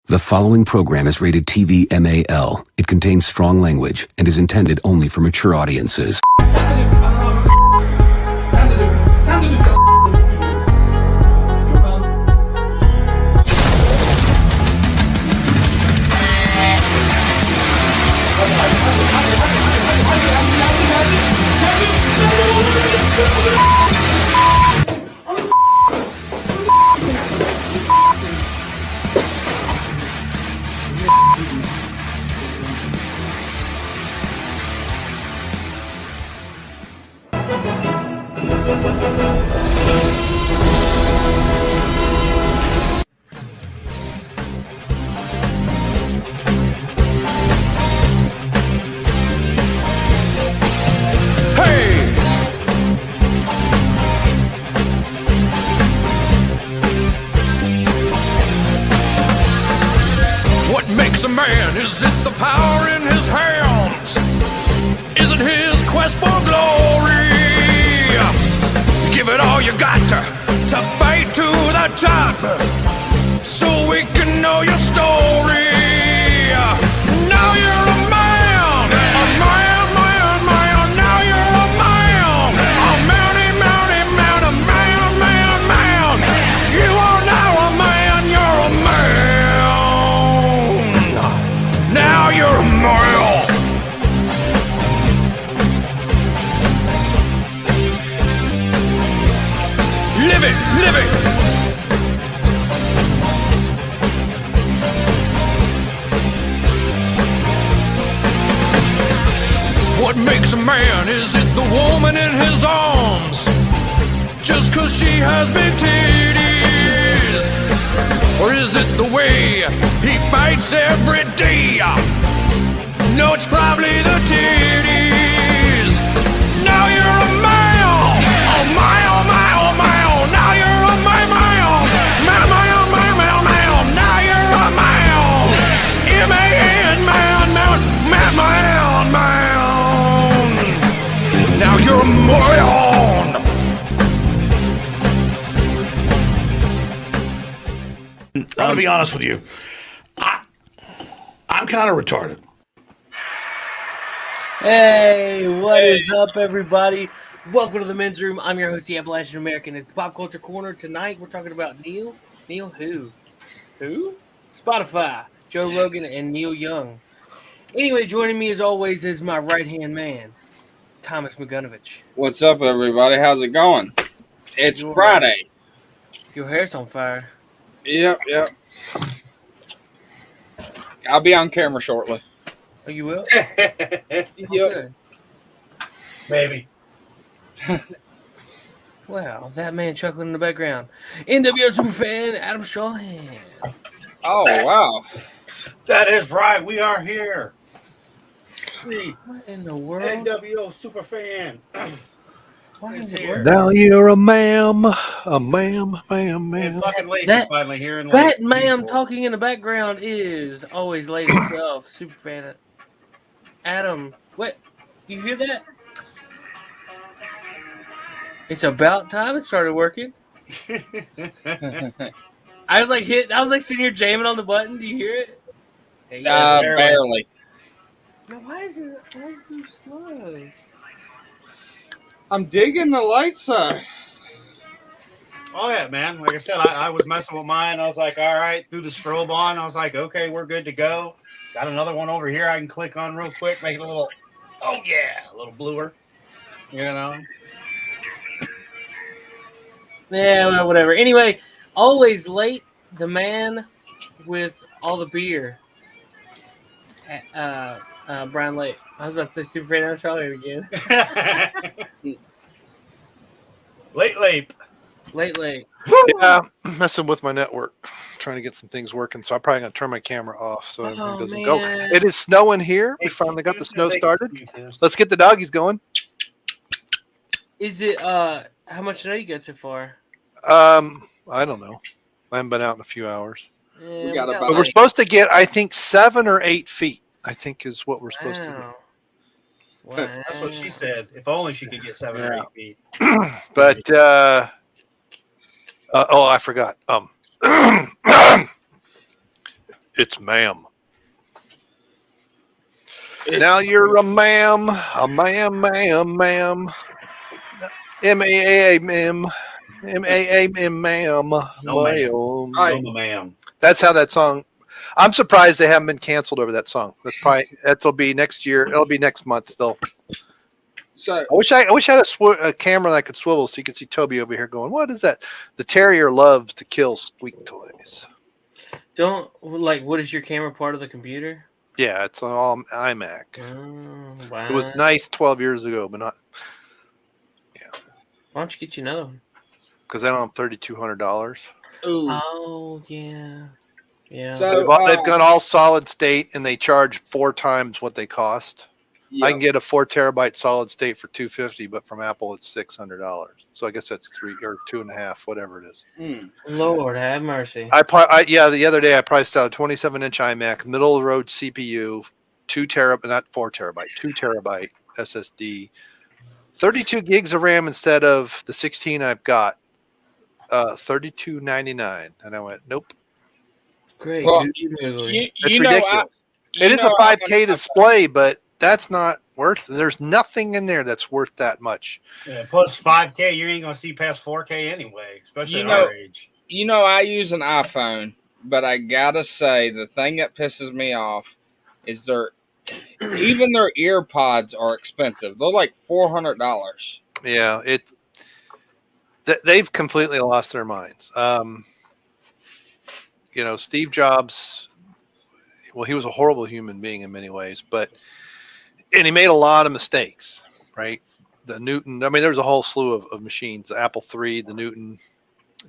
The following program is rated TV MAL. It contains strong language and is intended only for mature audiences. A man, is it the power in his hands? Is it his quest for glory? Give it all you got to fight to the top, so we can know your story. Now you're a man, man. Now you're a man, man. You are now a man, you're a man. Now you're a man. Live it, live it. What makes a man? Is it the woman in his arms? Just 'cause she has big titties? Or is it the way he fights every day? No, it's probably the titties. Now you're a man. Oh my, oh my, oh my, oh. Now you're a man. Now you're a man. M-A-N, man. Now you're a man. I'm going to be honest with you. I'm kind of retarded. Hey, what is up, everybody? Welcome to the Men's Room. I'm your host, the Appalachian American. It's the Pop Culture Corner. Tonight, we're talking about Neil. Neil who? Who? Spotify, Joe Rogan, and Neil Young. Anyway, joining me as always is my right-hand man, Thomas McGunovich. What's up, everybody? How's it going? It's Friday. Your hair's on fire. Yep. I'll be on camera shortly. Oh, you will? Yep. Maybe. Wow, that man chuckling in the background. NWO Superfan, Adam Shawhan. Oh, wow. That is right. We are here. What in the world? NWO Superfan. What is in the here. world? Now you're a ma'am. And fucking ladies finally here. And That ma'am talking in the background is always lady herself. Superfan. Adam, what? You hear that? It's about time it started working. I was like sitting here jamming on the button. Do you hear it? Barely. No, why is it so slow? I'm digging the light side. Oh, yeah, man. Like I said, I was messing with mine. I was like, all right, threw the strobe on. I was like, okay, we're good to go. Got another one over here I can click on real quick, make it a little, a little bluer. You know? Yeah, well, whatever. Anyway, always late, the man with all the beer. Brian Lake. I was about to say Superfan Australia again. Late. Yeah, messing with my network, trying to get some things working. So I'm probably going to turn my camera off so everything doesn't go. It is snowing here. We finally got the snow started. Let's get the doggies going. Is it, how much snow you got so far? I don't know. I haven't been out in a few hours. Yeah, but we're supposed to get, I think, 7 or 8 feet, I think is what we're supposed to get. Wow. That's what she said. If only she could get 7 or 8 feet. But, I forgot. It's ma'am. Now you're a ma'am, ma'am. M-A-A-M, M-A-A-M, ma'am. No, ma'am. Ma'am. No, ma'am. That's how that song. I'm surprised they haven't been canceled over that song. That'll be next year. It'll be next month. So I wish I had a camera that I could swivel so you could see Toby over here going, "What is that?" The terrier loves to kill squeak toys. What is your camera part of the computer? Yeah, it's on all iMac. Oh, wow. It was nice 12 years ago, but not. Yeah. Why don't you get you another one? Because I don't have $3,200. Oh, yeah. Yeah. So They've gone all solid state, and they charge 4 times what they cost. Yep. I can get a 4 terabyte solid state for $250, but from Apple it's $600. So I guess that's 3 or 2.5, whatever it is. Lord have mercy. The other day I priced out a 27-inch iMac, middle of the road CPU, 2 terabyte SSD, 32 gigs of RAM instead of the 16 I've got, $32.99, and I went, nope. Great. Well, it's ridiculous. It is a 5K display, but that's not worth. There's nothing in there that's worth that much. Yeah, plus 5K, you ain't gonna see past 4K anyway, especially at our age. I use an iPhone, but I gotta say the thing that pisses me off is their earpods are expensive. They're like $400. Yeah, they've completely lost their minds. Steve Jobs. Well, he was a horrible human being in many ways, and he made a lot of mistakes, right? The Newton, there was a whole slew of machines, the Apple III, the Newton,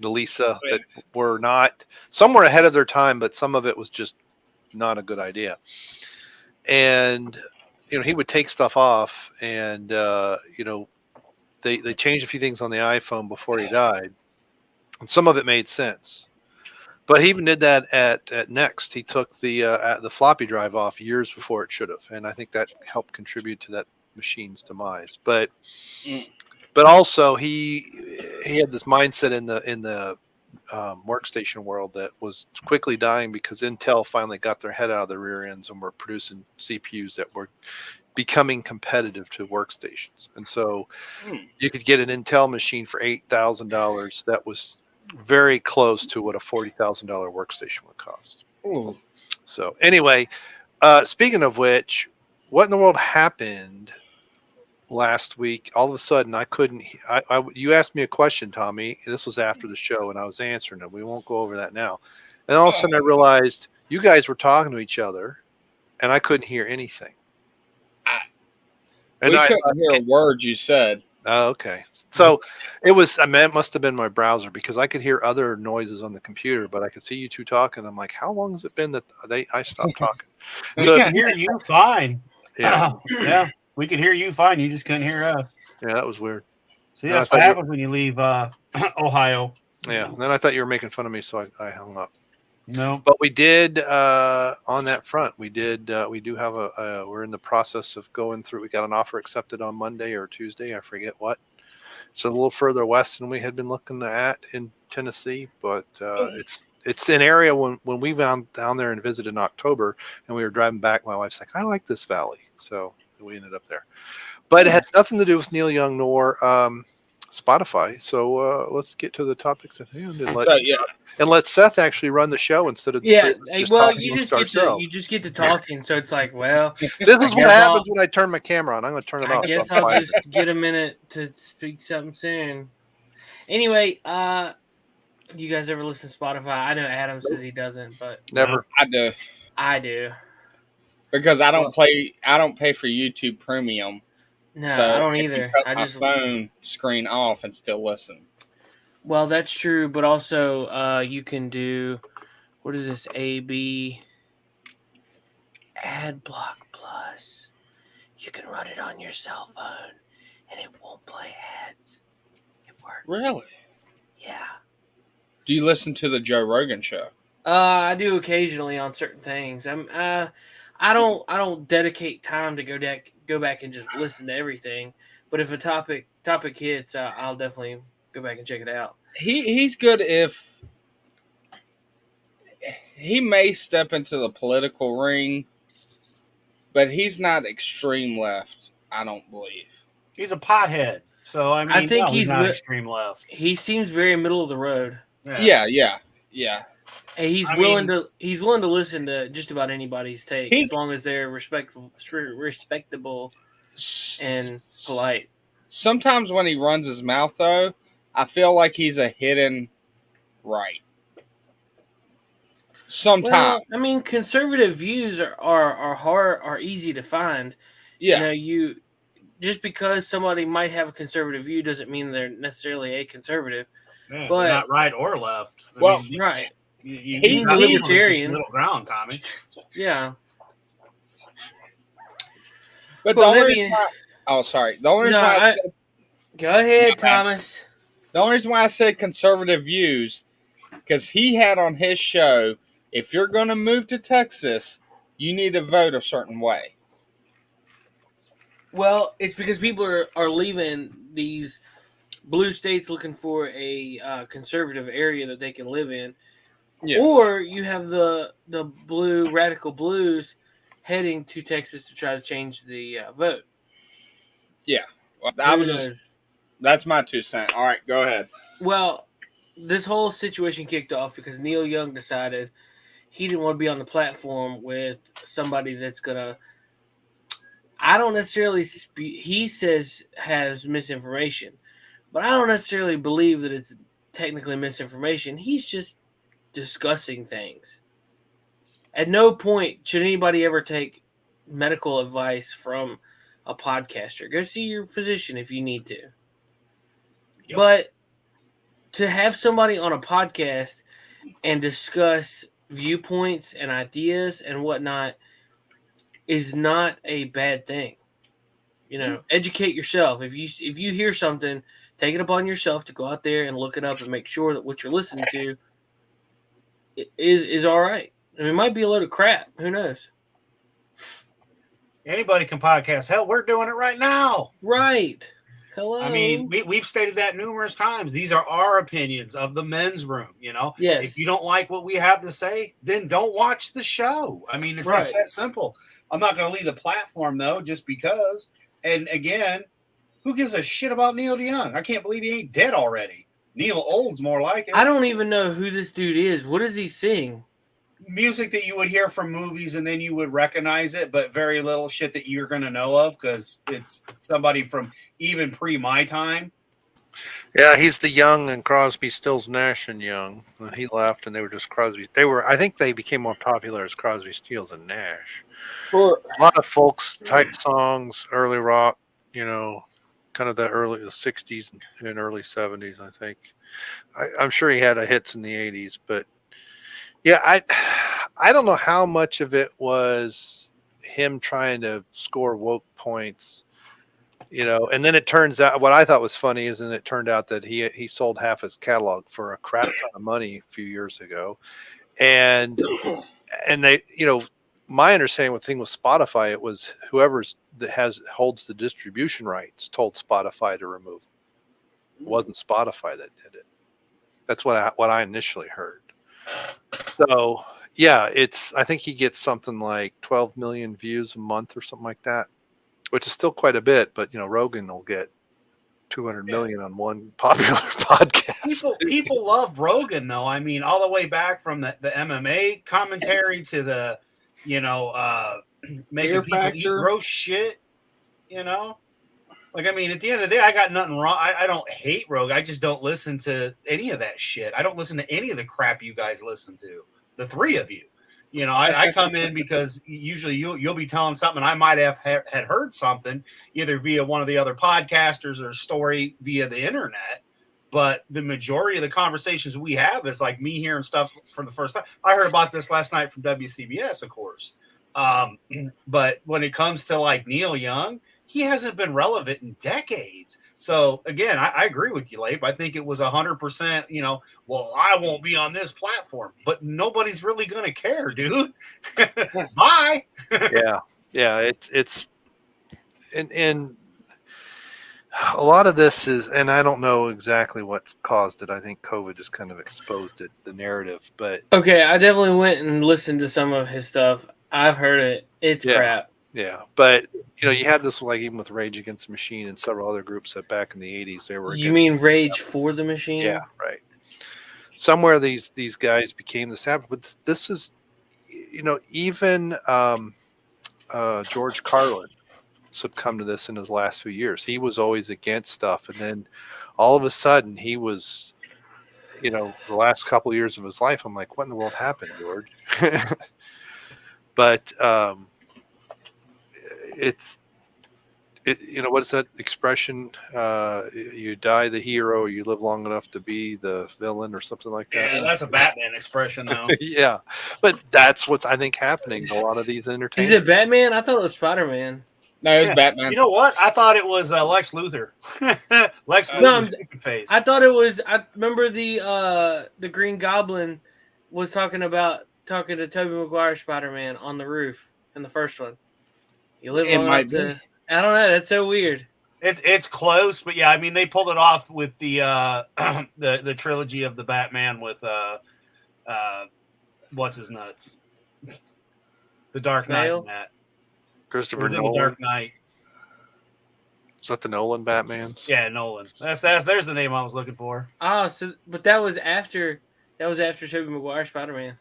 the Lisa, that some were ahead of their time, but some of it was just not a good idea. And, he would take stuff off and, they changed a few things on the iPhone before he died. And some of it made sense. But he even did that at Next. He took the floppy drive off years before it should have, and I think that helped contribute to that machine's demise. But also he had this mindset in the workstation world that was quickly dying because Intel finally got their head out of the rear ends and were producing CPUs that were becoming competitive to workstations. And so you could get an Intel machine for $8,000 that was very close to what a $40,000 workstation would cost. Ooh. So anyway, speaking of which, what in the world happened last week? All of a sudden, I couldn't. You asked me a question, Tommy. This was after the show, and I was answering it. We won't go over that now. And all of a sudden, I realized you guys were talking to each other, and I couldn't hear anything. We couldn't hear a word you said. Oh, okay. So it must have been my browser because I could hear other noises on the computer, but I could see you two talking. I'm like, how long has it been that I stopped talking? We can hear you fine. Yeah. Yeah. We could hear you fine. You just couldn't hear us. Yeah, that was weird. See, that's what happens when you leave Ohio. Yeah. And then I thought you were making fun of me, so I hung up. No. But we did on that front. We do have we're in the process of going through. We got an offer accepted on Monday or Tuesday. I forget what. It's a little further west than we had been looking at in Tennessee, but it's an area when we went down there and visited in October, and we were driving back. My wife's like, I like this valley, so we ended up there. But it has nothing to do with Neil Young nor Spotify. So let's get to the topics at hand and let Seth actually run the show instead of you just get to talking. So it's like, well, this is what happens when I turn my camera on. I'm going to turn it off. I guess I'll just get a minute to speak something soon. Anyway, you guys ever listen to Spotify? I know Adam says he doesn't, but never. I do because I don't pay for YouTube Premium. No, so I don't either. I just phone screen off and still listen. Well, that's true, but also you can do, what is this, AB Ad Block Plus. You can run it on your cell phone, and it won't play ads. It works. Really? Yeah. Do you listen to the Joe Rogan show? I do occasionally on certain things. I don't dedicate time to go back and just listen to everything. But if a topic hits, I'll definitely go back and check it out. He's good if he may step into the political ring, but he's not extreme left, I don't believe. He's a pothead. So, I mean, I think no, he's not mi- extreme left. He seems very middle of the road. Yeah. And he's willing to listen to just about anybody's take as long as they're respectable and polite. Sometimes when he runs his mouth, though, I feel like he's a hidden right. Sometimes. Well, I mean, conservative views are easy to find. Yeah. You just because somebody might have a conservative view doesn't mean they're necessarily a conservative. Yeah, but not right or left. I mean, right. He's libertarian. Middle ground, Tommy. Yeah. But the only reason why I said, go ahead, Thomas. The only reason why I said conservative views, because he had on his show, if you're going to move to Texas, you need to vote a certain way. Well, it's because people are leaving these blue states looking for a conservative area that they can live in. Yes. Or you have the blue radical blues heading to Texas to try to change the vote. Yeah. Well, that's my 2 cents. All right, go ahead. Well, this whole situation kicked off because Neil Young decided he didn't want to be on the platform with somebody that's going to, I don't necessarily, he says has misinformation, but I don't necessarily believe that it's technically misinformation. He's just discussing things. At no point should anybody ever take medical advice from a podcaster. Go see your physician if you need to. Yep. But to have somebody on a podcast and discuss viewpoints and ideas and whatnot is not a bad thing. Educate yourself. If you hear something, take it upon yourself to go out there and look it up and make sure that what you're listening to is all right. I mean, it might be a load of crap. Who knows? Anybody can podcast. Hell, we're doing it right now. Right. Hello. I mean, we've stated that numerous times. These are our opinions of the men's room. Yes. If you don't like what we have to say, then don't watch the show. I mean, it's that simple. I'm not going to leave the platform, though, just because. And again, who gives a shit about Neil Young? I can't believe he ain't dead already. Neil Old's more like it. I don't even know who this dude is. What does he sing? Music that you would hear from movies and then you would recognize it, but very little shit that you're going to know of because it's somebody from even pre my time. Yeah, he's the Young and Crosby, Stills, Nash and Young. When he left and they were just Crosby. I think they became more popular as Crosby, Stills and Nash. For a lot of folks type songs, early rock, kind of the 60s and early 70s, I think. I'm sure he had hits in the 80s, but yeah, I don't know how much of it was him trying to score woke points, and then it turns out what I thought was funny is then it turned out that he sold half his catalog for a crap ton of money a few years ago. And they, my understanding with Spotify, it was whoever holds the distribution rights told Spotify to remove them. It wasn't Spotify that did it. That's what I initially heard. So yeah, I think he gets something like 12 million views a month or something like that, which is still quite a bit. But Rogan will get 200 million on one popular podcast. People love Rogan though. I mean, all the way back from the MMA commentary to the making people eat gross shit. Like, I mean, at the end of the day, I got nothing wrong. I don't hate Rogue. I just don't listen to any of that shit. I don't listen to any of the crap you guys listen to. The three of you. I come in because usually you'll be telling something. I might have had heard something either via one of the other podcasters or a story via the internet. But the majority of the conversations we have is like me hearing stuff for the first time. I heard about this last night from WCBS, of course. But when it comes to like Neil Young, he hasn't been relevant in decades. So again, I agree with you, Labe. I think it was 100%, well, I won't be on this platform, but nobody's really going to care, dude. Bye. Yeah. It's, and A lot of this is, and I don't know exactly what caused it. I think COVID just kind of exposed it, the narrative. But Okay, I definitely went and listened to some of his stuff. I've heard it. It's crap. Yeah, but you had this like even with Rage Against the Machine and several other groups that back in the '80s they were. You mean Rage for the Machine? Yeah, right. Somewhere these guys became the savage, but this is, even George Carlin succumbed to this in his last few years. He was always against stuff, and then all of a sudden he was, the last couple of years of his life. I'm like, what in the world happened, George? But what is that expression? You die the hero, or you live long enough to be the villain, or something like that. Yeah, that's a Batman expression, though. Yeah, but that's what's I think happening to a lot of these entertainers. Is it Batman? I thought it was Spider-Man. No, it's Batman. You know what? I thought it was Lex Luthor. Lex Luthor's No, stupid face. I thought it was. I remember the Green Goblin was talking to Tobey Maguire's Spider-Man on the roof in the first one. You live long enough to. I don't know. That's so weird. It's close, but yeah, I mean they pulled it off with the the trilogy of the Batman with what's his nuts, the Dark Knight. And that. Christopher Nolan. The Dark Knight. Is that the Nolan Batmans? Yeah, Nolan. There's the name I was looking for. Oh, but that was after Tobey Maguire Spider-Man.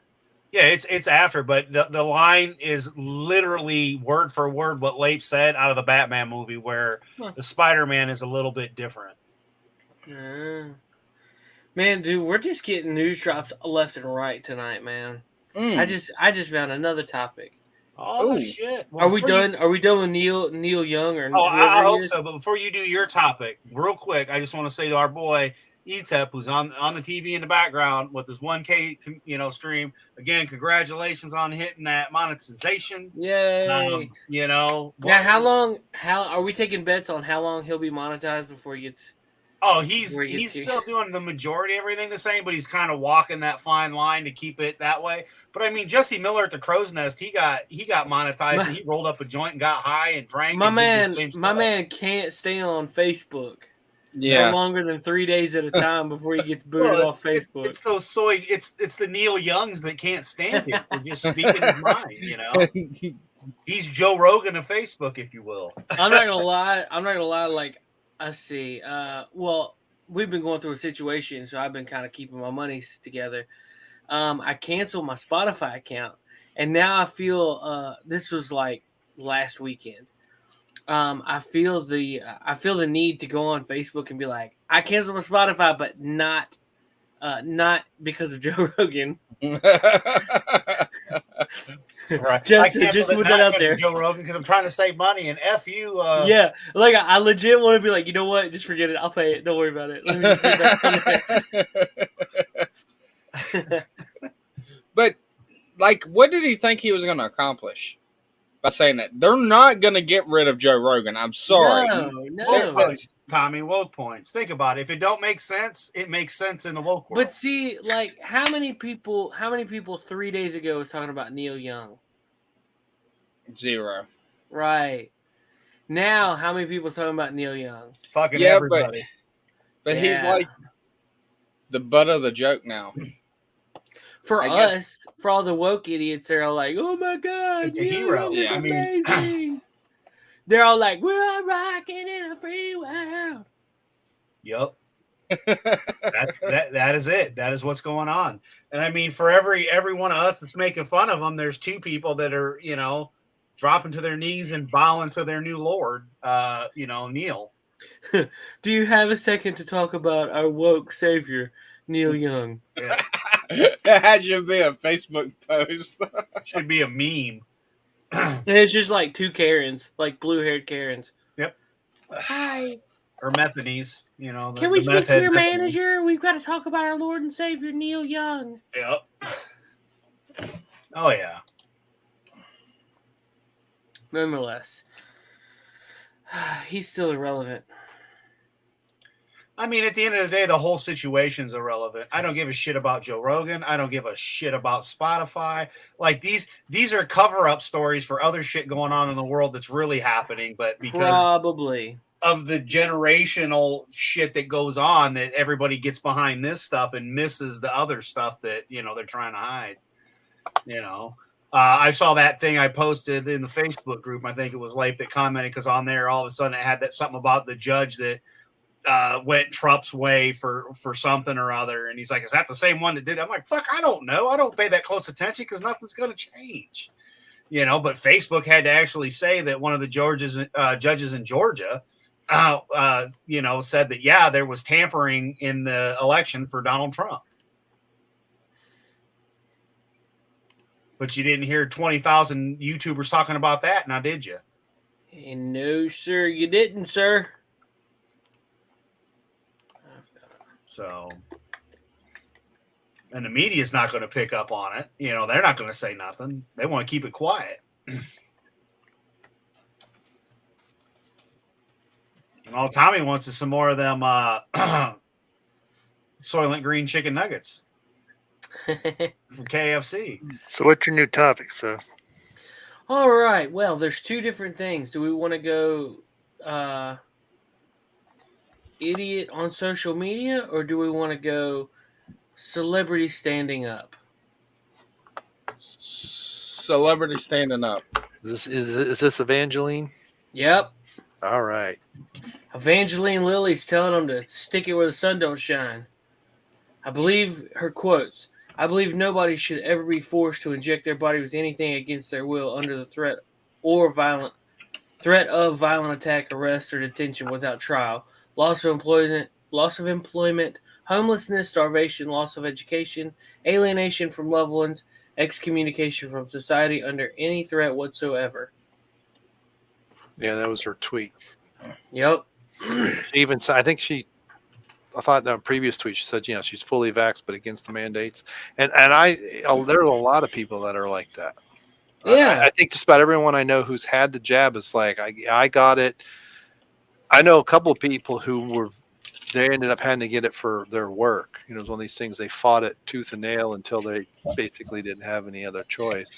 Yeah, it's after, but the line is literally word for word what Leip said out of the Batman movie, where the Spider-Man is a little bit different. Man, dude, we're just getting news drops left and right tonight, man. I just found another topic. Oh shit! Well, Are we done? Are we done with Neil Young or? I hope so. But before you do your topic, real quick, I just want to say to our boy Etep, who's on the TV in the background with his 1K stream. Again, congratulations on hitting that monetization. Yay! Now, how are we taking bets on how long he'll be monetized before he gets? Oh, he's still doing the majority of everything the same, but he's kind of walking that fine line to keep it that way. But I mean, Jesse Miller at the Crow's Nest, he got monetized and he rolled up a joint and got high and drank. My man can't stay on Facebook. No longer than 3 days at a time before he gets booted off Facebook. It's those it's the Neil Youngs that can't stand him for just speaking his mind. He's Joe Rogan of Facebook, if you will. I'm not gonna lie. Like, I see. Well, we've been going through a situation, so I've been kind of keeping my money together. I canceled my Spotify account, and now I feel this was like last weekend. I feel the need to go on Facebook and be like, I canceled my Spotify, but not because of Joe Rogan. Right. Just put that out there. Joe Rogan, because I'm trying to save money, and F you. Yeah, like I legit want to be like, you know what? Just forget it. I'll pay it. Don't worry about it. Let me just get back on there. But like, what did he think he was going to accomplish by saying that? They're not going to get rid of Joe Rogan. I'm sorry. No. Tommy, woke points. Think about it. If it don't make sense, it makes sense in the woke world. But see, like, how many people 3 days ago was talking about Neil Young? 0. Right. Now, how many people talking about Neil Young? Fucking everybody. But he's like the butt of the joke now. For us, for all the woke idiots, they're all like, "Oh my god, it's a hero!" Yeah, amazing. They're all like, "We're rocking in a free world." Yep. That is it. That is what's going on. And I mean, for every one of us that's making fun of them, there's 2 people that are, dropping to their knees and bowing to their new lord, Neil. Do you have a second to talk about our woke savior, Neil Young? Yeah. That should be a Facebook post. Should be a meme. And it's just like 2 Karens, like blue-haired Karens. Yep. Hi. Or Methodies, Can we speak to your manager? We've got to talk about our Lord and Savior, Neil Young. Yep. Oh, yeah. Nonetheless, he's still irrelevant. I mean, at the end of the day, the whole situation's irrelevant. I don't give a shit about Joe Rogan. I don't give a shit about Spotify. Like, these are cover-up stories for other shit going on in the world that's really happening, but because of the generational shit that goes on, that everybody gets behind this stuff and misses the other stuff that, you know, they're trying to hide. You know, I saw that thing I posted in the Facebook group. I think it was Leif that commented, because on there all of a sudden it had that something about the judge that went Trump's way for something or other, and he's like, "Is that the same one that did it?" I'm like, "Fuck, I don't know. I don't pay that close attention because nothing's going to change." You know, but Facebook had to actually say that one of the judges in Georgia, you know, said that, yeah, there was tampering in the election for Donald Trump. But you didn't hear 20,000 YouTubers talking about that, now did you? No, sir, you didn't, sir. So, and the media's not going to pick up on it. You know, they're not going to say nothing. They want to keep it quiet. And all Tommy wants is some more of them Soylent Green chicken nuggets from KFC. So what's your new topic, sir? All right. Well, there's two different things. Do we want to go idiot on social media, or do we want to go celebrity standing up? Celebrity standing up. Is this Evangeline? Yep. All right. Evangeline Lilly's telling them to stick it where the sun don't shine. I believe her quotes. I believe nobody should ever be forced to inject their body with anything against their will under the threat of violent attack, arrest, or detention without trial. Loss of employment, homelessness, starvation, loss of education, alienation from loved ones, excommunication from society under any threat whatsoever. Yeah, that was her tweet. Yep. She even said, I thought in a previous tweet she said, you know, she's fully vaxxed but against the mandates. And there are a lot of people that are like that. Yeah. I think just about everyone I know who's had the jab is like, I got it. I know a couple of people they ended up having to get it for their work. You know, it was one of these things, they fought it tooth and nail until they basically didn't have any other choice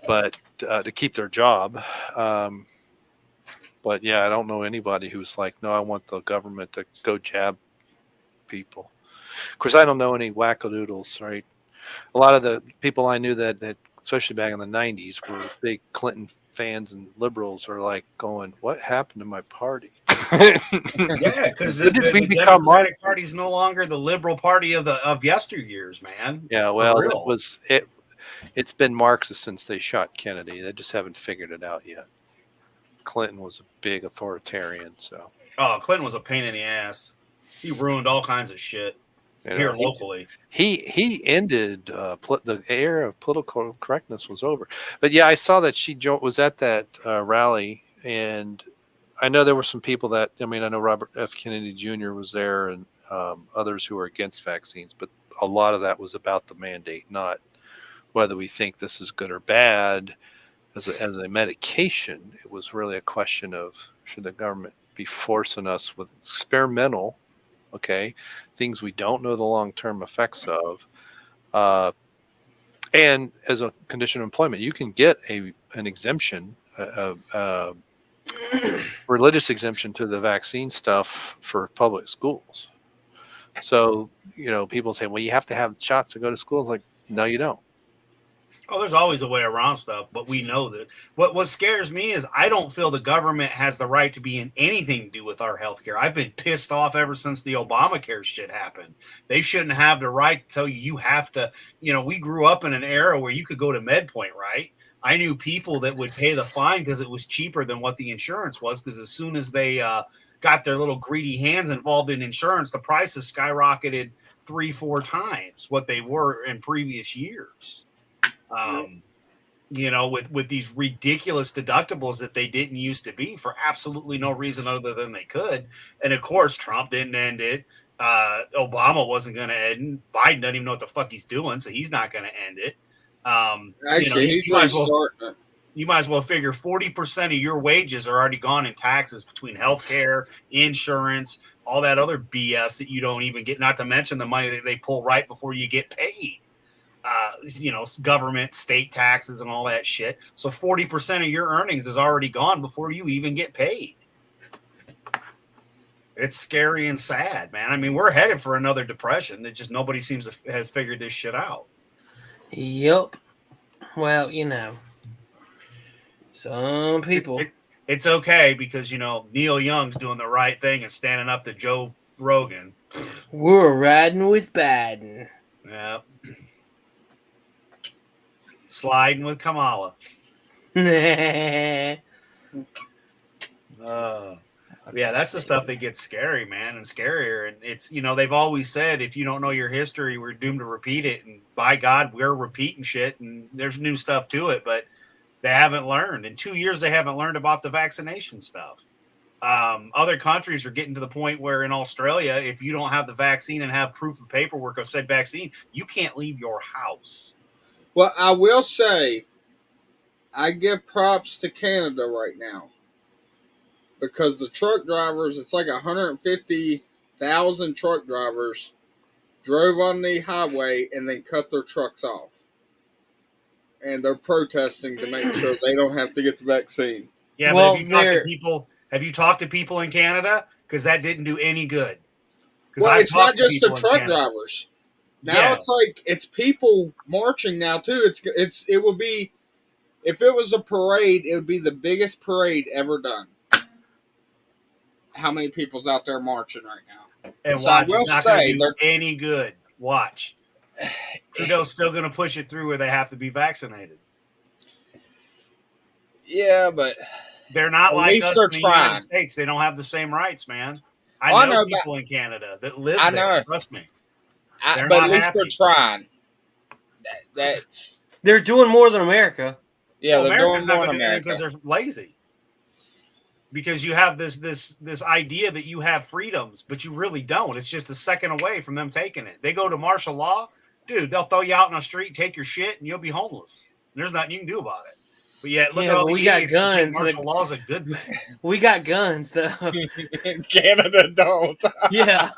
but to keep their job. But yeah, I don't know anybody who's like, no, I want the government to go jab people. Of course, I don't know any wackadoodles, right? A lot of the people I knew that especially back in the 90s were big Clinton fans and liberals are like going, what happened to my party? Yeah, because the Democratic Party is no longer the liberal party of yesteryears, man. Yeah, well, it's been Marxist since they shot Kennedy. They just haven't figured it out yet. Clinton was a big authoritarian, so. Oh, Clinton was a pain in the ass. He ruined all kinds of shit here locally. He ended the era of political correctness was over. But yeah, I saw that she was at that rally, and I know there were some people that, I know Robert F. Kennedy Jr. was there, and others who were against vaccines, but a lot of that was about the mandate, not whether we think this is good or bad. As a medication, it was really a question of, should the government be forcing us with experimental, things we don't know the long-term effects of, and as a condition of employment, you can get an exemption, religious exemption to the vaccine stuff for public schools. So, people say, well, you have to have shots to go to school. Like, no, you don't. Oh, there's always a way around stuff, but we know that. What scares me is I don't feel the government has the right to be in anything to do with our healthcare. I've been pissed off ever since the Obamacare shit happened. They shouldn't have the right to tell you have to. We grew up in an era where you could go to MedPoint, right? I knew people that would pay the fine because it was cheaper than what the insurance was, because as soon as they got their little greedy hands involved in insurance, the prices skyrocketed 3-4 times what they were in previous years. With these ridiculous deductibles that they didn't used to be for absolutely no reason other than they could. And of course, Trump didn't end it. Obama wasn't going to end. Biden doesn't even know what the fuck he's doing, so he's not going to end it. You might as well figure 40% of your wages are already gone in taxes between healthcare, insurance, all that other BS that you don't even get, not to mention the money that they pull right before you get paid. Government, state taxes and all that shit. So 40% of your earnings is already gone before you even get paid. It's scary and sad, man. I mean, we're headed for another depression that just nobody seems to have figured this shit out. Yep. Well, some people. It's okay because, Neil Young's doing the right thing and standing up to Joe Rogan. We're riding with Biden. Yeah. Sliding with Kamala. Yeah, that's the stuff that gets scary, man, and scarier. And it's, they've always said if you don't know your history, we're doomed to repeat it. And by God, we're repeating shit, and there's new stuff to it, but they haven't learned. In 2 years, they haven't learned about the vaccination stuff. Other countries are getting to the point where in Australia, if you don't have the vaccine and have proof of paperwork of said vaccine, you can't leave your house. Well, I will say, I give props to Canada right now. Because the truck drivers, it's like 150,000 truck drivers drove on the highway and then cut their trucks off. And they're protesting to make sure they don't have to get the vaccine. Yeah, well, but have you talked to people in Canada? Because that didn't do any good. Well, it's not just the truck drivers. Now it's like it's people marching now too. It would be, if it was a parade, it would be the biggest parade ever done. How many people's out there marching right now? And so watch, it's not going to do any good. Watch. Trudeau's still going to push it through where they have to be vaccinated. Yeah, but they're not like us in the United States. They don't have the same rights, man. I know people in Canada that live there. Trust me. But at least they're trying. They're doing more than America. Yeah, they're doing more than America because they're lazy. Because you have this idea that you have freedoms, but you really don't. It's just a second away from them taking it. They go to martial law, dude. They'll throw you out in the street, take your shit, and you'll be homeless. There's nothing you can do about it. But yeah, look at all the idiots who think martial law is a good thing. We got guns, though. Canada don't. Yeah.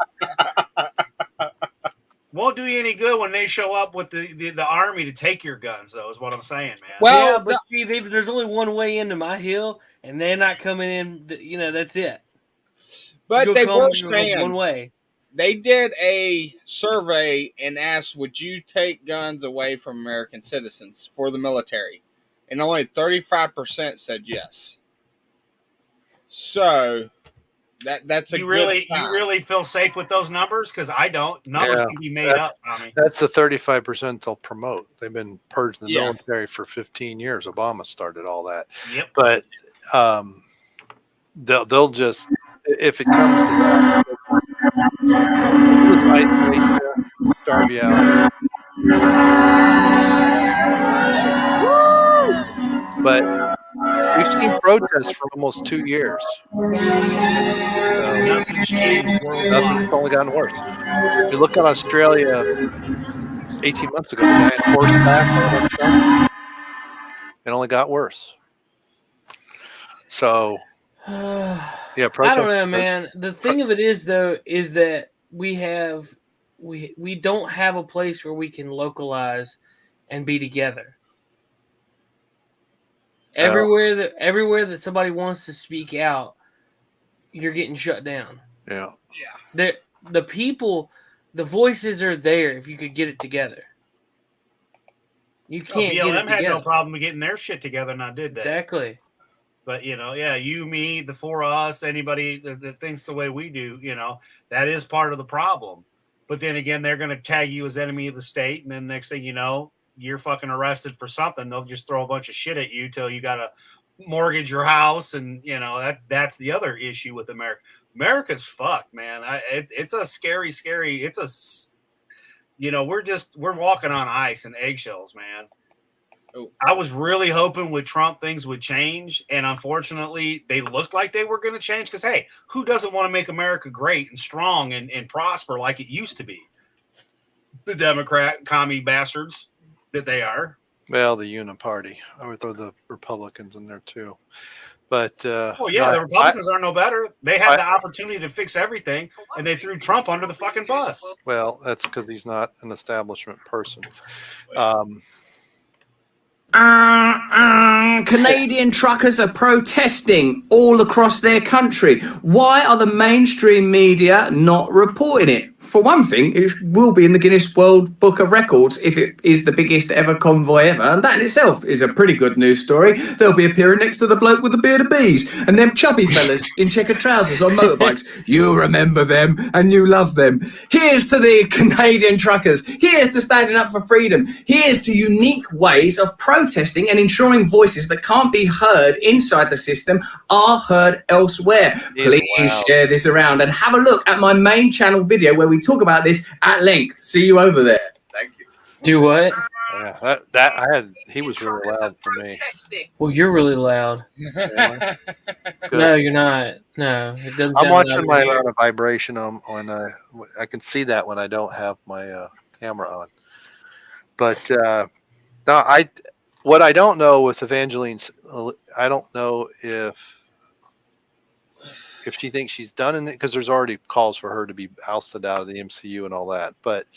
Won't do you any good when they show up with the army to take your guns, though, is what I'm saying, man. Well, yeah, but see, there's only one way into my hill, and they're not coming in. That's it. But they were saying one way. They did a survey and asked, would you take guns away from American citizens for the military? And only 35% said yes. So that's a good sign. You really feel safe with those numbers? Because I don't. Numbers can be made up, Tommy. That's the 35% they'll promote. They've been purged in the military for 15 years. Obama started all that. Yep. But they'll just, if it comes to that, let's isolate you, starve you out. But we've seen protests for almost 2 years. Nothing's changed worldwide. Nothing's only gotten worse. If you look at Australia 18 months ago, the guy on horseback, all that stuff, it only got worse. So, yeah, protests. I don't know, man. The thing of it is, though, is that we don't have a place where we can localize and be together. Everywhere that somebody wants to speak out, you're getting shut down. Yeah. The people, the voices are there if you could get it together. You can't get it together. BLM had no problem getting their shit together, now did they? Exactly. But, you, me, the four of us, anybody that thinks the way we do, that is part of the problem. But then again, they're going to tag you as enemy of the state, and then next thing you know, you're fucking arrested for something. They'll just throw a bunch of shit at you till you got to mortgage your house. And, that's the other issue with America. America's fucked, man. It's a scary, we're walking on ice and eggshells, man. Oh. I was really hoping with Trump things would change. And unfortunately, they looked like they were going to change because, hey, who doesn't want to make America great and strong and prosper like it used to be? The Democrat commie bastards that they are. Well, the Uniparty. I would throw the Republicans in there too. But the Republicans are no better. They had the opportunity to fix everything, and they threw Trump under the fucking bus. Well, that's because he's not an establishment person. Canadian truckers are protesting all across their country. Why are the mainstream media not reporting it? For one thing, it will be in the Guinness World Book of Records if it is the biggest ever convoy ever, and that in itself is a pretty good news story. They'll be appearing next to the bloke with the beard of bees, and them chubby fellas in checkered trousers on motorbikes. You remember them, and you love them. Here's to the Canadian truckers. Here's to standing up for freedom. Here's to unique ways of protesting and ensuring voices that can't be heard inside the system are heard elsewhere. Please share this around and have a look at my main channel video where we talk about this at length. See you over there. Thank you. Do what? Yeah, he was really loud for me. Well, you're really loud. No, you're not. No, it doesn't. I'm watching my amount of vibration on I can see that when I don't have my camera on. But no, what I don't know with Evangeline's, I don't know if she thinks she's done in it, because there's already calls for her to be ousted out of the MCU and all that. But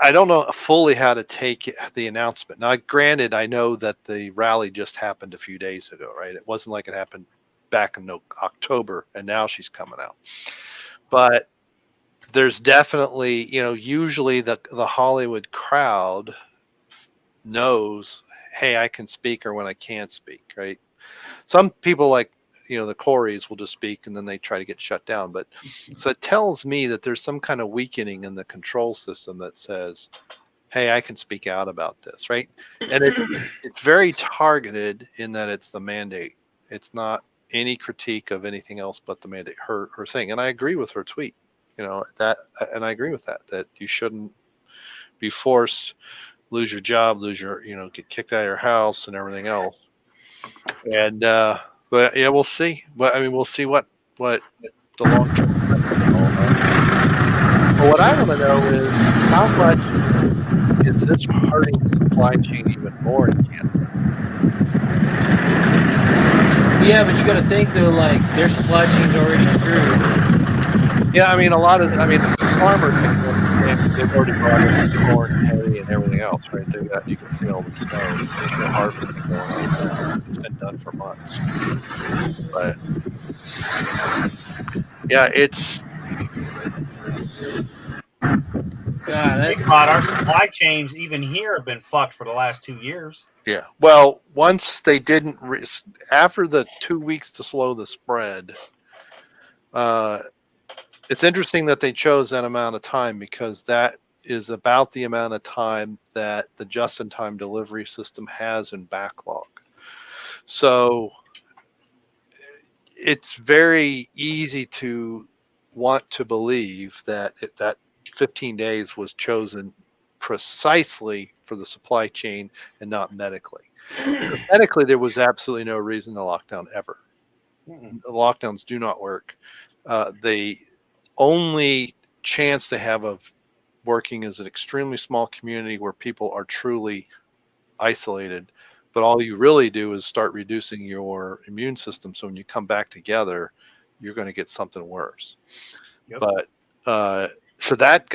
I don't know fully how to take the announcement. Now, granted, I know that the rally just happened a few days ago, right? It wasn't like it happened back in October, and now she's coming out. But there's definitely, usually the Hollywood crowd knows, hey, I can speak or when I can't speak, right? Some people like, the Corys will just speak and then they try to get shut down. But so it tells me that there's some kind of weakening in the control system that says, hey, I can speak out about this, right? And it's very targeted in that it's the mandate. It's not any critique of anything else but the mandate, her thing. And I agree with her tweet, that, and I agree with that you shouldn't be forced, lose your job, get kicked out of your house and everything else. And, but yeah, we'll see. But we'll see what the long term is all about. But what I want to know is how much is this hurting the supply chain even more in Canada? Yeah, but you got to think though, like their supply chain's already screwed. Yeah, a lot of farmers they've already brought in corn, hay, and everything else, right? You can see all the snow. There's no harvesting going on. It's been done for months. But yeah, it's. Think about our supply chains, even here, have been fucked for the last 2 years. Yeah. Well, once they didn't, after the 2 weeks to slow the spread, it's interesting that they chose that amount of time, because that is about the amount of time that the just-in-time delivery system has in backlog. So it's very easy to want to believe that that 15 days was chosen precisely for the supply chain and not medically. Medically, there was absolutely no reason to lockdown ever. The lockdowns do not work. The only chance they have of working is an extremely small community where people are truly isolated. But all you really do is start reducing your immune system. So when you come back together, you're going to get something worse. Yep. But so that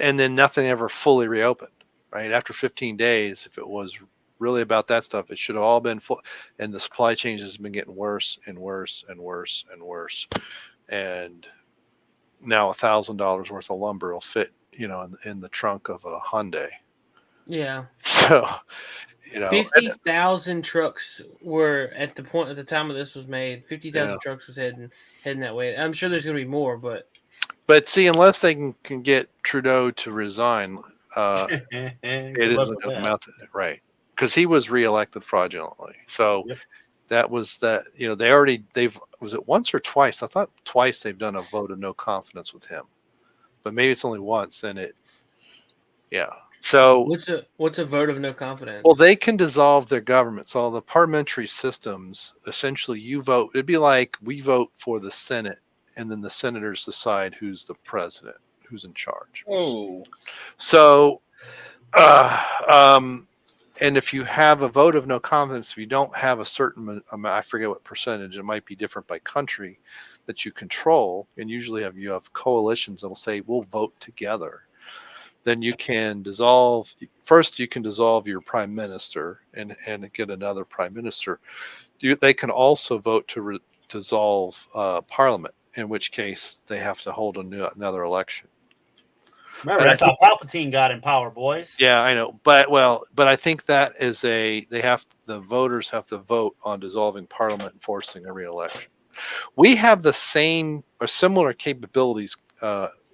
and then nothing ever fully reopened, right? After 15 days, if it was really about that stuff, it should have all been full. And the supply chain has been getting worse and worse and worse and worse. And now $1,000 worth of lumber will fit, in the trunk of a Hyundai. Yeah. So, 50,000 trucks were at the time of this was made. 50,000 trucks was heading that way. I'm sure there's going to be more, but see, unless they can get Trudeau to resign, it isn't going to amount to it, right? Because he was reelected fraudulently. So that was that. Was it once or twice? I thought twice they've done a vote of no confidence with him, but maybe it's only once. And So what's a vote of no confidence? Well, they can dissolve their government. So the parliamentary systems, essentially, you vote. It'd be like we vote for the Senate, and then the senators decide who's the president, who's in charge. Oh, so, and if you have a vote of no confidence, if you don't have a certain amount, I forget what percentage, it might be different by country, that you control, and usually you have coalitions that will say we'll vote together. then you can dissolve. First, you can dissolve your prime minister and get another prime minister. They can also vote to dissolve Parliament, in which case they have to hold another election. Remember, that's how Palpatine got in power, boys. Yeah, I know, but I think that is the voters have to vote on dissolving Parliament and forcing a re-election. We have the same or similar capabilities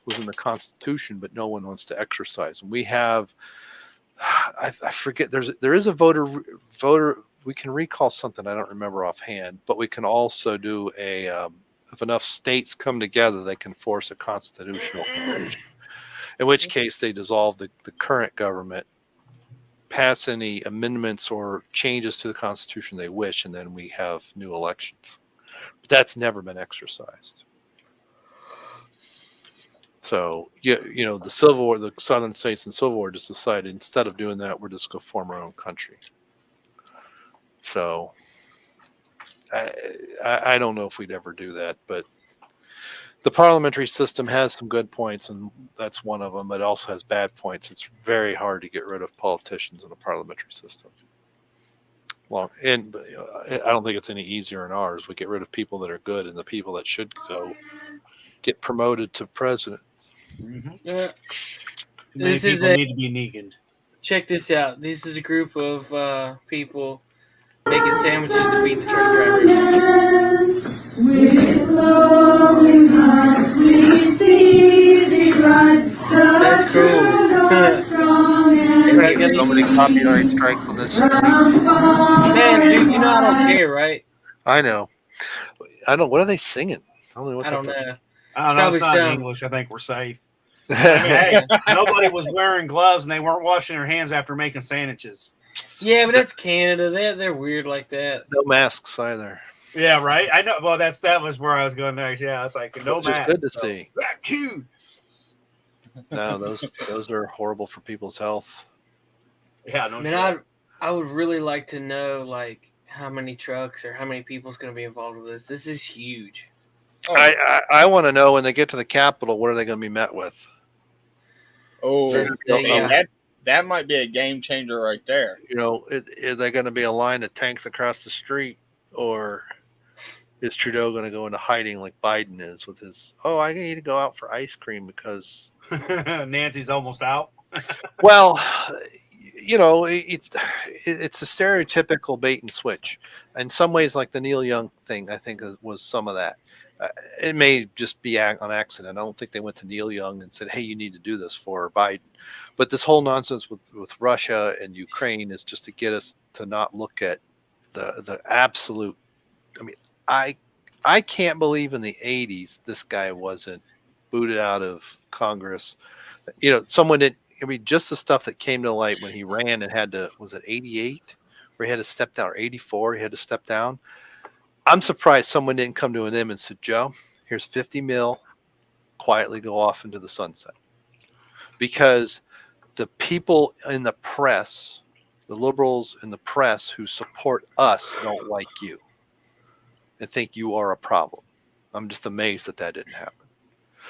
within the Constitution, but no one wants to exercise. And we have, I forget, there is a voter. We can recall something I don't remember offhand, but we can also do if enough states come together, they can force a constitutional convention. In which case, they dissolve the current government, pass any amendments or changes to the Constitution they wish, and then we have new elections. But that's never been exercised. So, the Civil War, the Southern states in Civil War just decided instead of doing that, we're just going to form our own country. So, I don't know if we'd ever do that, but the parliamentary system has some good points, and that's one of them. But it also has bad points. It's very hard to get rid of politicians in a parliamentary system. Well, I don't think it's any easier in ours. We get rid of people that are good, and the people that should go get promoted to president. Mm-hmm. Many people need to be Neganed. Check this out. This is a group of people making sandwiches to feed the truck drivers. That's cool. Somebody copyright strike on this. Man, dude, I don't care, right? I know. What are they singing? I don't know. I don't know. It's not in English. I think we're safe. Hey, nobody was wearing gloves and they weren't washing their hands after making sandwiches. Yeah, but that's Canada. They're weird like that. No masks either. Yeah, right. I know. Well, that was where I was going next. Yeah, it's like no masks. It's good to see. Cute. No, those are horrible for people's health. Yeah, no. Man, I would really like to know like how many trucks or how many people's going to be involved with this. This is huge. I want to know when they get to the Capitol, what are they going to be met with? Oh, that might be a game changer right there. Is there going to be a line of tanks across the street, or is Trudeau going to go into hiding like Biden is with his? Oh, I need to go out for ice cream because Nancy's almost out. Well, it's a stereotypical bait and switch. In some ways, like the Neil Young thing, I think was some of that. It may just be on accident. I don't think they went to Neil Young and said, hey, you need to do this for Biden. But this whole nonsense with Russia and Ukraine is just to get us to not look at the absolute. I mean, I can't believe in the 80s this guy wasn't booted out of Congress. Someone did. I mean, just the stuff that came to light when he ran and had to, was it 88 where he had to step down, or 84 he had to step down? I'm surprised someone didn't come to him and said, Joe, here's 50 mil, quietly go off into the sunset. Because the people in the press, the liberals in the press who support us don't like you and think you are a problem. I'm just amazed that didn't happen.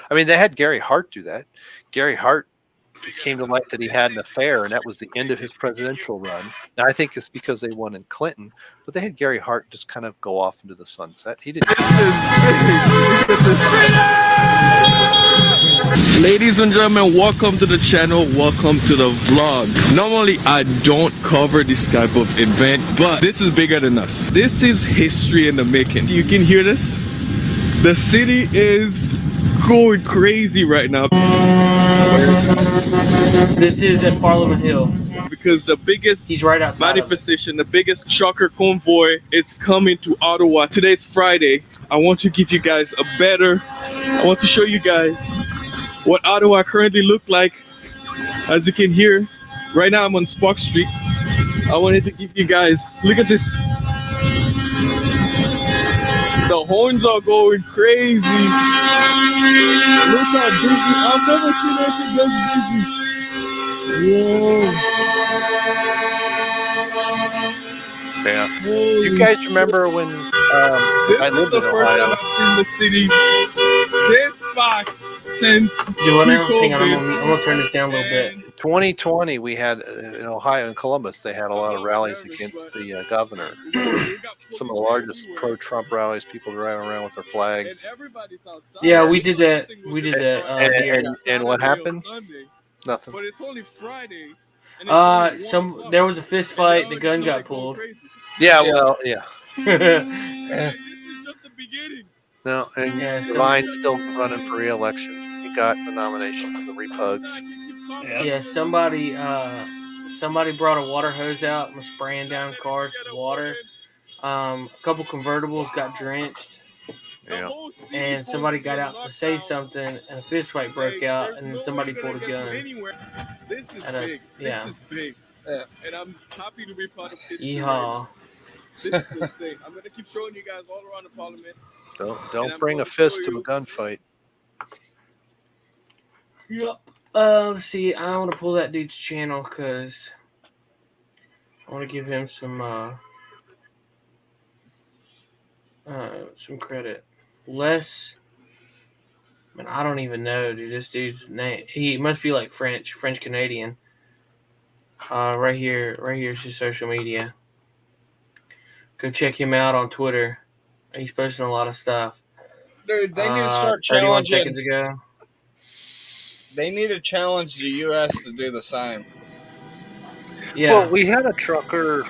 I mean, they had Gary Hart do that. Gary Hart, it came to light that he had an affair, and that was the end of his presidential run. Now, I think it's because they won in Clinton, but they had Gary Hart just kind of go off into the sunset. He didn't. Ladies and gentlemen, welcome to the channel. Welcome to the vlog. Normally, I don't cover this type of event, but this is bigger than us. This is history in the making. You can hear this. The city is going crazy right now. This is at Parliament Hill. Because the biggest manifestation, the biggest trucker convoy is coming to Ottawa. Today's Friday. I want to give you guys I want to show you guys what Ottawa currently look like. As you can hear, right now I'm on Spark Street. I wanted to give you guys, look at this. The horns are going crazy. Look how busy. I've never seen anything this busy. Whoa. Yeah. You guys remember when I lived in Ohio? I've seen the city. This spot since Do it now? Hang on, I'm pre-COVID. gonna turn this down a little bit. 2020, we had in Ohio and Columbus, they had a lot of rallies against the governor. Some of the largest pro-Trump rallies, people driving around with their flags. Yeah, we did that. We did that here. And what happened? Nothing. But it's only Friday. There was a fist fight. The gun got pulled. Yeah, well, yeah. This is just the beginning. No, and Devine's still running for re-election. He got the nomination for the Repugs. Yeah, somebody brought a water hose out and was spraying down cars with water. A couple convertibles got drenched. Yeah. And somebody got out to say something, and a fist fight broke out, and then somebody pulled a gun. This is big. Yeah. This is big. Yeah. And I'm happy to be part of this. Yeehaw. This is insane. I'm gonna keep showing you guys all around the parliament. Don't bring a fist to a gunfight. Yep. Let's see. I want to pull that dude's channel because I want to give him some credit. Les. Man, I don't even know, dude. This dude's name. He must be like French Canadian. Right here is his social media. Go check him out on Twitter. He's posting a lot of stuff. Dude, they need to start 31 challenging. seconds ago. They need to challenge the U.S. to do the same. Yeah. Well, we had a trucker.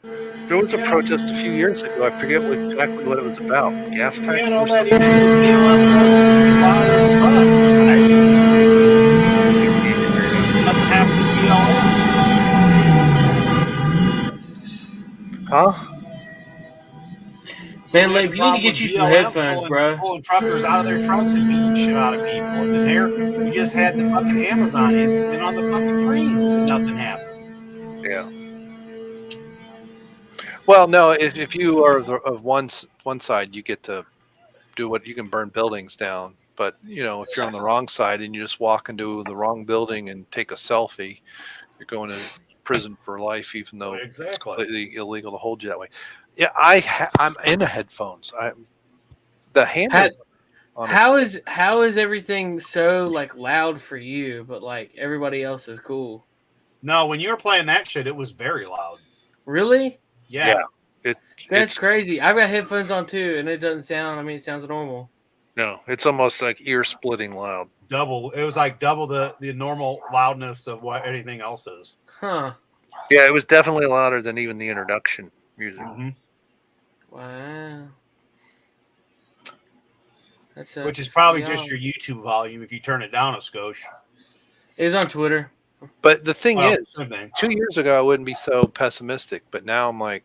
There was a protest a few years ago. I forget exactly what it was about. Gas tax. Man, all that is nothing happened to BLM. Huh? Man, Lake, you need to get you some headphones, bro. Pulling truckers out of their trucks and beating shit out of people. And then here, you just had the fucking Amazon incident on the fucking train. Nothing happened. Yeah. Well, no. If you are of one side, you get to do what you can burn buildings down. But if you're on the wrong side and you just walk into the wrong building and take a selfie, you're going to prison for life, even though it's completely illegal to hold you that way. Yeah, I'm into headphones. The handle. How is everything so like loud for you, but like everybody else is cool? No, when you were playing that shit, it was very loud. Really? Yeah. That's crazy. I've got headphones on too, and it doesn't sound. I mean, it sounds normal. No, it's almost like ear-splitting loud. Double. It was like double the normal loudness of what anything else is. Huh. Yeah, it was definitely louder than even the introduction music. Mm-hmm. Wow. Which is probably just your YouTube volume if you turn it down a skosh. It's on Twitter. But the thing is, 2 years ago, I wouldn't be so pessimistic. But now I'm like,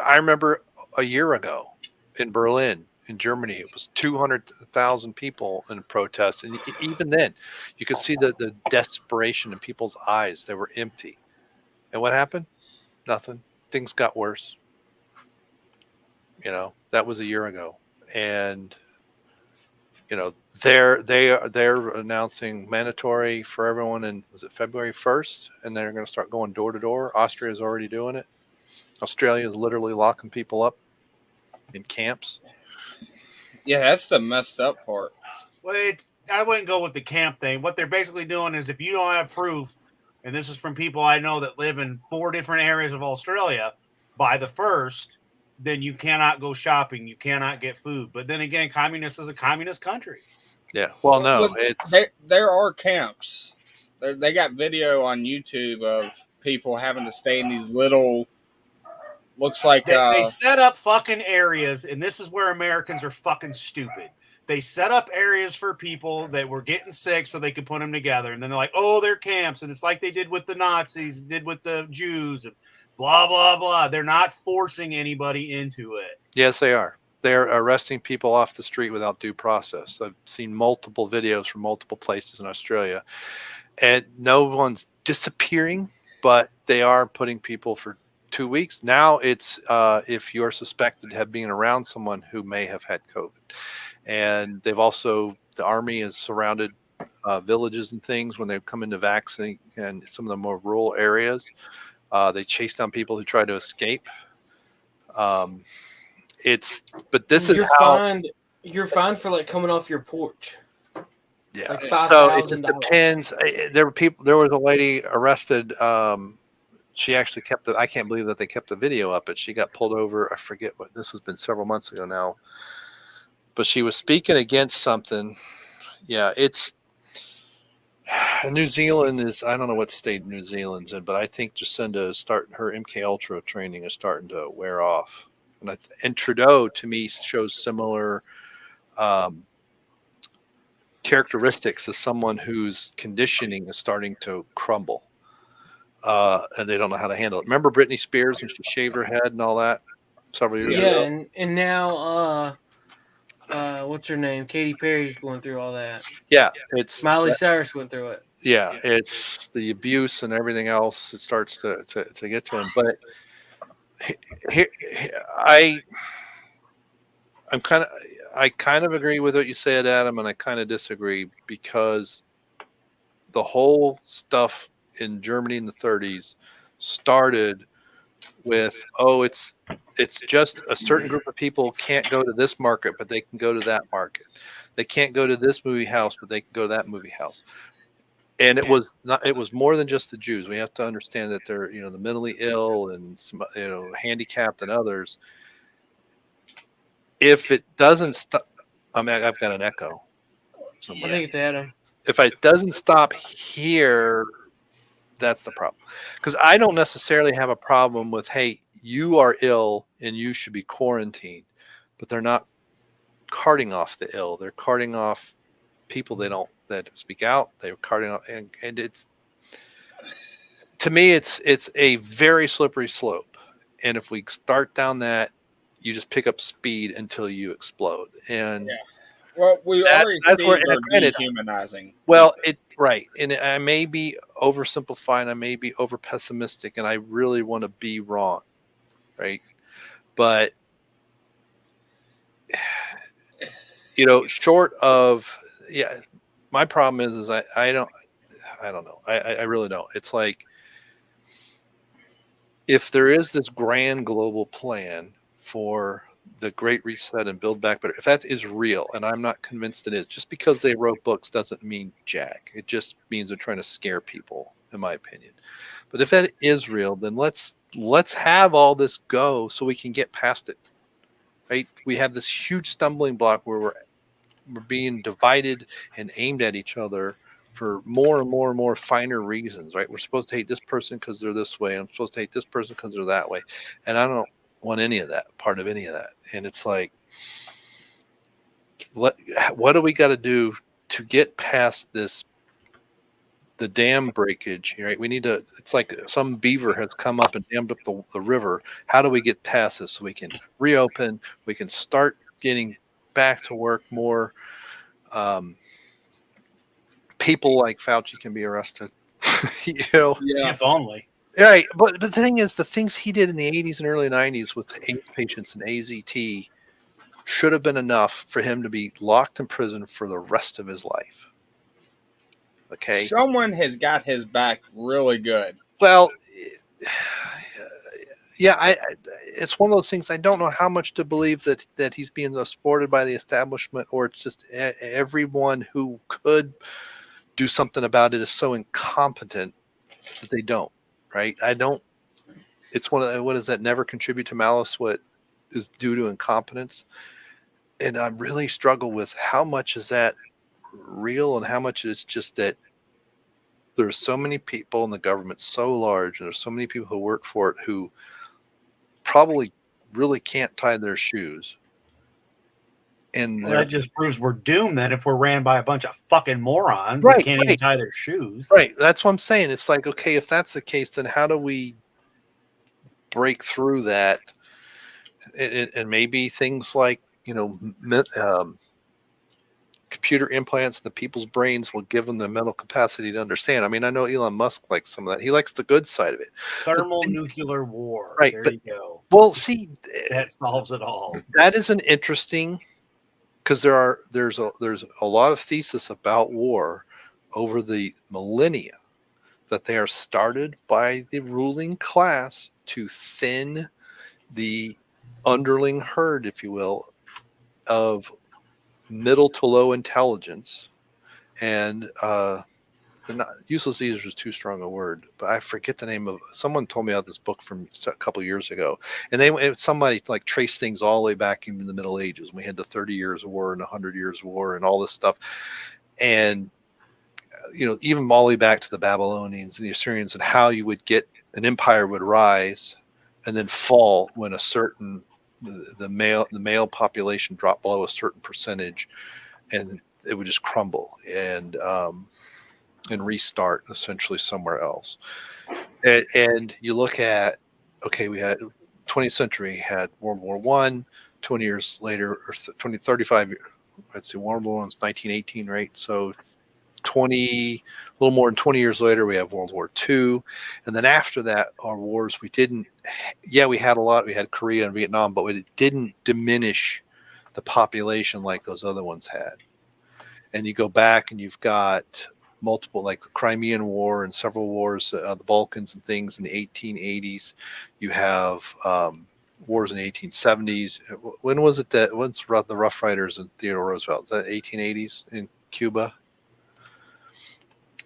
I remember a year ago in Berlin, in Germany, it was 200,000 people in a protest. And even then, you could see the desperation in people's eyes. They were empty. And what happened? Nothing. Things got worse. That was a year ago. And, they're announcing mandatory for everyone in, was it February 1st? And they're going to start going door to door. Austria is already doing it. Australia is literally locking people up in camps. Yeah, that's the messed up part. Well, I wouldn't go with the camp thing. What they're basically doing is if you don't have proof, and this is from people I know that live in 4 different areas of Australia, by the 1st, then you cannot go shopping. You cannot get food. But then again, communist is a communist country. Yeah. Well, no. There are camps. They got video on YouTube of people having to stay in these little, looks like... They set up fucking areas, and this is where Americans are fucking stupid. They set up areas for people that were getting sick so they could put them together. And then they're like, oh, they're camps. And it's like they did with the Nazis, did with the Jews, and blah, blah, blah. They're not forcing anybody into it. Yes, they are. They're arresting people off the street without due process. I've seen multiple videos from multiple places in Australia. And no one's disappearing, but they are putting people for 2 weeks. Now it's if you're suspected of being around someone who may have had COVID. And they've also, the army has surrounded villages and things when they come into vaccinate and some of the more rural areas. They chase down people who try to escape. But this is you're fine for like coming off your porch. Yeah. Like So it just $5,000. depends. There were people. There was a lady arrested. She actually kept the. I can't believe that they kept the video up, but she got pulled over. I forget what. This has been several months ago now. But she was speaking against something. Yeah, it's New Zealand is. I don't know what state New Zealand's in, but I think Jacinda is starting her MK Ultra training is starting to wear off, and Trudeau to me shows similar. Characteristics of someone whose conditioning is starting to crumble, and they don't know how to handle it. Remember Britney Spears when she shaved her head and all that several years Yeah, ago? and now what's her name? Katy Perry's going through all that. Yeah, it's Miley Cyrus went through it. yeah, it's the abuse and everything else. It starts to get to him. But here, I kind of agree with what you said, Adam, and I kind of disagree because the whole stuff in Germany in the 30s started with, it's just a certain group of people can't go to this market, but they can go to that market. They can't go to this movie house, but they can go to that movie house. And it was more than just the Jews. We have to understand that they're, the mentally ill and some, handicapped and others. If it doesn't stop, I mean, I've got an echo somewhere. I think it's Adam. If it doesn't stop here, that's the problem. Because I don't necessarily have a problem with, hey, you are ill and you should be quarantined, but they're not carting off the ill. They're carting off people that speak out. They're carting off, and it's, to me, it's a very slippery slope. And if we start down that, you just pick up speed until you explode. And well, we already see they're dehumanizing. Well, right, and I may be oversimplifying, I may be over pessimistic, and I really want to be wrong, right? But short of my problem is I don't know, I really don't. It's like if there is this grand global plan for the Great Reset and Build Back Better, if that is real, and I'm not convinced it is, just because they wrote books doesn't mean jack. It just means they're trying to scare people, in my opinion. But if that is real, then let's have all this go so we can get past it, right? We have this huge stumbling block where we're being divided and aimed at each other for more and more and more finer reasons, right? We're supposed to hate this person because they're this way, and I'm supposed to hate this person because they're that way, and I don't want any of that, part of any of that. And it's like, what do we got to do to get past this, the dam breakage, right? We need to, it's like some beaver has come up and dammed up the river. How do we get past this so we can reopen, we can start getting back to work more? People like Fauci can be arrested. If only. Right, but the thing is, the things he did in the 80s and early 90s with AIDS patients and AZT should have been enough for him to be locked in prison for the rest of his life. Okay? Someone has got his back really good. Well, yeah, it's one of those things. I don't know how much to believe that he's being supported by the establishment, or it's just everyone who could do something about it is so incompetent that they don't. Right? It's one of what is that? Never contribute to malice what is due to incompetence. And I really struggle with how much is that real and how much is just that there's so many people in the government so large, and there's so many people who work for it who probably really can't tie their shoes. And that just proves we're doomed then if we're ran by a bunch of fucking morons that can't even tie their shoes. Right. That's what I'm saying. It's like, okay, if that's the case, then how do we break through that? And maybe things like, computer implants in the people's brains will give them the mental capacity to understand. I mean, I know Elon Musk likes some of that. He likes the good side of it. Thermonuclear war. Right. There you go. Well, see, that solves it all. That is an interesting, because there's a lot of thesis about war over the millennia that they are started by the ruling class to thin the underling herd, if you will, of middle to low intelligence, and useless users is too strong a word, but I forget the name of. Someone told me about this book from a couple years ago, and somebody like traced things all the way back into the Middle Ages. We had the 30 Years' War and 100 Years' War and all this stuff, and even all the way back to the Babylonians and the Assyrians, and how you would get an empire would rise and then fall when a certain the male population dropped below a certain percentage, and it would just crumble and restart essentially somewhere else. And you look at, we had 20th century had World War I, 20 years later, or 35 years. Let's see, World War I was 1918, right? So a little more than 20 years later, we have World War II. And then after that, our wars, we had a lot. We had Korea and Vietnam, but it didn't diminish the population like those other ones had. And you go back and you've got multiple, like the Crimean War and several wars, the Balkans and things in the 1880s. You have wars in the 1870s. When was it that, when's the Rough Riders and Theodore Roosevelt? Is that 1880s in Cuba?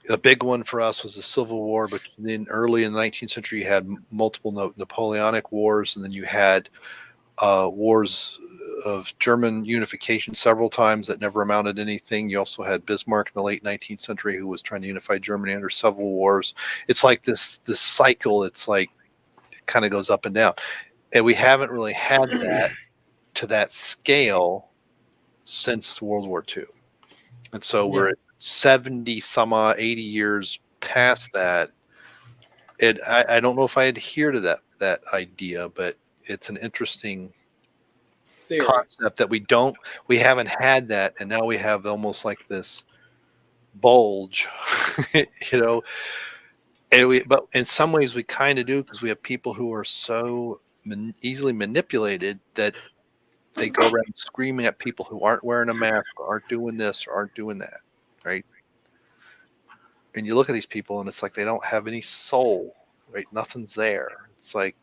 The big one for us was the Civil War, but then early in the 19th century, you had multiple Napoleonic wars, and then you had wars of German unification several times that never amounted to anything. You also had Bismarck in the late 19th century who was trying to unify Germany under several wars. It's like this cycle. It's like it kind of goes up and down, and we haven't really had that to that scale since World War II. And so we're at 70 some odd 80 years past that. I don't know if I adhere to that idea, but it's an interesting concept that we haven't had that, and now we have almost like this bulge, but in some ways we kind of do, because we have people who are so easily manipulated that they go around screaming at people who aren't wearing a mask or aren't doing this or aren't doing that, right? And you look at these people and it's like they don't have any soul, right? Nothing's there. It's like,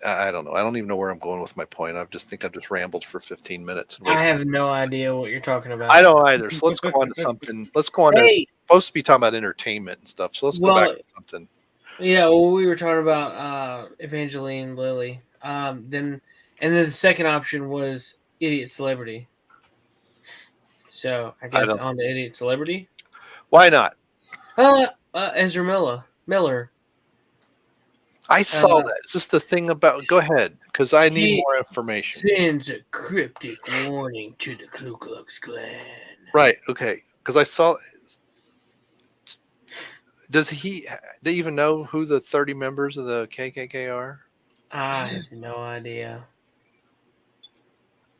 I don't know. I don't even know where I'm going with my point. I just rambled for 15 minutes. I have no idea what you're talking about. I don't either. So let's go on to something. Let's go on to supposed to be talking about entertainment and stuff. So let's go back to something. Yeah, well, we were talking about Evangeline Lilly. Then the second option was idiot celebrity. So I guess on the idiot celebrity. Why not? Ezra Miller. I saw that. Is this the thing about? Go ahead, because I need more information. Sends a cryptic warning to the Ku Klux Klan. Right. Okay. Because I saw. Does he even know who the 30 members of the KKK are? I have no idea.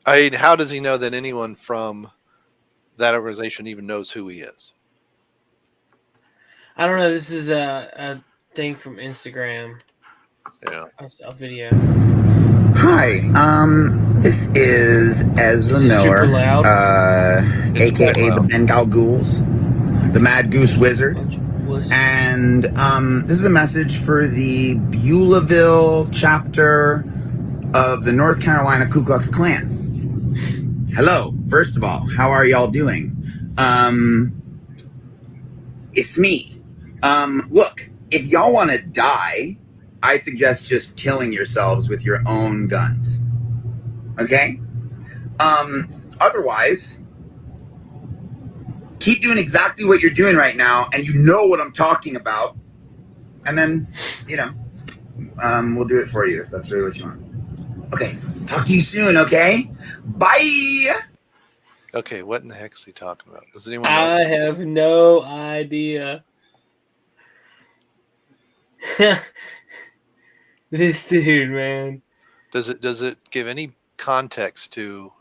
I mean, how does he know that anyone from that organization even knows who he is? I don't know. This is a thing from Instagram. Yeah. A video. Hi, this is Ezra Miller, aka the Bengal Ghouls, the Mad Goose Wizard, and this is a message for the Beulahville chapter of the North Carolina Ku Klux Klan. Hello, first of all, how are y'all doing? It's me. Look, if y'all want to die, I suggest just killing yourselves with your own guns. Okay? Otherwise, keep doing exactly what you're doing right now, and you know what I'm talking about. And then, we'll do it for you if that's really what you want. Okay, talk to you soon, okay? Bye! Okay, what in the heck is he talking about? Does anyone know? I have no idea. This dude, man. Does it give any context to?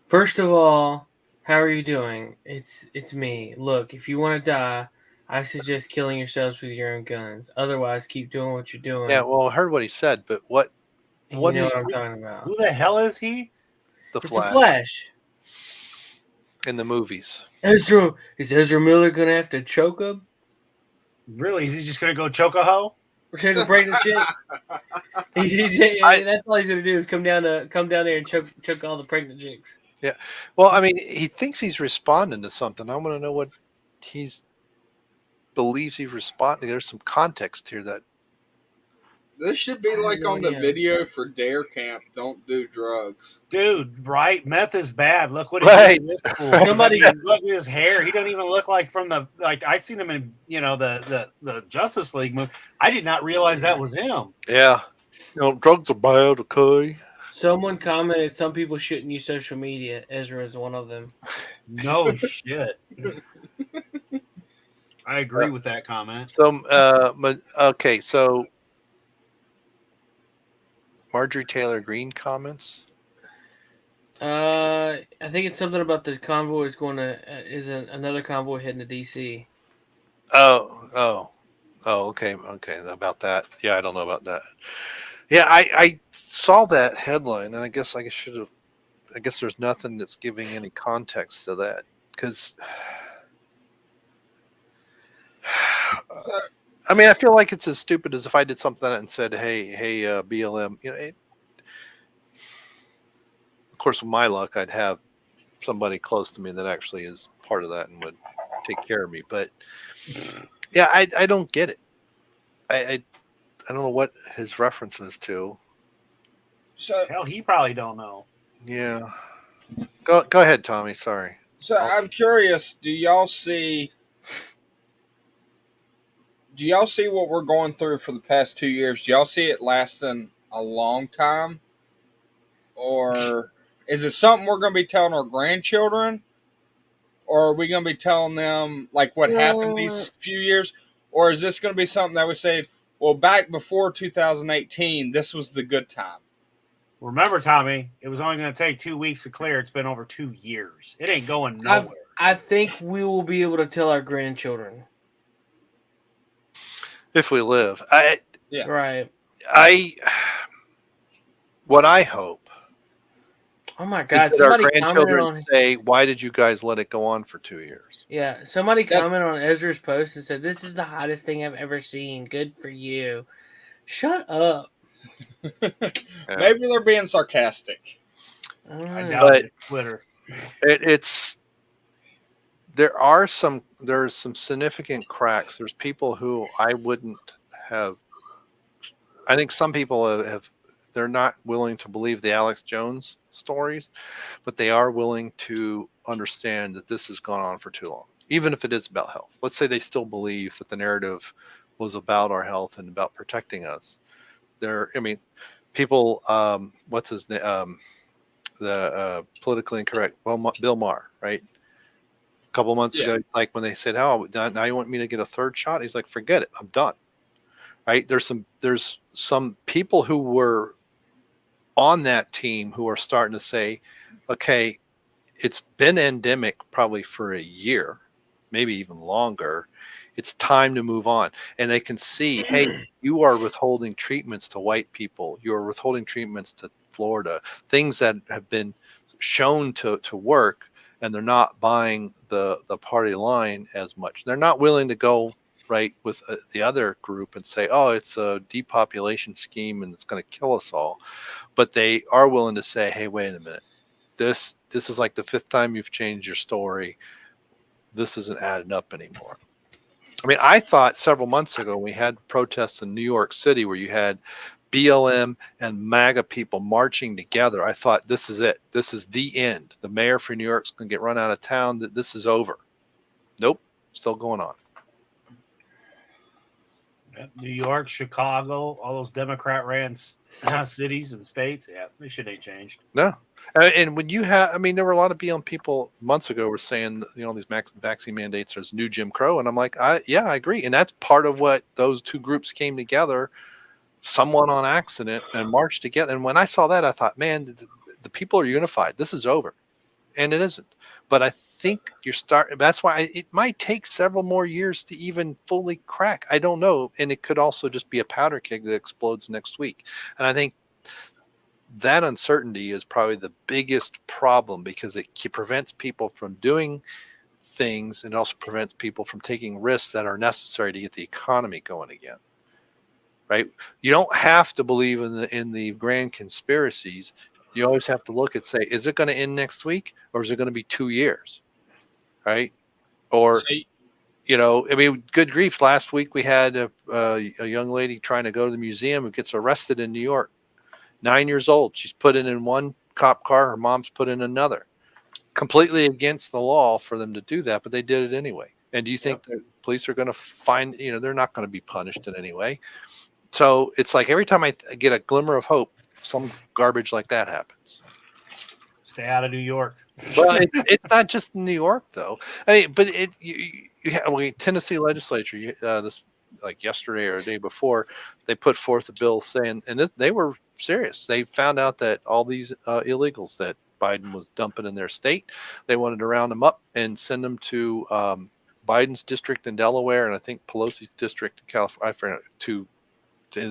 First of all, how are you doing? It's me. Look, if you want to die, I suggest killing yourselves with your own guns. Otherwise, keep doing what you're doing. Yeah, well, I heard what he said, but what you know what I'm talking about? Who the hell is he? The Flash. In the movies. Is Ezra Miller gonna have to choke him? Really? Is he just gonna go choke a hoe? We're trying to break the chick. That's all he's gonna do is come down there and choke all the pregnant chicks. Yeah. Well, I mean, he thinks he's responding to something. I want to know what he's believes he's responding. There's some context here that This should be like on the video for Dare Camp. Don't do drugs, dude. Right? Meth is bad. Look what he Right. did in this pool. Somebody look at his hair. He doesn't even look like from the I seen him in the Justice League movie. I did not realize that was him. Yeah. Drugs are bad, okay? Someone commented some people shouldn't use social media. Ezra is one of them. No shit. I agree with that comment. So, okay, so Marjorie Taylor Greene comments. I think it's something about the convoy is going to another convoy heading to DC. Oh, okay, about that. Yeah, I don't know about that. Yeah, I saw that headline, and I guess should have. I guess there's nothing that's giving any context to that because. I mean, I feel like it's as stupid as if I did something and said, "Hey, BLM," of course, with my luck, I'd have somebody close to me that actually is part of that and would take care of me. But yeah, I don't get it. I don't know what his references to. So hell, he probably don't know. Yeah, go ahead, Tommy. Sorry. So I'm curious. Do y'all see what we're going through for the past 2 years? Do y'all see it lasting a long time? Or is it something we're going to be telling our grandchildren? Or are we going to be telling them like what happened these few years? Or is this going to be something that we say, well, back before 2018, this was the good time? Remember, Tommy, it was only going to take 2 weeks to clear. It's been over 2 years. It ain't going nowhere. I think we will be able to tell our grandchildren. If we live. Yeah. Right. What I hope. Oh my God! That our grandchildren say, "Why did you guys let it go on for 2 years?" Yeah, somebody commented on Ezra's post and said, "This is the hottest thing I've ever seen. Good for you." Shut up. Maybe they're being sarcastic. I doubt it. Twitter. There's some significant cracks. There's people who I wouldn't have. I think some people they're not willing to believe the Alex Jones stories, but they are willing to understand that this has gone on for too long, even if it is about health. Let's say they still believe that the narrative was about our health and about protecting us. People, what's his name? The politically incorrect, Bill Maher, right? A couple months ago, like when they said, "Oh, now you want me to get a third shot?" He's like, "Forget it, I'm done." Right? There's some people who were on that team who are starting to say, "Okay, it's been endemic probably for a year, maybe even longer. It's time to move on." And they can see, hey, you are withholding treatments to white people. You are withholding treatments to Florida, things that have been shown to work, and they're not buying the party line as much. They're not willing to go right with the other group and say, "Oh, it's a depopulation scheme and it's going to kill us all." But they are willing to say, "Hey, wait a minute. This is like the 5th time you've changed your story. This isn't adding up anymore." I mean, I thought several months ago we had protests in New York City where you had BLM and MAGA people marching together. I thought, this is it. This is the end. The mayor for New York's going to get run out of town. That this is over. Nope, still going on. New York, Chicago, all those Democrat-ran cities and states. Yeah, they should ain't changed. No. And when you have, I mean, there were a lot of BLM people months ago were saying, these vaccine mandates are new Jim Crow. And I'm like, I agree. And that's part of what those two groups came together, somewhat on accident, and marched together. And when I saw that, I thought, man, the people are unified. This is over. And it isn't. But I think that's why it might take several more years to even fully crack. I don't know. And it could also just be a powder keg that explodes next week. And I think that uncertainty is probably the biggest problem because it prevents people from doing things, and it also prevents people from taking risks that are necessary to get the economy going again. Right? You don't have to believe in the grand conspiracies. you always have to look and say, is it going to end next week or is it going to be 2 years? Right. Or, you know, I mean, good grief. Last week we had a young lady trying to go to the museum who gets arrested in New York. 9 years old. She's put in one cop car. Her mom's put in another. Completely against the law for them to do that, but they did it anyway. And do you think the police are going to find, you know, they're not going to be punished in any way. So it's like every time I get a glimmer of hope, some garbage like that happens. Stay out of New York. Well, it's not just New York, though. I mean, but you have Tennessee legislature this like yesterday or the day before, they put forth a bill saying, and they were serious. They found out that all these illegals that Biden was dumping in their state, they wanted to round them up and send them to Biden's district in Delaware and I think Pelosi's district in California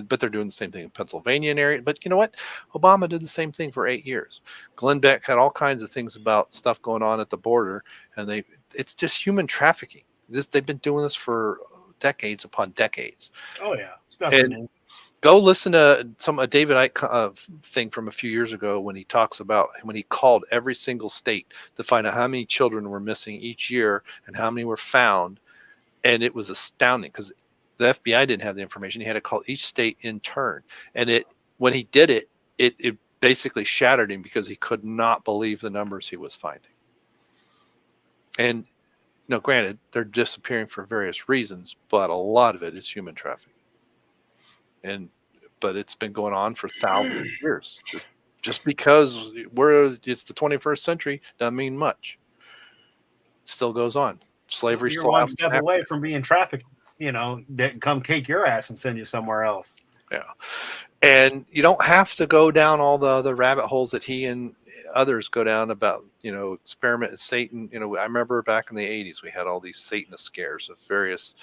but they're doing the same thing in Pennsylvania and area. But you know what? Obama did the same thing for 8 years. Glenn Beck had all kinds of things about stuff going on at the border, and it's just human trafficking. They've been doing this for decades upon decades. Oh yeah, it's nothing new. Go listen to a David Icke thing from a few years ago when he talks about when he called every single state to find out how many children were missing each year and how many were found, and it was astounding because the FBI didn't have the information. He had to call each state in turn. And when he did it basically shattered him because he could not believe the numbers he was finding. And, you know, granted, they're disappearing for various reasons, but a lot of it is human trafficking. But it's been going on for thousands of years. Just because it's the 21st century doesn't mean much. It still goes on. Slavery You're still one step away from being trafficked. You know, that come kick your ass and send you somewhere else. Yeah. And you don't have to go down all the rabbit holes that he and others go down about, you know, experiment with Satan. You know, I remember back in the 80s, we had all these Satanist scares of various,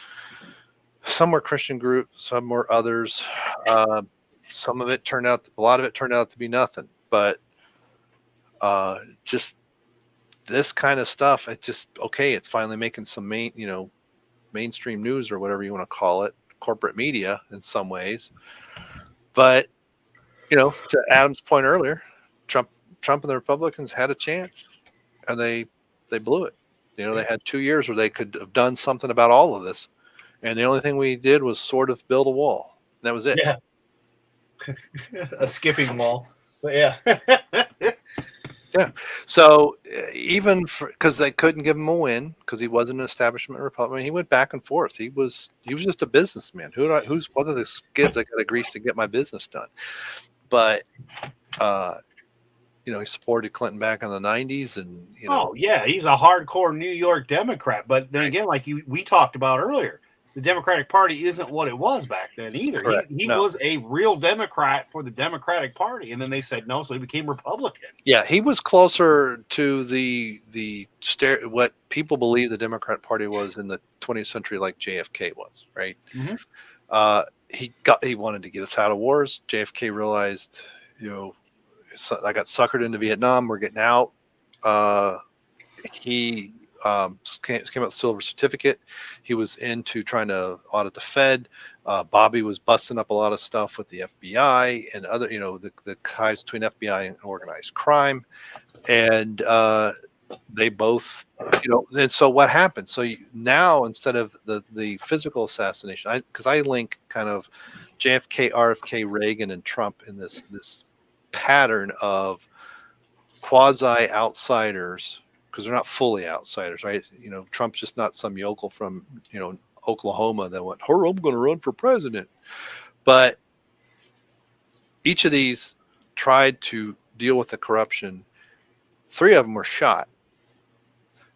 some were Christian groups, some were others. A lot of it turned out to be nothing, but just this kind of stuff, it's finally making some mainstream news or whatever you want to call it, corporate media in some ways. But, you know, to Adam's point earlier, Trump and the Republicans had a chance and they blew it. You know, they had 2 years where they could have done something about all of this. And the only thing we did was sort of build a wall. And that was it. Yeah. A skipping wall. But yeah. Yeah. So even because they couldn't give him a win because he wasn't an establishment Republican, he went back and forth. He was just a businessman. Who's one of the kids I got to grease to get my business done? But you know, he supported Clinton back in the 90s, and you know. Oh yeah, he's a hardcore New York Democrat. But then again, like we talked about earlier, the Democratic Party isn't what it was back then either. He was a real Democrat for the Democratic Party, and then they said no, so he became Republican. Yeah, he was closer to what people believe the Democrat Party was in the 20th century, like JFK was, right? Mm-hmm. He wanted to get us out of wars. JFK realized, you know, I got suckered into Vietnam. We're getting out. He came out with Silver Certificate. He was into trying to audit the Fed. Bobby was busting up a lot of stuff with the FBI and other, you know, the ties between FBI and organized crime. And they both, you know, and so what happened? So now instead of the physical assassination, because I link kind of JFK, RFK, Reagan, and Trump in this pattern of quasi outsiders, because they're not fully outsiders, right? You know, Trump's just not some yokel from, you know, Oklahoma that went, I'm going to run for president. But each of these tried to deal with the corruption. 3 of them were shot.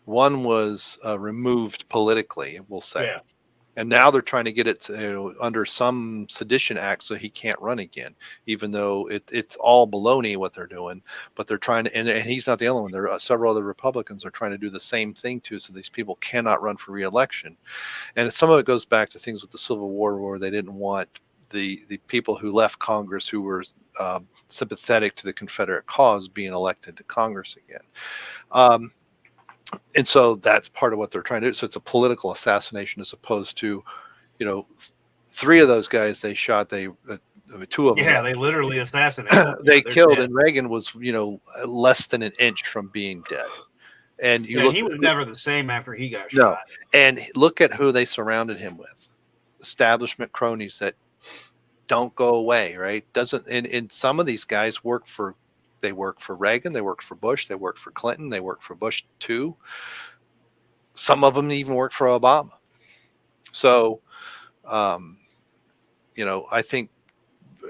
One was removed politically, we'll say. Yeah. And now they're trying to get it to, you know, under some sedition act so he can't run again, even though it's all baloney what they're doing. But they're trying to, and he's not the only one. There are several other Republicans are trying to do the same thing too, so these people cannot run for re-election. And some of it goes back to things with the Civil War where they didn't want the people who left Congress who were sympathetic to the Confederate cause being elected to Congress again. And so that's part of what they're trying to do. So it's a political assassination as opposed to, you know, 3 of those guys they shot. I mean, two of them. Yeah, they literally assassinated. They killed, and Reagan was, less than an inch from being dead. And he was never the same after he got no. shot. And look at who they surrounded him with: establishment cronies that don't go away. Right? And some of these guys work for Reagan, they worked for Bush, they worked for Clinton, they worked for Bush too. Some of them even worked for Obama. So, I think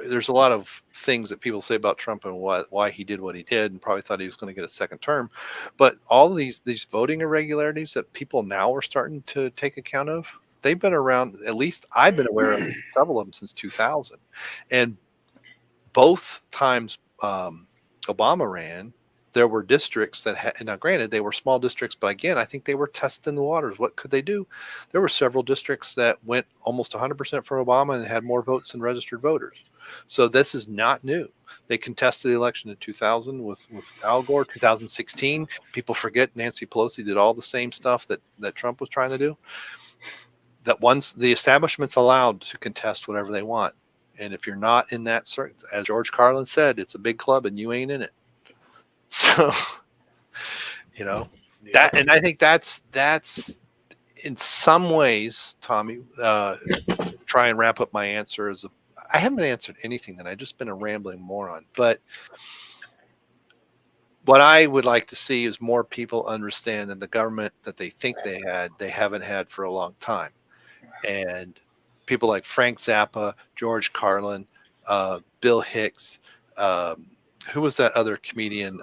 there's a lot of things that people say about Trump and why he did what he did, and probably thought he was going to get a second term. But all of these voting irregularities that people now are starting to take account of, they've been around. At least I've been aware of several of them since 2000. And both times Obama ran, there were districts that had, now granted they were small districts, but again, I think they were testing the waters. What could they do? There were several districts that went almost 100% for Obama and had more votes than registered voters. So this is not new. They contested the election in 2000 with Al Gore. 2016, people forget Nancy Pelosi did all the same stuff that Trump was trying to do. That once the establishment's allowed to contest whatever they want. And if you're not in that circuit, as George Carlin said, it's a big club and you ain't in it. So, that, and I think that's in some ways, Tommy, try and wrap up my answer I haven't answered anything that I've just been a rambling moron, but what I would like to see is more people understand that the government that they think they haven't had for a long time. And people like Frank Zappa, George Carlin, Bill Hicks, who was that other comedian?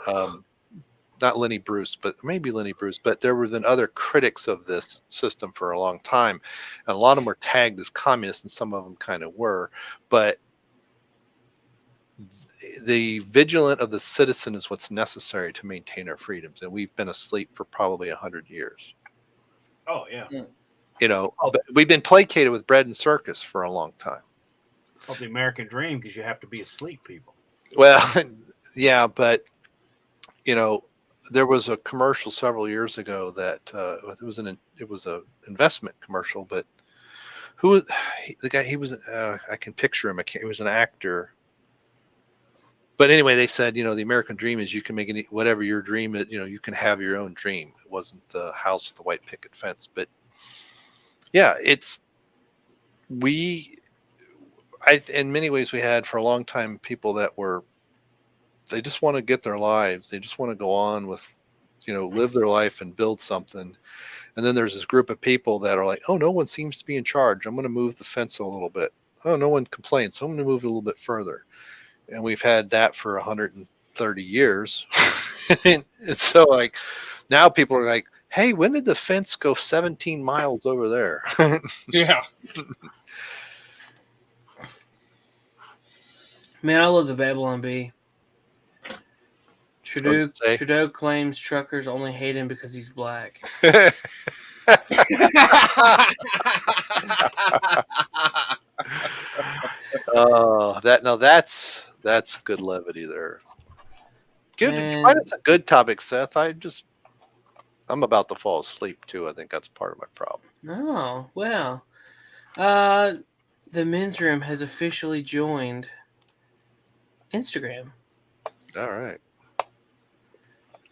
Not Lenny Bruce, but maybe Lenny Bruce, but there were then other critics of this system for a long time. And a lot of them were tagged as communists, and some of them kind of were. But the vigilant of the citizen is what's necessary to maintain our freedoms. And we've been asleep for probably 100 years. Oh, yeah. But we've been placated with bread and circus for a long time. It's called the American dream because you have to be asleep, people. Well, yeah, but, there was a commercial several years ago that it was an investment commercial, but the guy? He was I can picture him. He was an actor. But anyway, they said, the American dream is you can make whatever your dream is. You can have your own dream. It wasn't the house with the white picket fence, but yeah, in many ways we had for a long time people that they just want to get their lives. They just want to go on with, live their life and build something. And then there's this group of people that are like, oh, no one seems to be in charge. I'm going to move the fence a little bit. Oh, no one complains. So I'm going to move it a little bit further. And we've had that for 130 years. And so now people are like, hey, when did the fence go 17 miles over there? Yeah. Man, I love the Babylon Bee. Trudeau claims truckers only hate him because he's black. That's good levity there. Good. Find us a good topic, Seth. I'm about to fall asleep too. I think that's part of my problem. Oh, well. The men's room has officially joined Instagram. All right.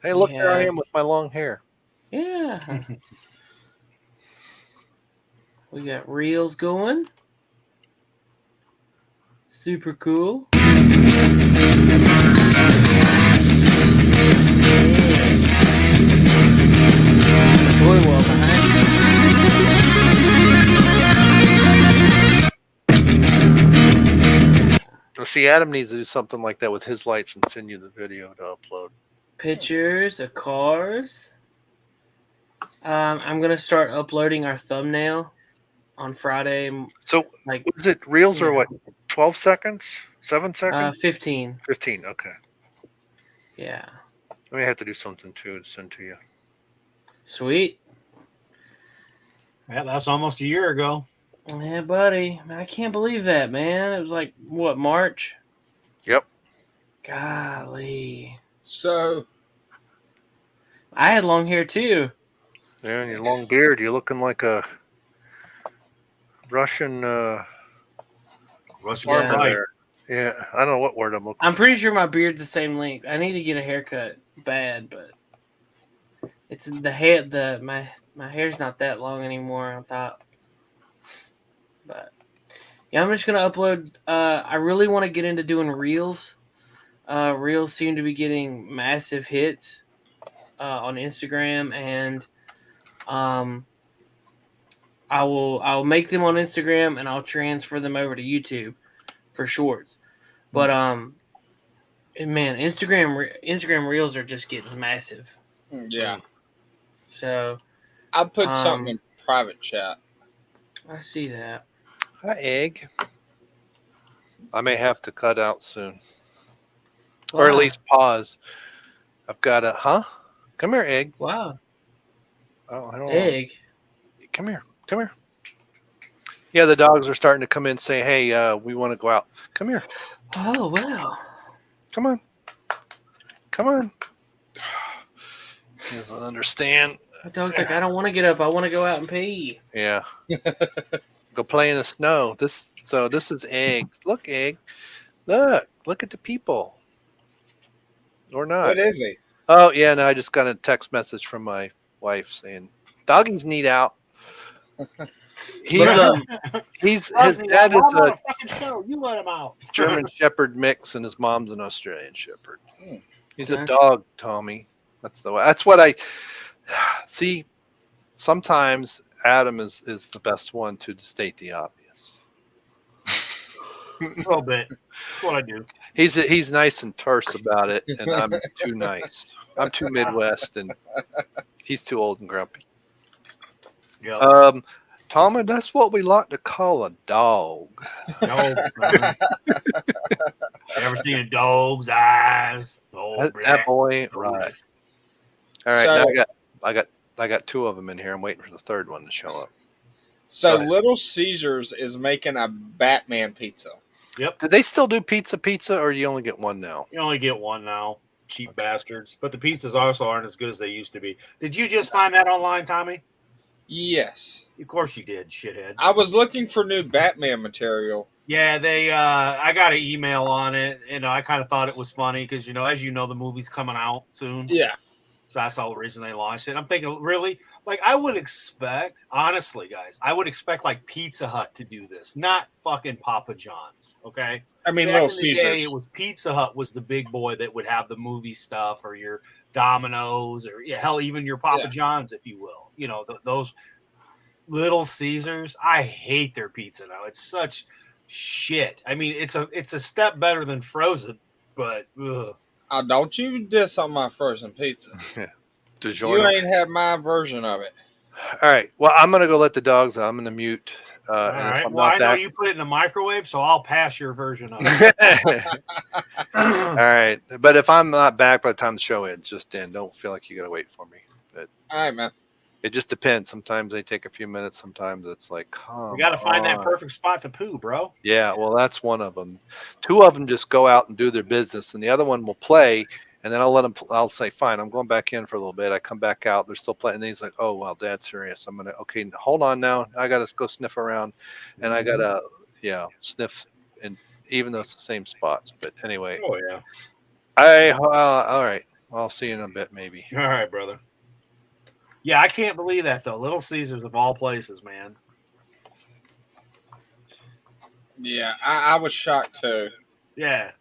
Hey, look, there I am with my long hair. Yeah. We got reels going. Super cool. Toy wall behind. Well, see, Adam needs to do something like that with his lights and send you the video to upload. Pictures of cars. I'm gonna start uploading our thumbnail on Friday. So, was it reels or what? 12 seconds? 7 seconds? 15. 15. Okay. Yeah. I may have to do something too to send to you. Sweet. Yeah, that's almost a year ago. Yeah, buddy. Man, I can't believe that, man. It was like what, March? Yep. Golly. So I had long hair too. Yeah, and your long beard, you're looking like a Russian spy. Yeah, I don't know what word I'm looking I'm for. pretty sure my beard's the same length. I need to get a haircut bad, but it's the hair. My hair's not that long anymore on top. But yeah, I'm just gonna upload. I really want to get into doing reels. Reels seem to be getting massive hits on Instagram, and I'll make them on Instagram and I'll transfer them over to YouTube for shorts. But man, Instagram Reels are just getting massive. Yeah. So I put something in private chat. I see that. Hi, Egg. I may have to cut out soon. Wow. Or at least pause. I've got a, Come here, Egg. Wow. Oh, I don't Egg. know. Come here. Come here. Yeah, the dogs are starting to come in and say, hey, we want to go out. Come here. Oh, wow. Come on. Come on. He doesn't understand. My dog's like, I don't want to get up. I want to go out and pee. Yeah. Go play in the snow. This is Egg. Look, Egg. Look at the people. Or not. What is he? Oh, yeah, no, I just got a text message from my wife saying, doggies need out. His dad is a fucking show. You let him out. German Shepherd mix, and his mom's an Australian Shepherd. He's Okay. a dog, Tommy. That's the way. That's what I see. Sometimes Adam is the best one to state the obvious. A little bit. That's what I do. He's nice and terse about it, and I'm too nice. I'm too Midwest, and he's too old and grumpy. Yeah. Tommy, that's what we like to call a dog. No. Ever seen a dog's eyes? Oh, That boy, right? All right, So- now I got two of them in here. I'm waiting for the third one to show up. So Little Caesars is making a Batman pizza. Yep. Do they still do pizza, or you only get one now? You only get one now. Cheap bastards. But the pizzas also aren't as good as they used to be. Did you just find that online, Tommy? Yes. Of course you did, shithead. I was looking for new Batman material. Yeah, they. I got an email on it. I kind of thought it was funny because as you know, the movie's coming out soon. Yeah. So that's the reason they launched it. I'm thinking, really, like I would expect, honestly, guys, I would expect like Pizza Hut to do this, not fucking Papa John's. Okay. I mean, Back Little in the day, Caesars. it was Pizza Hut was the big boy that would have the movie stuff, or your Domino's, or hell, even your Papa John's, if you will. Those Little Caesars. I hate their pizza now. It's such shit. I mean, it's a step better than frozen, but ugh. Oh, don't you diss on my frozen pizza. DiGiorno. You ain't had my version of it. All right. Well, I'm gonna go let the dogs out. I'm gonna mute. All and if right. I'm Well, I not know back, you put it in the microwave, so I'll pass your version of it. all right. But if I'm not back by the time the show ends, just in. Don't feel like you gotta wait for me. But All right, man. it just depends. Sometimes they take a few minutes. Sometimes it's like, You got to find that perfect spot to poo, bro. Yeah, well, that's one of them. Two of them just go out and do their business, and the other one will play. And then I'll let him. I'll say, "Fine, I'm going back in for a little bit." I come back out. They're still playing. And then he's like, "Oh, well, Dad's serious. I'm gonna. Okay, hold on now. I gotta go sniff around, and I gotta, sniff. And even though it's the same spots, but anyway. Oh yeah. All right. I'll see you in a bit, maybe. All right, brother. Yeah, I can't believe that though. Little Caesars of all places, man. Yeah, I was shocked too. Yeah,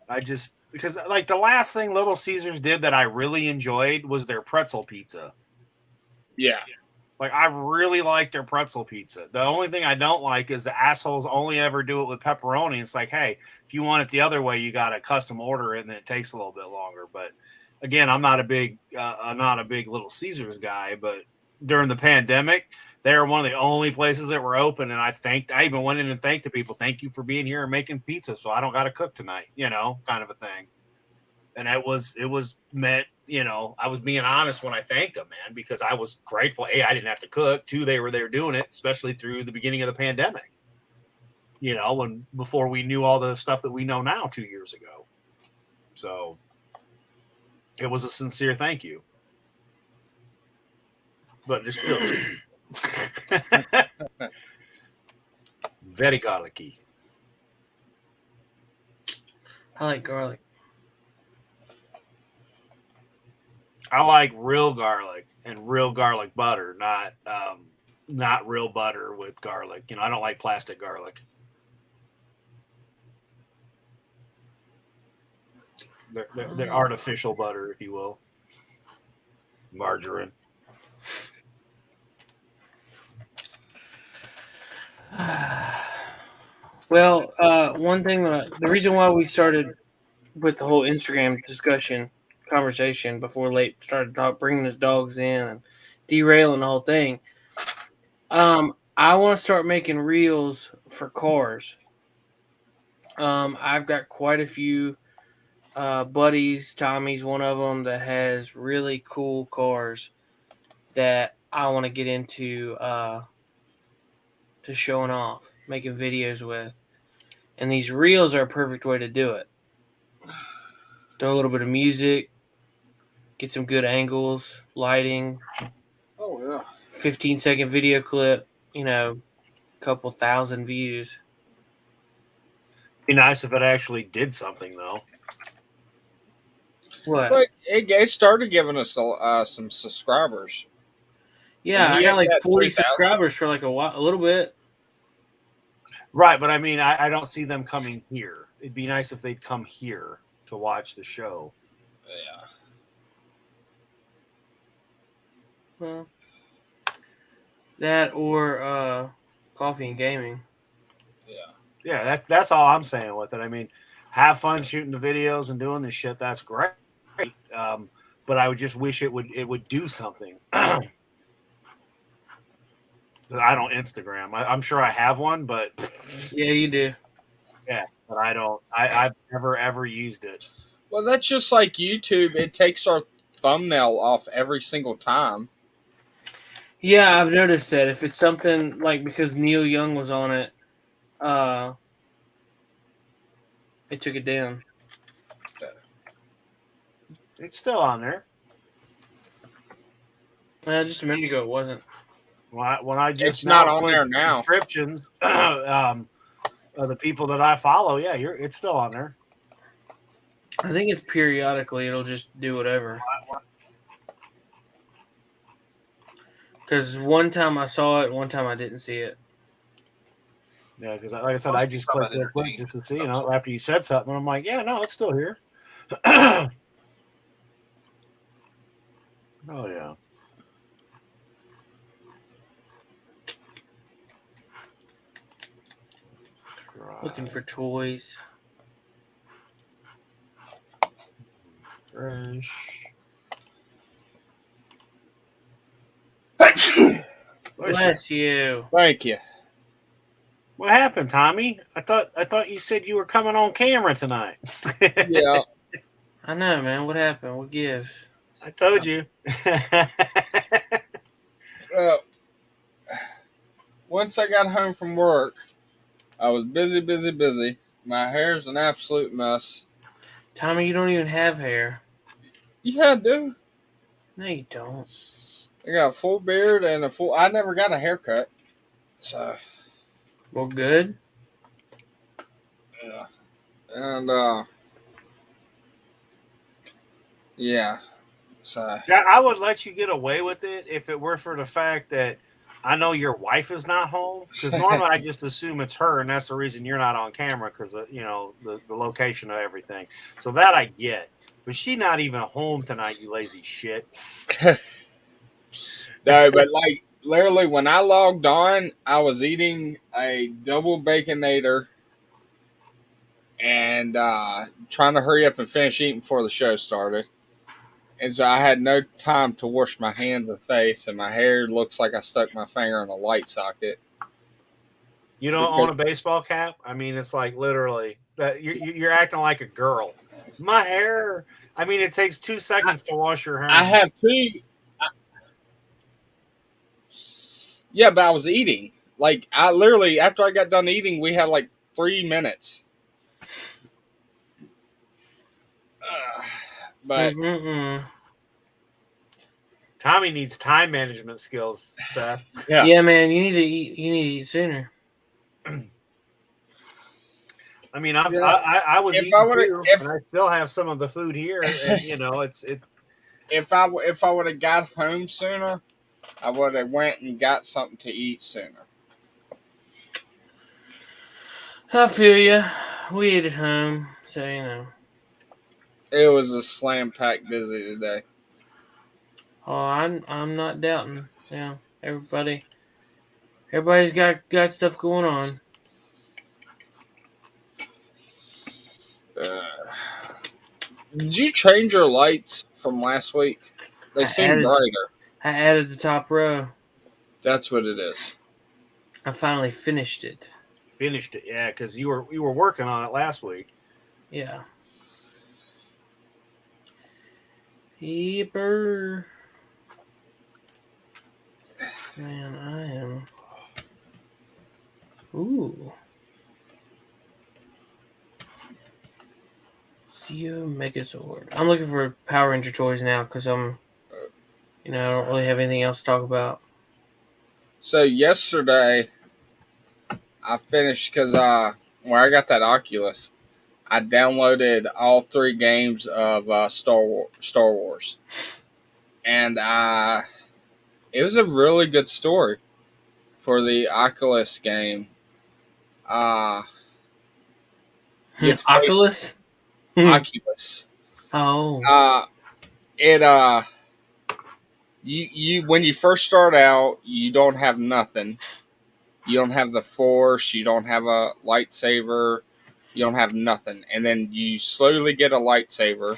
because like the last thing Little Caesars did that I really enjoyed was their pretzel pizza. Yeah. Like I really like their pretzel pizza. The only thing I don't like is the assholes only ever do it with pepperoni. It's like, hey, if you want it the other way, you got to custom order it, and then it takes a little bit longer. But again, I'm not a big Little Caesars guy. But during the pandemic, they were one of the only places that were open, and I even went in and thanked the people. Thank you for being here and making pizza, so I don't got to cook tonight. Kind of a thing. And it was meant. I was being honest when I thanked them, man, because I was grateful. A, I didn't have to cook. Two, they were there doing it, especially through the beginning of the pandemic. Before we knew all the stuff that we know now 2 years ago. So it was a sincere thank you. But just still very garlicky. I like garlic. I like real garlic and real garlic butter, not real butter with garlic. You know, I don't like plastic garlic. They're artificial butter, if you will. Margarine. Well, one thing the reason why we started with the whole Instagram conversation before Late started bringing his dogs in and derailing the whole thing. I want to start making reels for cars. I've got quite a few buddies. Tommy's one of them that has really cool cars that I want to get into to showing off, making videos with. And these reels are a perfect way to do it. Throw a little bit of music, get some good angles, lighting. Oh, yeah. 15-second video clip, a couple thousand views. Be nice if it actually did something, though. What? But it started giving us some subscribers. Yeah, I got like 40 subscribers for like a little bit. Right, but I mean, I don't see them coming here. It'd be nice if they'd come here to watch the show. Yeah. Well, that or coffee and gaming. Yeah, that's all I'm saying with it. I mean, have fun shooting the videos and doing this shit. That's great. But I would just wish it would do something. I don't Instagram. I'm sure I have one, but yeah, you do. Yeah, but I don't. I've never ever used it. Well, that's just like YouTube. It takes our thumbnail off every single time. Yeah, I've noticed that. If it's something like because Neil Young was on it, it took it down. It's still on there. Just a minute ago, it wasn't. When I just it's not on there now. Subscriptions, the people that I follow, yeah, it's still on there. I think it's periodically. It'll just do whatever. Because one time I saw it, one time I didn't see it. Yeah, because like I said, I just clicked real quick just to see, after you said something, I'm like, yeah, no, it's still here. Oh, yeah. Looking for toys. Fresh. Bless you. Thank you. What happened, Tommy? I thought you said you were coming on camera tonight. Yeah. I know, man. What happened? What gives? I told you. Once I got home from work, I was busy. My hair's an absolute mess. Tommy, you don't even have hair. Yeah, I do. No, you don't. I got a full beard and I never got a haircut. So. Well, good. Yeah. And, yeah. So. See, I would let you get away with it if it were for the fact that I know your wife is not home. Because normally I just assume it's her, and that's the reason you're not on camera because, the location of everything. So that I get. But she's not even home tonight, you lazy shit. No, but like literally when I logged on, I was eating a double baconator and trying to hurry up and finish eating before the show started. And so I had no time to wash my hands and face, and my hair looks like I stuck my finger in a light socket. You don't own a baseball cap? I mean, it's like literally you're acting like a girl. My hair. I mean, it takes 2 seconds to wash your hair. I have two. Yeah, but I was eating. Like, I literally, after I got done eating, we had like 3 minutes. But Tommy needs time management skills, Seth. Yeah, man, you need to eat sooner. I mean, Yeah. I was If eating I would've- too, if- and I still have some of the food here, and you know, it's If I would have got home sooner, I would have went and got something to eat sooner. I feel you. We ate at home, so you know. It was a slam packed busy today. Oh, I'm not doubting. Yeah, everybody's got stuff going on. Did you change your lights from last week? They I seem added- brighter. I added the top row. That's what it is. I finally finished it. finished it. Yeah, because you were working on it last week. Yeah. Yipper. Man, I am. Ooh. Zeo Megazord. I'm looking for Power Ranger toys now because I don't really have anything else to talk about. So yesterday, I finished because where I got that Oculus, I downloaded all 3 games of Star Wars, and it was a really good story for the Oculus game. You get to face- Oculus? Oculus. Oh. You when you first start out, you don't have nothing. You don't have the Force. You don't have a lightsaber. You don't have nothing, and then you slowly get a lightsaber,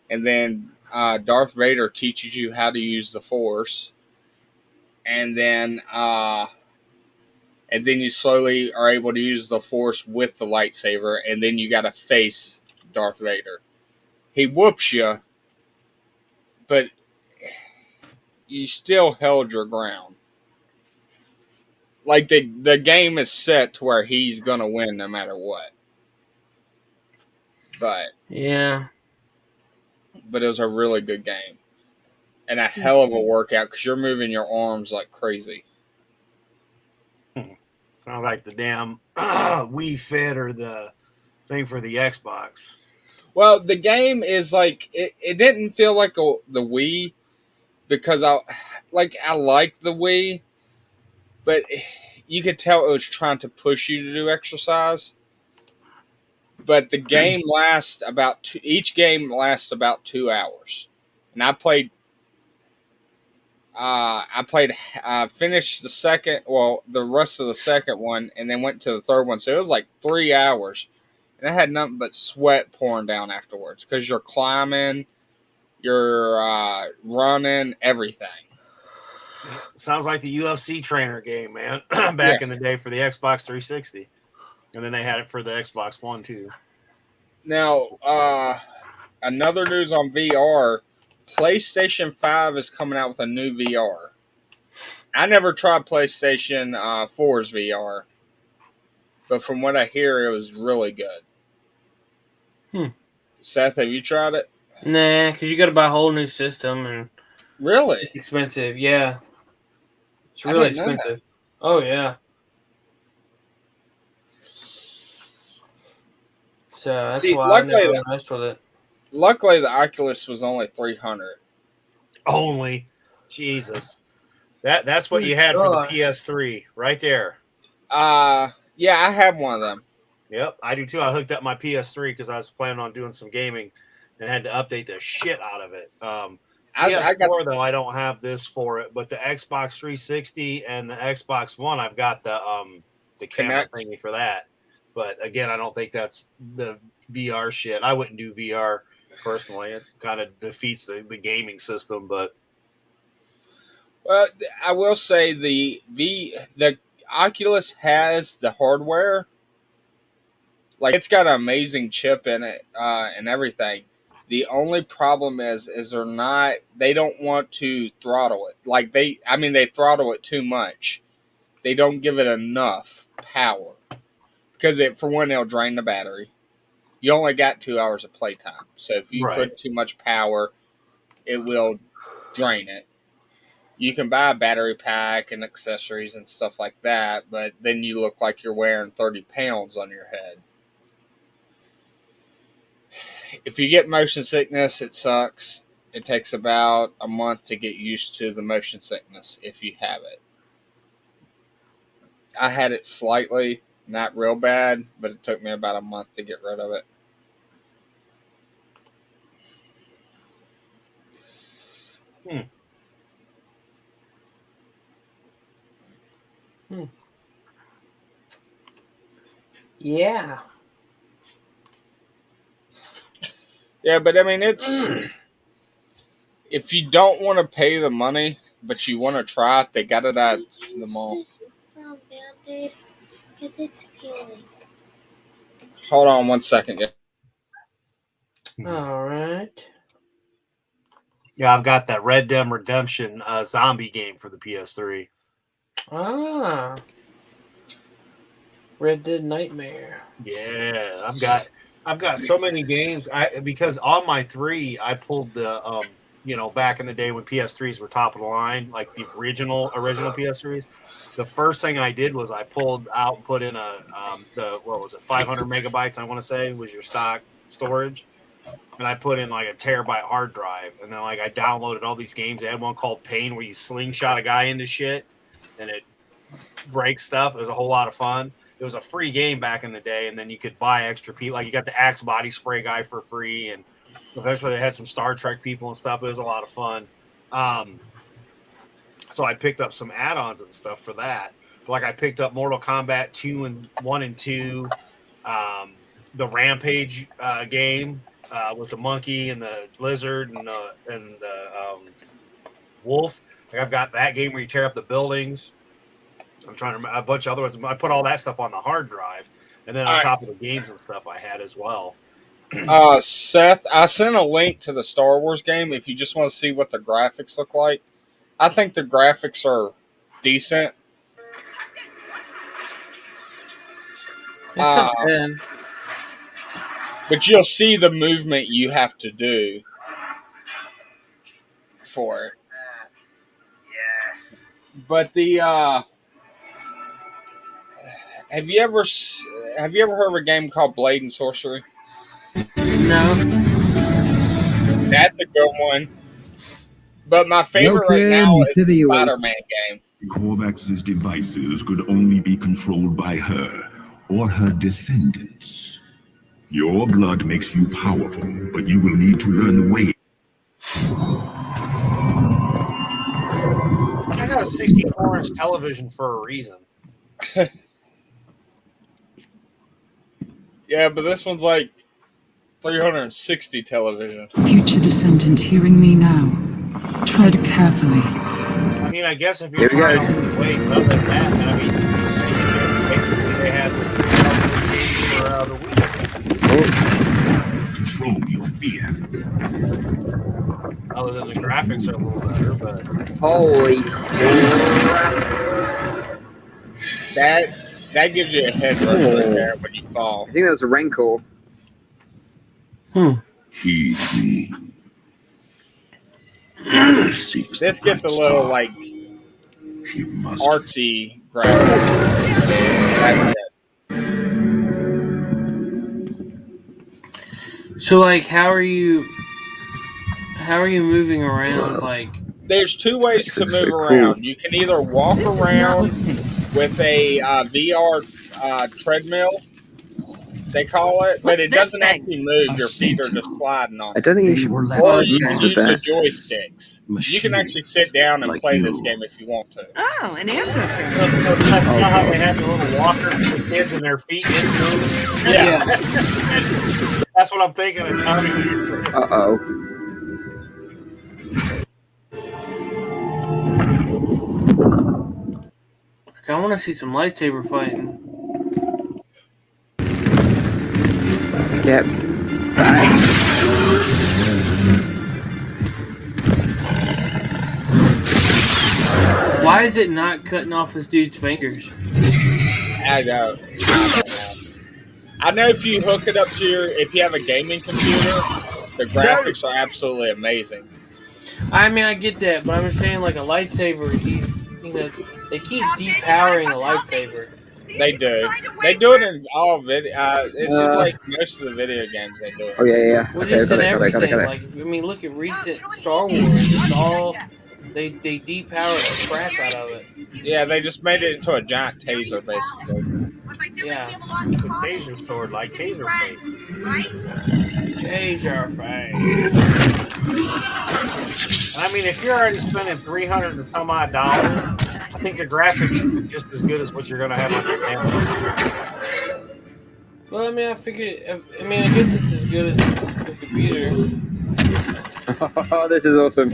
and then Darth Vader teaches you how to use the Force, and then you slowly are able to use the Force with the lightsaber, and then you got to face Darth Vader. He whoops you, but you still held your ground. Like the game is set to where he's gonna win no matter what. But Yeah. it was a really good game. And a hell of a workout because you're moving your arms like crazy. Sounds like the damn Wii Fit or the thing for the Xbox. Well, the game is like it didn't feel like the Wii because I like the Wii, but you could tell it was trying to push you to do exercise. But the game lasts each game lasts about 2 hours, and I finished the rest of the second one, and then went to the third one. So it was like 3 hours, and I had nothing but sweat pouring down afterwards because you're climbing, you're running, everything. Sounds like the UFC trainer game, man. Back in the day for the Xbox 360, and then they had it for the Xbox One too. Now, another news on VR: PlayStation 5 is coming out with a new VR. I never tried PlayStation 4's VR, but from what I hear, it was really good. Seth, have you tried it? Nah, because you got to buy a whole new system and Really? it's expensive. Yeah, it's really expensive. Oh yeah. So that's why I never messed with it. Luckily, the Oculus was only $300. Only, Jesus. That's what you had for the PS3 right there. Yeah, I have one of them. Yep, I do too. I hooked up my PS3 because I was planning on doing some gaming and had to update the shit out of it. PS4 though, I don't have this for it, but the Xbox 360 and the Xbox One, I've got the camera thingy for that. But again, I don't think that's the VR shit. I wouldn't do VR personally. It kind of defeats the gaming system, but. Well, I will say the Oculus has the hardware. Like, it's got an amazing chip in it and everything. The only problem is they don't want to throttle it. Like, they throttle it too much. They don't give it enough power. Because for one, it'll drain the battery. You only got 2 hours of playtime. So if you put too much power, it will drain it. You can buy a battery pack and accessories and stuff like that, but then you look like you're wearing 30 pounds on your head. if you get motion sickness, it sucks. It takes about a month to get used to the motion sickness if you have it. I had it slightly, not real bad, but it took me about a month to get rid of it. Yeah. Yeah, but I mean, it's if you don't want to pay the money, but you want to try it, they got it at the mall. Band-Aid, because it's peeling. Hold on 1 second. All right. Yeah, I've got that Red Dead Redemption zombie game for the PS3. Ah. Red Dead Nightmare. Yeah, I've got so many games. Because on my 3, I pulled the back in the day when PS3s were top of the line, like the original PS3s. The first thing I did was I pulled out and put in what was it, 500 megabytes, I want to say, was your stock storage. And I put in like a terabyte hard drive. And then like I downloaded all these games. They had one called Pain where you slingshot a guy into shit and it breaks stuff. It was a whole lot of fun. It was a free game back in the day, and then you could buy extra people. Like you got the Axe body spray guy for free, and eventually they had some Star Trek people and stuff. It was a lot of fun. So I picked up some add-ons and stuff for that. Like I picked up Mortal Kombat 1 and 2, the Rampage game with the monkey and the lizard and the wolf. Like I've got that game where you tear up the buildings. I'm trying to remember a bunch of other ones. I put all that stuff on the hard drive, and then on top of the games and stuff I had as well. Seth, I sent a link to the Star Wars game if you just want to see what the graphics look like. I think the graphics are decent. But you'll see the movement you have to do for it. Yes. But the have you ever heard of a game called Blade and Sorcery? No. That's a good one. But my favorite right now is the Spider-Man game. Corvax's devices could only be controlled by her or her descendants. Your blood makes you powerful, but you will need to learn the way. I got a 64-inch television for a reason. Yeah, but this one's like 360 television. Future descendant hearing me now. Tread carefully. I mean, I guess if you're trying to wait other than that, I mean, basically they had for the week. Control your fear. Other than the graphics are a little better, but holy that gives you a head rush right there when you fall. I think that was a rancor. Easy. This gets a little like artsy graphics. That's it. So, like, how are you moving around? Like, there's two ways to move around. You can either walk around with a VR treadmill, they call it, but it doesn't actually move. Your feet are just sliding on it. I don't think you should. Or you can use the joysticks. You can actually sit down and play this game if you want to. Oh, an air cooker. That's not how they have the little walker for the kids and their feet into. Yeah. That's what I'm thinking of Tommy. Uh-oh. I want to see some lightsaber fighting. Get back. Why is it not cutting off this dude's fingers? I know. I know if you hook it up to if you have a gaming computer, the graphics are absolutely amazing. I mean, I get that, but I'm just saying, like, a lightsaber, they keep depowering a lightsaber. They do. They do it in all video. It seems like most of the video games they do it. Oh yeah. Well, Okay, just got in it. everything. Like, I mean, look at recent Star Wars. It's all they depowered the crap out of it. Yeah, they just made it into a giant taser, basically. Yeah. The taser sword, like taser face. Taser face. I mean, if you're already spending $300 and some odd dollars, I think the graphics are just as good as what you're going to have on your camera. Well, I mean, I figured. I mean, I guess it's as good as the computer. Oh, this is awesome.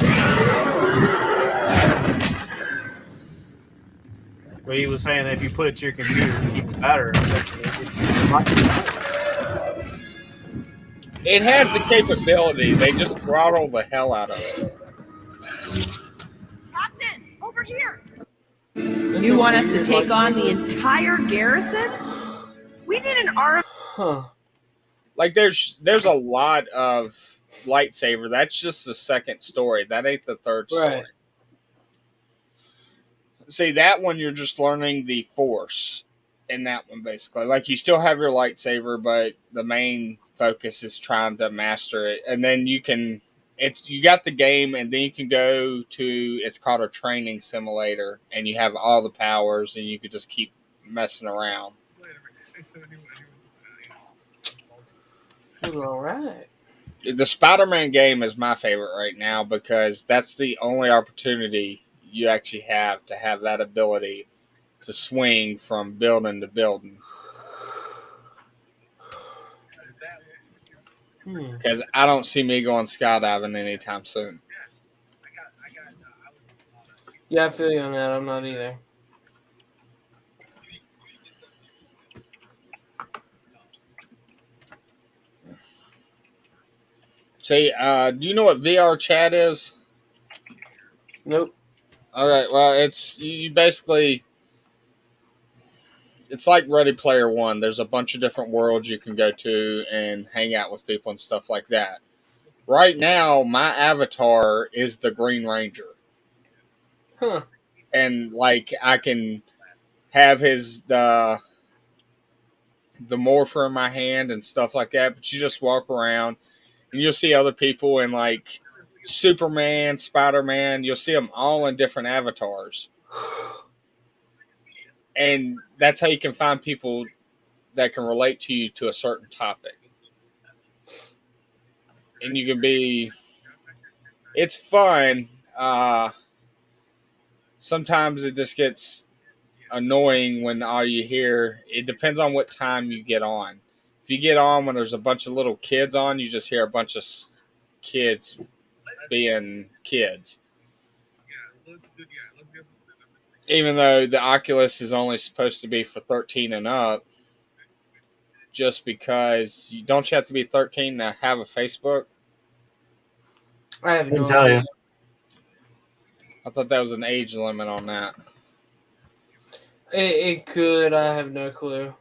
But he was saying that if you put it to your computer, it keeps better. It has the capability. They just throttle the hell out of it. Captain, over here. You want us to take on the entire garrison? We need an arm. Huh. Like there's a lot of lightsaber. That's just the second story. That ain't the third story. Right. See, that one you're just learning the Force in that one, basically. Like, you still have your lightsaber, but the main focus is trying to master it. And then you got the game, and then you can go to, it's called a training simulator, and you have all the powers, and you could just keep messing around. All right. The Spider-Man game is my favorite right now because that's the only opportunity you actually have to have that ability to swing from building to building. Because I don't see me going skydiving anytime soon. Yeah, I feel you on that. I'm not either. See, do you know what VR chat is? Nope. All right, well, it's you basically, it's like Ready Player One. There's a bunch of different worlds you can go to and hang out with people and stuff like that. Right now, my avatar is the Green Ranger. Huh. And, like, I can have the morpher in my hand and stuff like that, but you just walk around and you'll see other people in, like, Superman, Spider-Man, you'll see them all in different avatars. And that's how you can find people that can relate to you to a certain topic. And you can be... It's fun. Sometimes it just gets annoying when all you hear... It depends on what time you get on. If you get on when there's a bunch of little kids on, you just hear a bunch of kids being kids. Even though the Oculus is only supposed to be for 13 and up, just because don't you have to be 13 to have a Facebook? I have no tell idea. you. I thought that was an age limit on that. It could. I have no clue.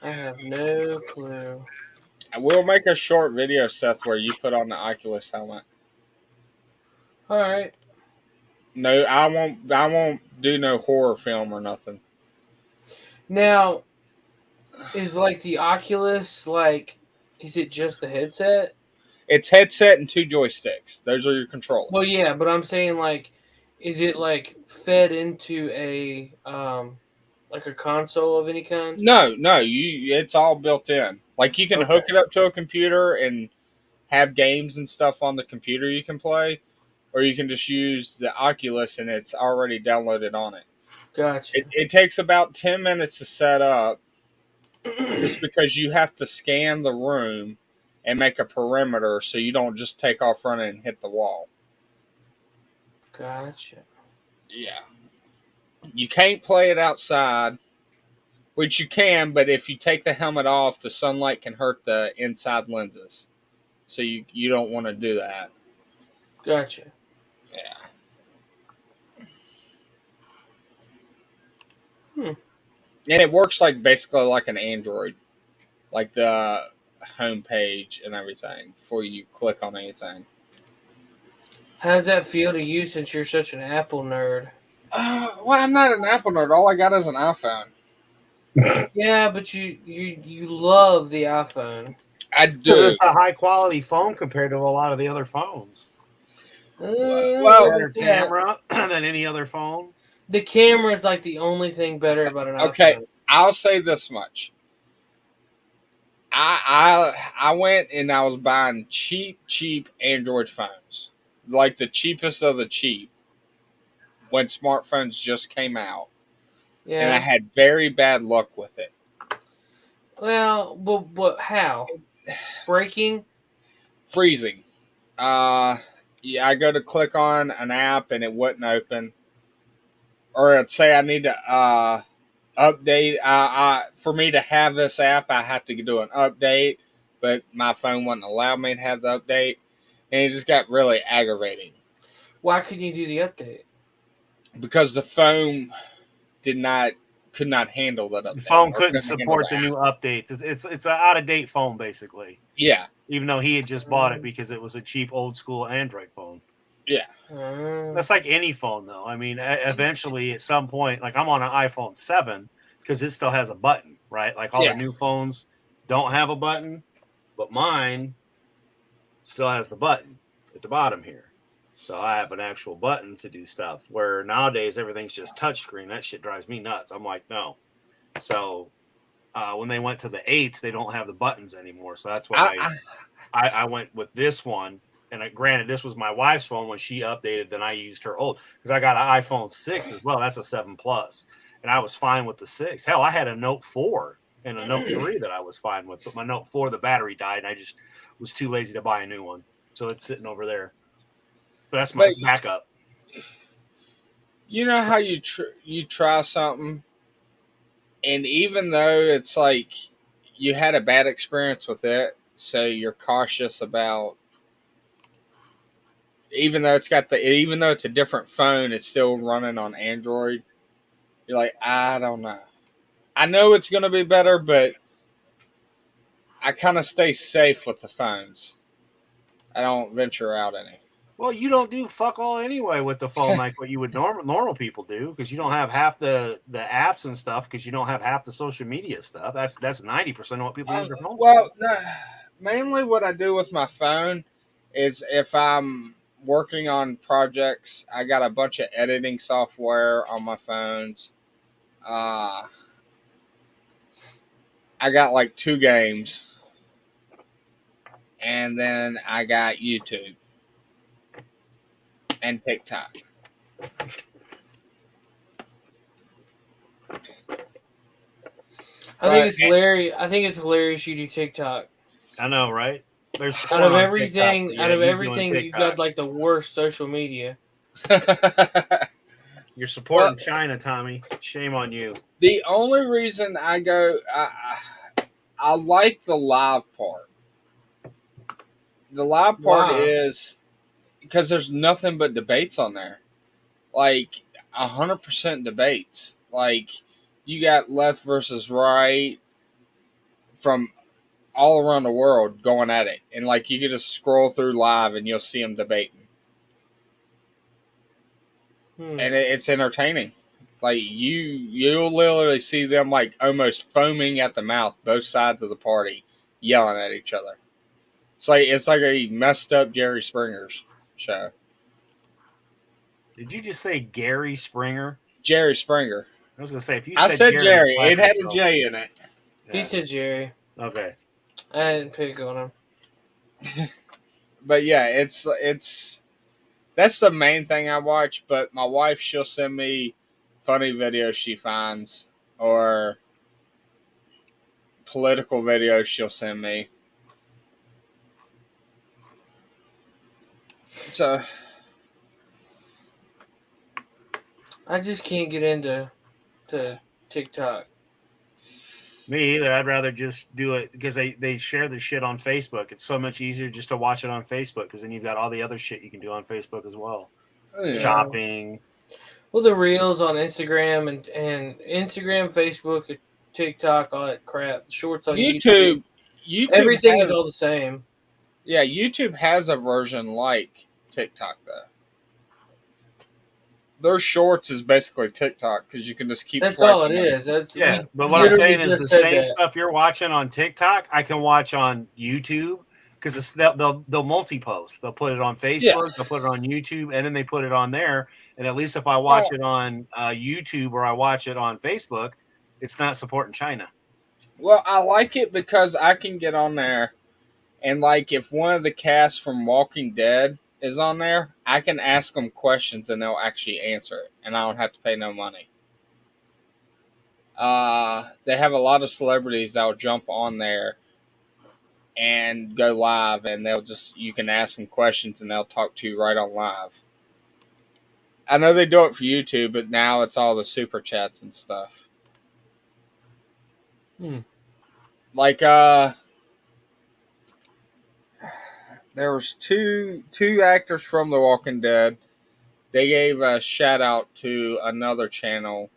I have no clue. We'll make a short video, Seth, where you put on the Oculus helmet. All right. No, I won't do no horror film or nothing. Now, is like the Oculus is it just the headset? It's headset and 2 joysticks. Those are your controllers. Well, yeah, but I'm saying is it fed into a like a console of any kind? No, it's all built in. Like, you can hook it up to a computer and have games and stuff on the computer you can play, or you can just use the Oculus and it's already downloaded on it. Gotcha. It takes about 10 minutes to set up just because you have to scan the room and make a perimeter so you don't just take off running and hit the wall. Gotcha. Yeah. You can't play it outside, which you can, but if you take the helmet off, the sunlight can hurt the inside lenses. So you don't want to do that. Gotcha. Yeah. Hmm. And it works basically like an Android. Like the home page and everything before you click on anything. How does that feel to you since you're such an Apple nerd? Well, I'm not an Apple nerd. All I got is an iPhone. Yeah, but you love the iPhone. I Because do. it's a high quality phone compared to a lot of the other phones. Well, Better camera than any other phone. The camera is like the only thing better about an okay, iPhone. I'll say this much. I went and I was buying cheap Android phones, like the cheapest of the cheap, when smartphones just came out, and I Yeah. had very bad luck with it. Well, but how? Breaking? Freezing. Yeah, I go to click on an app and it wouldn't open, or it'd say I need to update. For me to have this app, I have to do an update, but my phone wouldn't allow me to have the update, and it just got really aggravating. Why couldn't you do the update? Because the phone could not handle that update. The phone couldn't support the new updates. It's an out of date phone basically. Yeah. Even though he had just bought it because it was a cheap old school Android phone. Yeah. That's like any phone though. I mean, eventually at some point, like I'm on an iPhone 7 because it still has a button, right? Like all the new phones don't have a button, but mine still has the button at the bottom here. So I have an actual button to do stuff where nowadays everything's just touchscreen. That shit drives me nuts. I'm like, no. So when they went to the 8s, they don't have the buttons anymore. So that's why I went with this one. And granted, this was my wife's phone when she updated. Then I used her old because I got an iPhone 6 as well. That's a 7 Plus, and I was fine with the 6. Hell, I had a Note 4 and a Note 3 that I was fine with. But my Note 4, the battery died, and I just was too lazy to buy a new one. So it's sitting over there. But that's my backup. You know how you try something, and even though it's like you had a bad experience with it, so you're cautious about. Even though it's a different phone, it's still running on Android. You're like, I don't know. I know it's going to be better, but I kind of stay safe with the phones. I don't venture out any. Well, you don't do fuck all anyway with the phone like what you would normal people do because you don't have half the apps and stuff because you don't have half the social media stuff. That's 90% of what people use their phones for. No, mainly what I do with my phone is if I'm working on projects, I got a bunch of editing software on my phones. I got like 2 games, and then I got YouTube and TikTok. I think it's hilarious. I think it's hilarious you do TikTok. I know, right? There's out of everything, you've got like the worst social media. You're supporting China, Tommy. Shame on you. The only reason I go, I like the live part. The live part is because there's nothing but debates on there. Like 100% debates. Like you got left versus right from all around the world going at it. And like you can just scroll through live and you'll see them debating. And it's entertaining. Like you'll literally see them like almost foaming at the mouth, both sides of the party, yelling at each other. It's like a messed up Jerry Springer's show. Did you just say Gary Springer? Jerry Springer. I was gonna say if you I said Jerry, it had a J in it. He said Jerry. Okay. I didn't pick on him. But yeah, it's that's the main thing I watch. But my wife, she'll send me funny videos she finds or political videos she'll send me. So I just can't get into TikTok. Me either. I'd rather just do it because they share the shit on Facebook. It's so much easier just to watch it on Facebook because then you've got all the other shit you can do on Facebook as well. Yeah. Shopping. Well, the reels on Instagram and Instagram, Facebook, TikTok, all that crap. Shorts on YouTube. YouTube Everything is all the same. Yeah, YouTube has a version like TikTok though. Their shorts is basically TikTok because you can just keep. That's all it is. Yeah, but what I'm saying is the same stuff you're watching on TikTok, I can watch on YouTube because they'll multi-post. They'll put it on Facebook, they'll put it on YouTube, and then they put it on there. And at least if I watch it on YouTube or I watch it on Facebook, it's not supporting China. Well, I like it because I can get on there, and like if one of the casts from Walking Dead is on there, I can ask them questions and they'll actually answer it, and I don't have to pay no money. They have a lot of celebrities that will jump on there and go live, and you can ask them questions and they'll talk to you right on live. I know they do it for YouTube, but now it's all the super chats and stuff. Like, there was two actors from The Walking Dead. They gave a shout out to another channel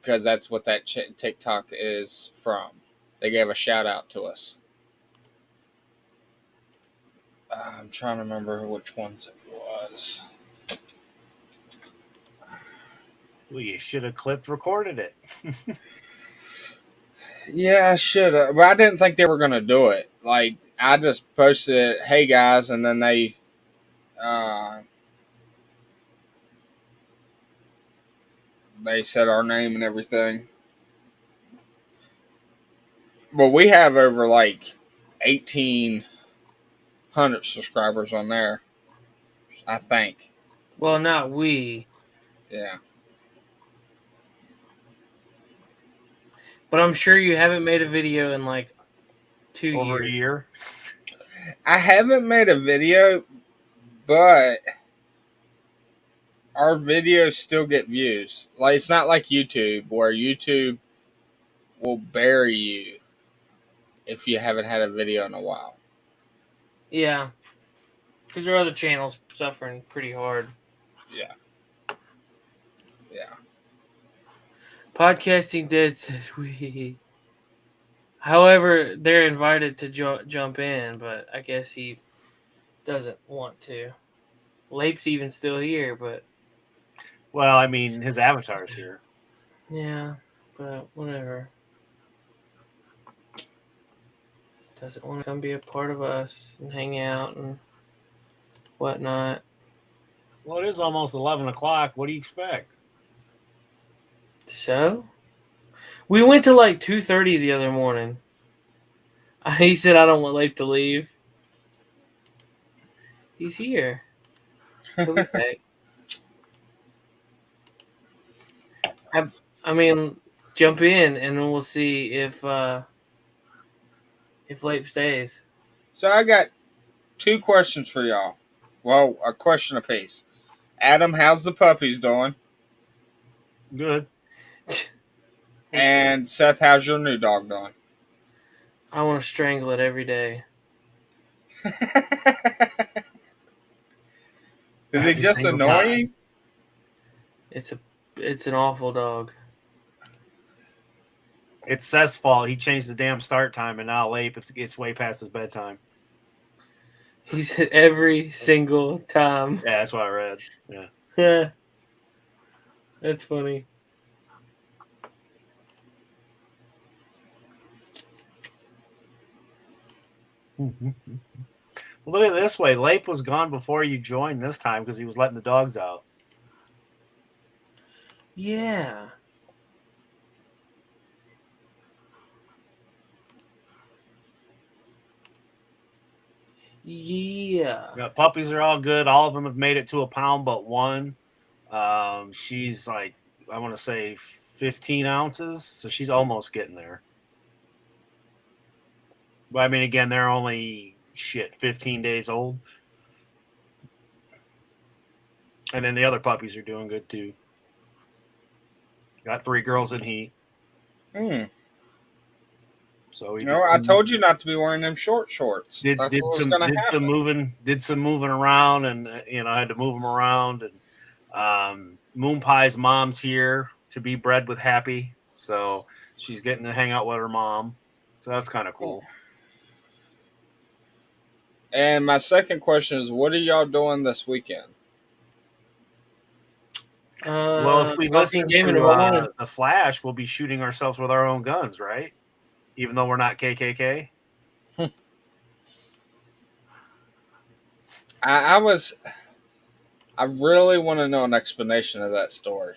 because that's what that TikTok is from. They gave a shout out to us. I'm trying to remember which ones it was. Well, you should have recorded it. Yeah, I should have. But I didn't think they were going to do it. Like, I just posted it, hey guys, and then they said our name and everything. But we have over like 1,800 subscribers on there, I think. Well, not we. Yeah. But I'm sure you haven't made a video in like 2 years. Over a year. I haven't made a video, but our videos still get views. Like, it's not like YouTube, where YouTube will bury you if you haven't had a video in a while. Yeah. Because there are other channels suffering pretty hard. Yeah. Yeah. Podcasting Dead says we. However, they're invited to jump in, but I guess he doesn't want to. Lape's even still here, but... Well, I mean, his avatar's here. Yeah, but whatever. Doesn't want to come be a part of us and hang out and whatnot. Well, it is almost 11 o'clock. What do you expect? So? We went to like 2:30 the other morning. He said, I don't want Lape to leave. He's here. He'll be back. I mean, jump in and then we'll see if Lape stays. So I got 2 questions for y'all. Well, a question apiece. Adam, how's the puppies doing? Good. And Seth, how's your new dog doing? I want to strangle it every day. Is it just annoying? It's an awful dog. It's Seth's fault. He changed the damn start time, and now Lape, it's way past his bedtime. He said every single time. Yeah, that's what I read. Yeah. That's funny. Look at it this way. Lape was gone before you joined this time because he was letting the dogs out. Yeah. Yeah. Puppies are all good. All of them have made it to a pound but one. She's like, I want to say 15 ounces. So she's almost getting there. But I mean, again, they're only 15 days old. And then the other puppies are doing good too. Got 3 girls in heat. So I told you not to be wearing them short shorts. Did some moving around, and I had to move them around. And Moon Pie's mom's here to be bred with Happy, so she's getting to hang out with her mom. So that's kind of cool. And my second question is, what are y'all doing this weekend? Well, if we listen to the Flash, we'll be shooting ourselves with our own guns, right? Even though we're not KKK. I really want to know an explanation of that story.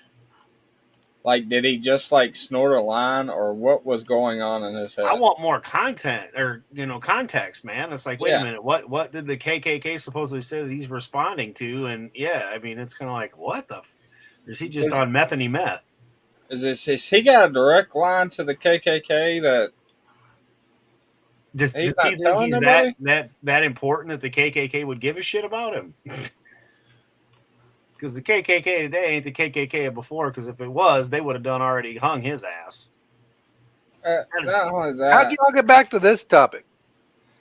Like, did he just like snort a line, or what was going on in his head? I want more content or context, man. It's like, wait a minute, what did the KKK supposedly say that he's responding to? And yeah, I mean, it's kind of like, what the? Is he just on methany meth? Is he got a direct line to the KKK that? Does he think he's that important that the KKK would give a shit about him? Because the KKK today ain't the KKK of before. Because if it was, they would have already hung his ass. Not only that. How'd you all get back to this topic?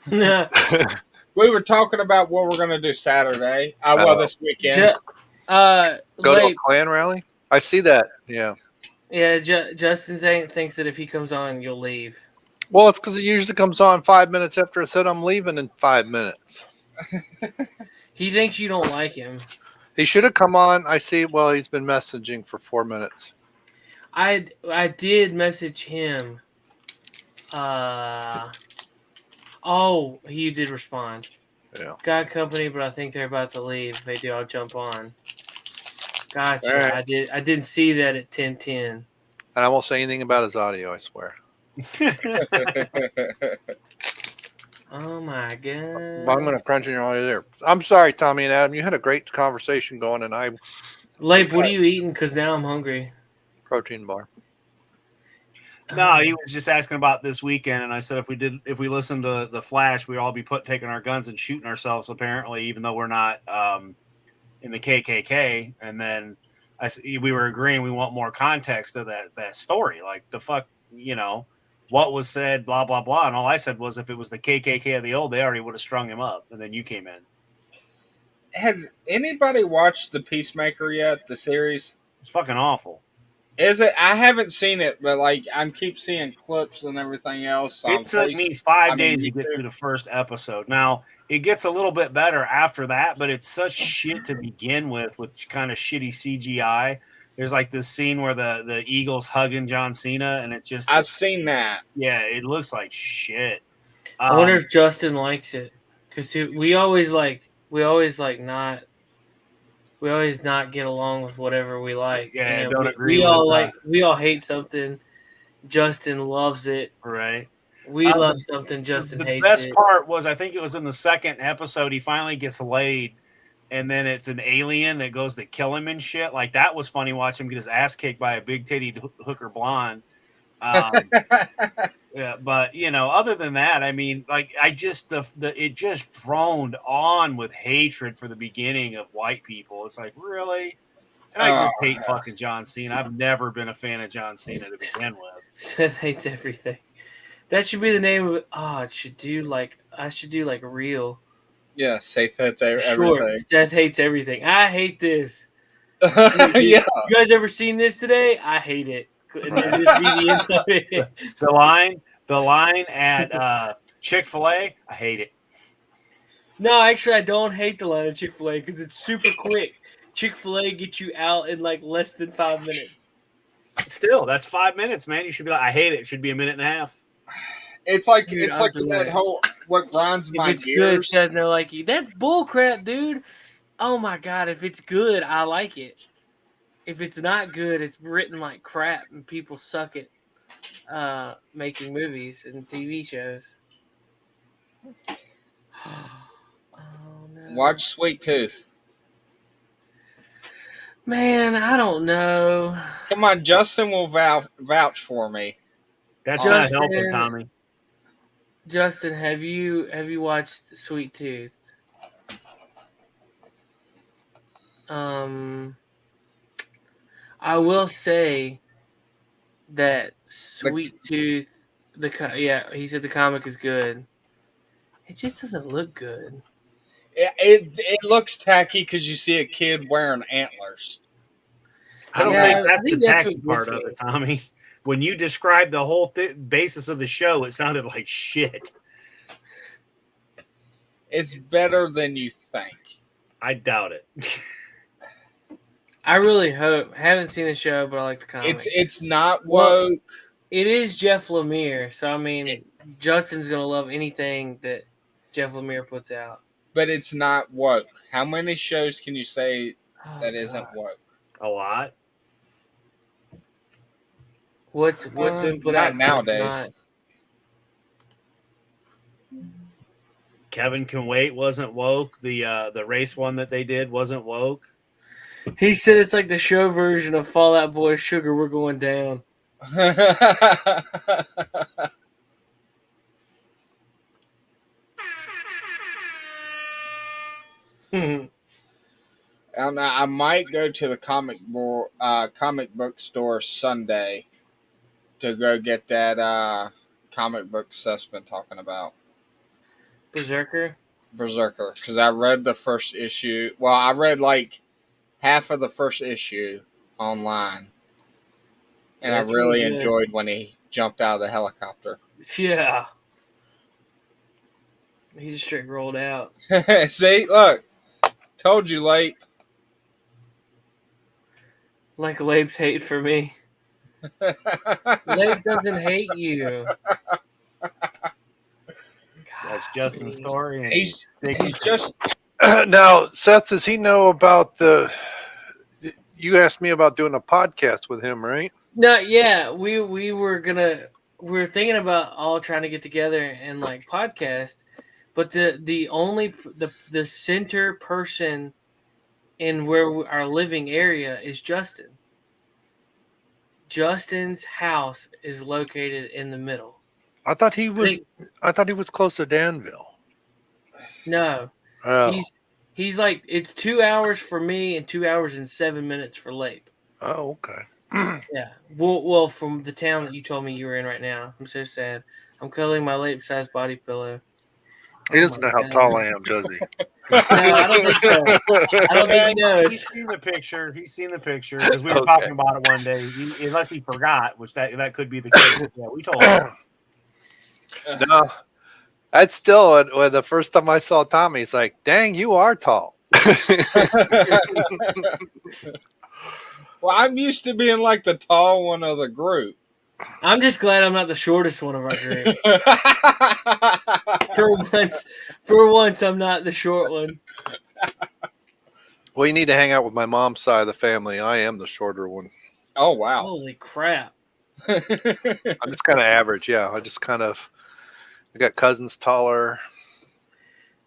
We were talking about what we're going to do Saturday. This weekend. Go to a Klan rally? I see that. Yeah. Yeah, Justin thinks that if he comes on, you'll leave. Well, it's because he usually comes on 5 minutes after I said I'm leaving in 5 minutes. He thinks you don't like him. He should have come on. I see. Well, he's been messaging for 4 minutes. I did message him. He did respond. Yeah. Got company, but I think they're about to leave. If they do, I'll jump on. Gotcha. Right. I didn't see that at 10:10. And I won't say anything about his audio, I swear. Oh my god! But I'm going to crunch in your audio there. I'm sorry, Tommy and Adam. You had a great conversation going, and Lape, what are you eating? Because now I'm hungry. Protein bar. No, he was just asking about this weekend, and I said if we listened to the Flash, we'd all be taking our guns and shooting ourselves. Apparently, even though we're not in the KKK. And then we were agreeing we want more context of that story, like the fuck, what was said, blah blah blah. And all I said was, if it was the KKK of the old, they already would have strung him up. And then you came in. Has anybody watched The Peacemaker yet? The series? It's fucking awful. Is it? I haven't seen it, but I keep seeing clips and everything else. It took me 5 days to get through the first episode. Now it gets a little bit better after that, but it's such shit to begin with kind of shitty CGI. There's like this scene where the Eagles hugging John Cena, and I've seen that. Yeah, it looks like shit. I wonder if Justin likes it, because we always not get along with whatever we like. Yeah, don't agree. We all hate something. Justin loves it. Right. We love something. Justin hates it. The best part was, I think it was in the second episode, he finally gets laid, and then it's an alien that goes to kill him and shit. Like, that was funny watching him get his ass kicked by a big titted hooker blonde. Yeah, but other than that, I mean, like, it just droned on with hatred for the beginning of white people. It's like, really? And I just hate fucking John Cena. I've never been a fan of John Cena to begin with. Seth hates everything. That should be the name of it. Oh, I should do like real. Yeah, Seth hates everything. Sure, Seth hates everything. I hate this. Yeah. You guys ever seen this today? I hate it. And then just be the end of it. The line at Chick-fil-A, I hate it. No, actually, I don't hate the line at Chick-fil-A because it's super quick. Chick-fil-A gets you out in like less than 5 minutes. Still, that's 5 minutes, man. You should be like, I hate it. It should be a minute and a half. It's like that whole what grinds my gears. Good, and they're like, that's bullcrap, dude. Oh my god, if it's good, I like it. If it's not good, it's written like crap, and people suck at making movies and TV shows. Oh no! Watch Sweet Tooth. Man, I don't know. Come on, Justin will vouch for me. That's not helping, Tommy. Justin, have you watched Sweet Tooth? I will say that Sweet Tooth, he said the comic is good. It just doesn't look good. It looks tacky because you see a kid wearing antlers. I don't think that's the tacky part of it, Tommy. When you described the whole basis of the show, it sounded like shit. It's better than you think. I doubt it. I really hope. Haven't seen the show, but I like the comic. It's not Well, woke. it is Jeff Lemire, so I mean, Justin's gonna love anything that Jeff Lemire puts out. But it's not woke. How many shows can you say that isn't woke? A lot. What's been put not out nowadays? Kevin Can Wait wasn't woke. The race one that they did wasn't woke. He said it's like the show version of Fall Out Boy Sugar. We're going down. I might go to the comic book store Sunday to go get that comic book Seth's been talking about. Berserker, because I read the first issue. Well, I read like half of the first issue online, and That's I really really good. enjoyed when he jumped out of the helicopter. Yeah. He just straight rolled out. See, look, told you, Late. Like Lape's hate for me. Lape doesn't hate you. That's Justin's story. And He's just now, Seth. Does he know about the? You asked me about doing a podcast with him, right? No, yeah, we were thinking about all trying to get together and like podcast, but the center person in our living area is Justin. Justin's house is located in the middle. I thought he was close to Danville. No, Oh. he's like it's 2 hours for me and 2 hours and 7 minutes for Lape. Oh, okay. Yeah. Well, from the town that you told me you were in right now. I'm so sad. I'm cuddling my Lape-sized body pillow. He doesn't know how tall I am, does he? No, I don't think so. I don't think he knows. He's seen the picture. He's seen the picture because we were talking about it one day. Unless he forgot, which that could be the case. Yeah, we told him. No, that's still when the first time I saw Tommy, he's like, "Dang, you are tall." Well, I'm used to being like the tall one of the group. I'm just glad I'm not the shortest one of our group. For once, I'm not the short one. Well, you need to hang out with my mom's side of the family. I am the shorter one. Oh wow! Holy crap! I'm just kind of average. Yeah, I got cousins taller.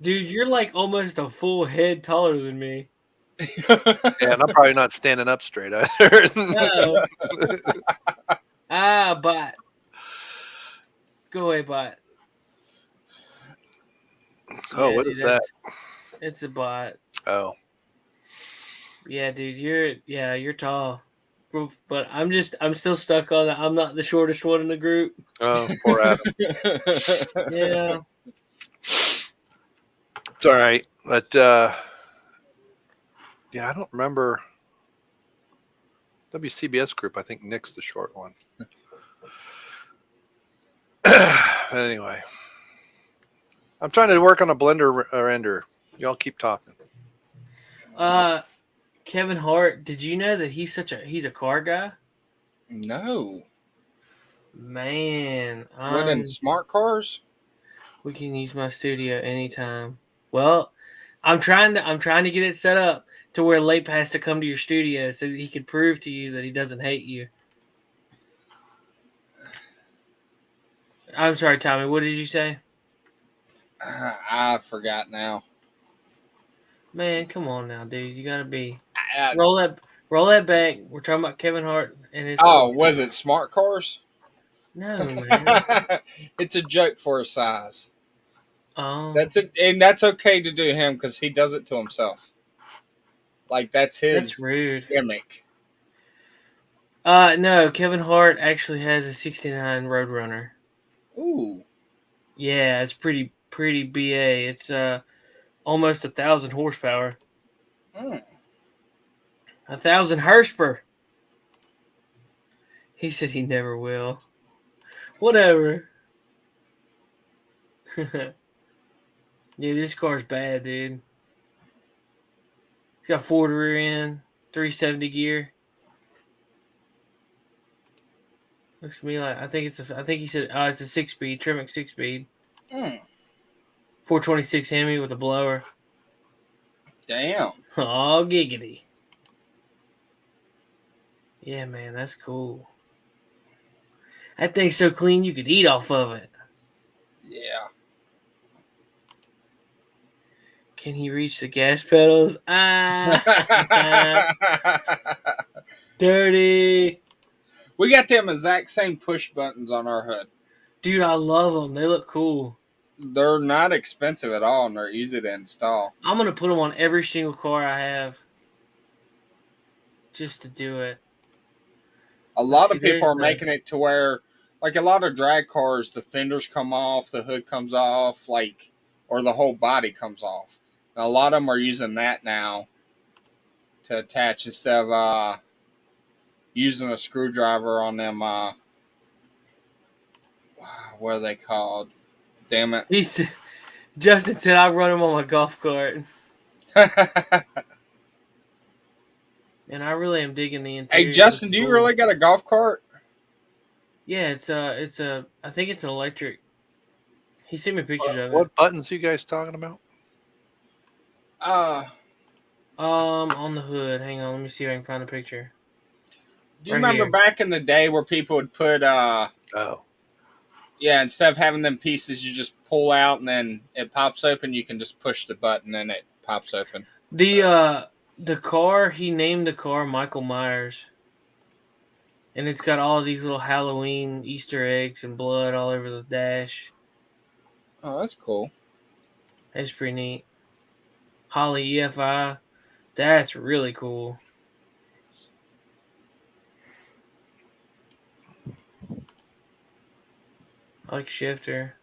Dude, you're like almost a full head taller than me. Yeah, and I'm probably not standing up straight either. No. Bot. Go away, bot. Oh, Yeah, what dude, is that? It's a bot. Oh. Yeah, dude, you're tall. But I'm still stuck on that. I'm not the shortest one in the group. Oh, poor Adam. Yeah. It's all right. But yeah, I don't remember WCBS group. I think Nick's the short one. But anyway, I'm trying to work on a blender render. Y'all keep talking. Kevin Hart, did you know that he's a car guy? No. Man. What, in smart cars? We can use my studio anytime. Well, I'm trying to get it set up to where Lape has to come to your studio so that he can prove to you that he doesn't hate you. I'm sorry, Tommy. What did you say? I forgot now. Man, come on now, dude. You gotta be roll that back. We're talking about Kevin Hart and his. Oh, was it smart cars? No, man. It's a joke for his size. Oh, that's okay to do him because he does it to himself. Like that's his rude gimmick. No, Kevin Hart actually has a '69 Roadrunner. Ooh. Yeah, it's pretty BA. It's almost 1,000 horsepower. 1,000 horsepower. He said he never will. Whatever. Yeah, this car's bad, dude. It's got Ford rear end, 370 gear. Looks to me like I think he said it's a 6-speed, Tremec 6-speed. 426 Hemi with a blower. Damn. Oh, giggity. Yeah, man, that's cool. That thing's so clean you could eat off of it. Yeah. Can he reach the gas pedals? Dirty. We got them exact same push buttons on our hood. Dude, I love them. They look cool. They're not expensive at all, and they're easy to install. I'm going to put them on every single car I have. Just to do it. A lot of people are making it to where, like a lot of drag cars, the fenders come off, the hood comes off, like, or the whole body comes off. And a lot of them are using that now to attach instead of using a screwdriver on them. What are they called? Damn it. Justin said I run them on my golf cart. And I really am digging the interior. Hey, Justin, do you really got a golf cart? Yeah, I think it's an electric. He sent me pictures of it. What buttons are you guys talking about? On the hood. Hang on, let me see if I can find a picture. Do you remember back in the day where people would put yeah, instead of having them pieces you just pull out and then it pops open, you can just push the button and it pops open. The car, he named the car Michael Myers. And it's got all these little Halloween Easter eggs and blood all over the dash. Oh, that's cool. That's pretty neat. Holly EFI. That's really cool. I like shifter.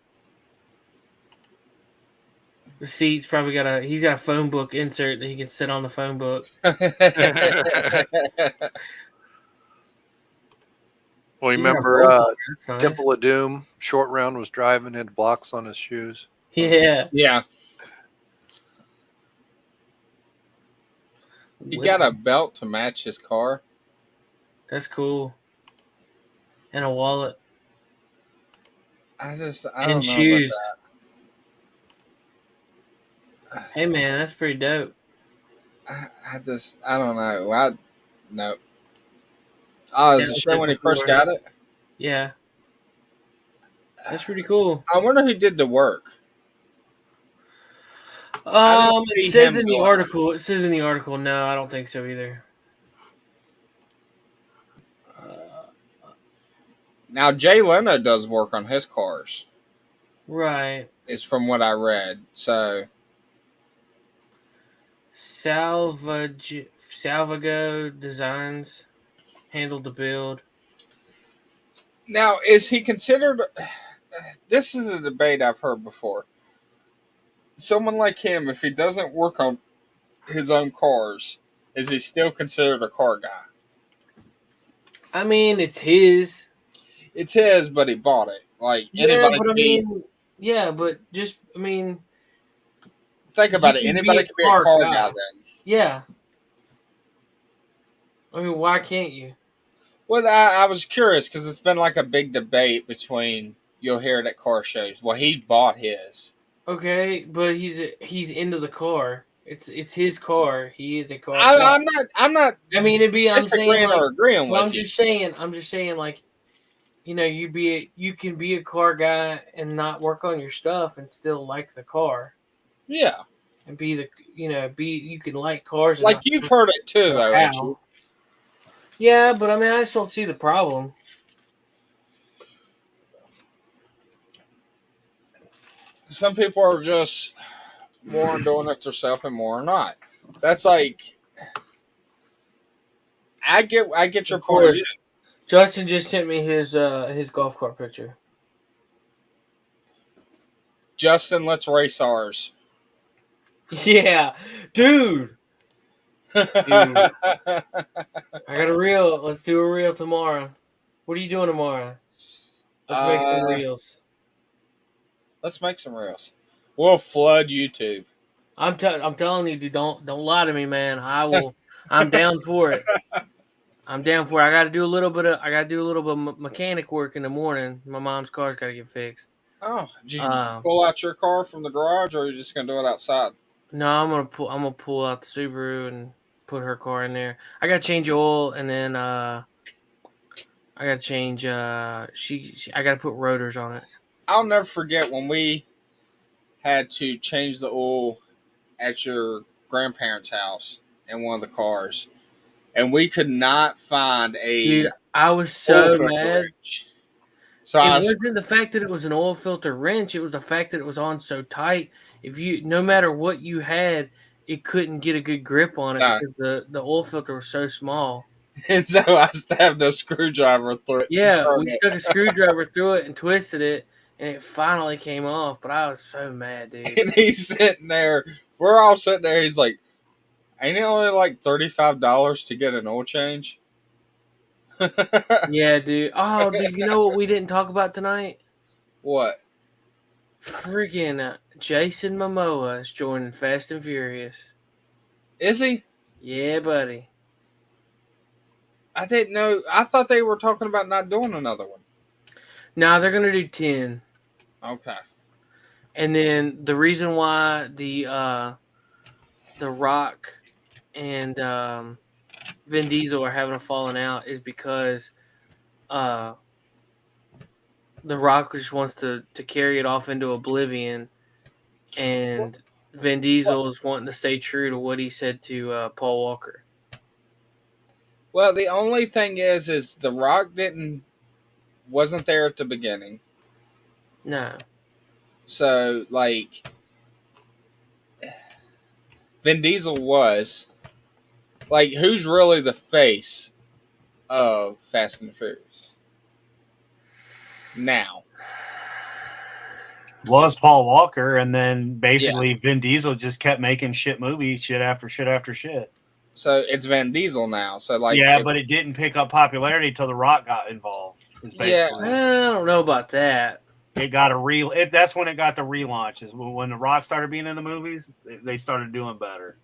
The seat's probably he's got a phone book insert that he can sit on the phone book. Well, you remember Temple of Doom, Short Round was driving, had blocks on his shoes. Yeah. Yeah. He got a belt to match his car. That's cool. And a wallet. I don't and know shoes. about that. Hey man, that's pretty dope. I don't know. No. Oh, is it show when he first got it? Yeah. That's pretty cool. I wonder who did the work. It says in the article. It says in the article. No, I don't think so either. Now Jay Leno does work on his cars. Right. It's from what I read. So Salvago Designs handled the build. now, is he considered? This is a debate I've heard before. Someone like him, if he doesn't work on his own cars, is he still considered a car guy? I mean, it's his. It's his, but he bought it. Like anybody. Think about it. Anybody can be a car guy then. Yeah. I mean, why can't you? Well, I was curious because it's been like a big debate between, you'll hear it at car shows. Well, he bought his. Okay, but he's into the car. It's his car. He is a car. I'm not. I mean, it'd be. I'm saying. Or agreeing with I'm just saying. Like, you know, you can be a car guy and not work on your stuff and still like the car. Yeah. And you can like cars. And like you've heard it too, though, haven't you? Yeah, but I mean, I just don't see the problem. Some people are just more on doing it themselves and more are not. That's like, I get your point of view. Justin just sent me his golf cart picture. Justin, let's race ours. Yeah, dude. I got a reel. Let's do a reel tomorrow. What are you doing tomorrow? Let's make some reels. Let's make some reels. We'll flood YouTube. I'm telling you, dude, don't lie to me, man. I'm down for it. I'm down for it. I got to do a little bit of mechanic work in the morning. My mom's car's got to get fixed. Oh, did you pull out your car from the garage, or are you just gonna do it outside? No, I'm gonna pull out the Subaru and put her car in there. I got to change oil, and then I got to change. I got to put rotors on it. I'll never forget when we had to change the oil at your grandparents' house in one of the cars, and we could not find a. Dude, I was so mad. So it wasn't the fact that it was an oil filter wrench; it was the fact that it was on so tight. No matter what you had, it couldn't get a good grip on it because the oil filter was so small. And so I stabbed a screwdriver through it. Yeah, we stuck a screwdriver through it and twisted it, and it finally came off. But I was so mad, dude. And he's sitting there. We're all sitting there. He's like, "Ain't it only like $35 to get an oil change?" Yeah, dude. Oh, dude, you know what we didn't talk about tonight? What? Freaking Jason Momoa is joining Fast and Furious. Is he? Yeah, buddy. I didn't know. I thought they were talking about not doing another one. No, they're gonna do 10. Okay. And then the reason why the Rock and Vin Diesel are having a falling out is because the Rock just wants to carry it off into oblivion, and Vin Diesel is wanting to stay true to what he said to Paul Walker. Well, the only thing is the Rock wasn't there at the beginning. No. So, like, Vin Diesel was. Like, who's really the face of Fast and the Furious now? Was Paul Walker, and then basically Vin Diesel just kept making shit movies, shit after shit after shit. So it's Vin Diesel now. So like, but it didn't pick up popularity until The Rock got involved. I don't know about that. It got that's when it got the relaunch. Is when The Rock started being in the movies, they started doing better.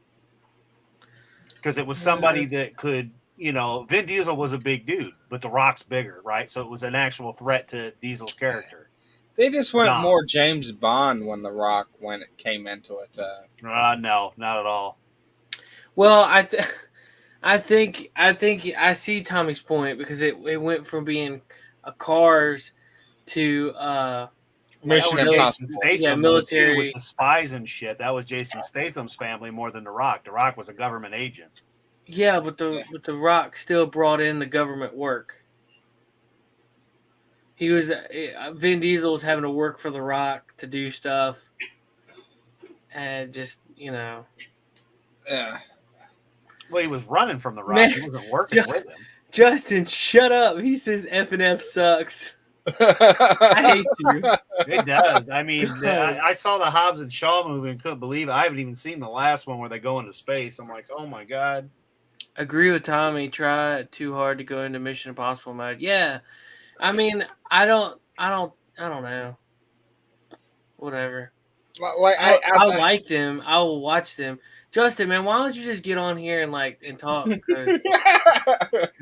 Because it was somebody that could, Vin Diesel was a big dude, but The Rock's bigger, right? So it was an actual threat to Diesel's character. They just went more James Bond when The Rock came into it. No, not at all. Well, I think I see Tommy's point because it went from being a Cars to Mission Impossible. Military with the spies and shit. That was Jason Statham's family more than The Rock. The Rock was a government agent. Yeah, but the Rock still brought in the government work. He was Vin Diesel was having to work for The Rock to do stuff, and just Yeah. Well, he was running from The Rock. Man, he wasn't working with him. Justin, shut up. He says F&F sucks. I hate you. It does. I mean, I saw the Hobbs and Shaw movie and couldn't believe it. I haven't even seen the last one where they go into space. I'm like, oh my god. Agree with Tommy. Try too hard to go into Mission Impossible mode. Yeah. I mean, I don't know. Whatever. Like I like them. I will watch them. Justin, man, why don't you just get on here and talk? Because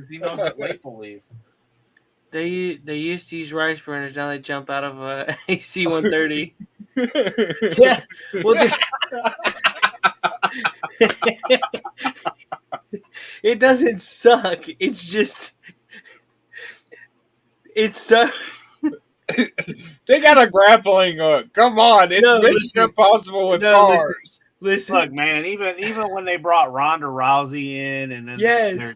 he knows that Maple Leaf. They used to use rice burners. Now they jump out of a AC-130. Yeah. Well, it doesn't suck. It's just it's so. They got a grappling hook. Come on, it's Mission Impossible with cars. Listen, look, man. Even when they brought Ronda Rousey in, and then they're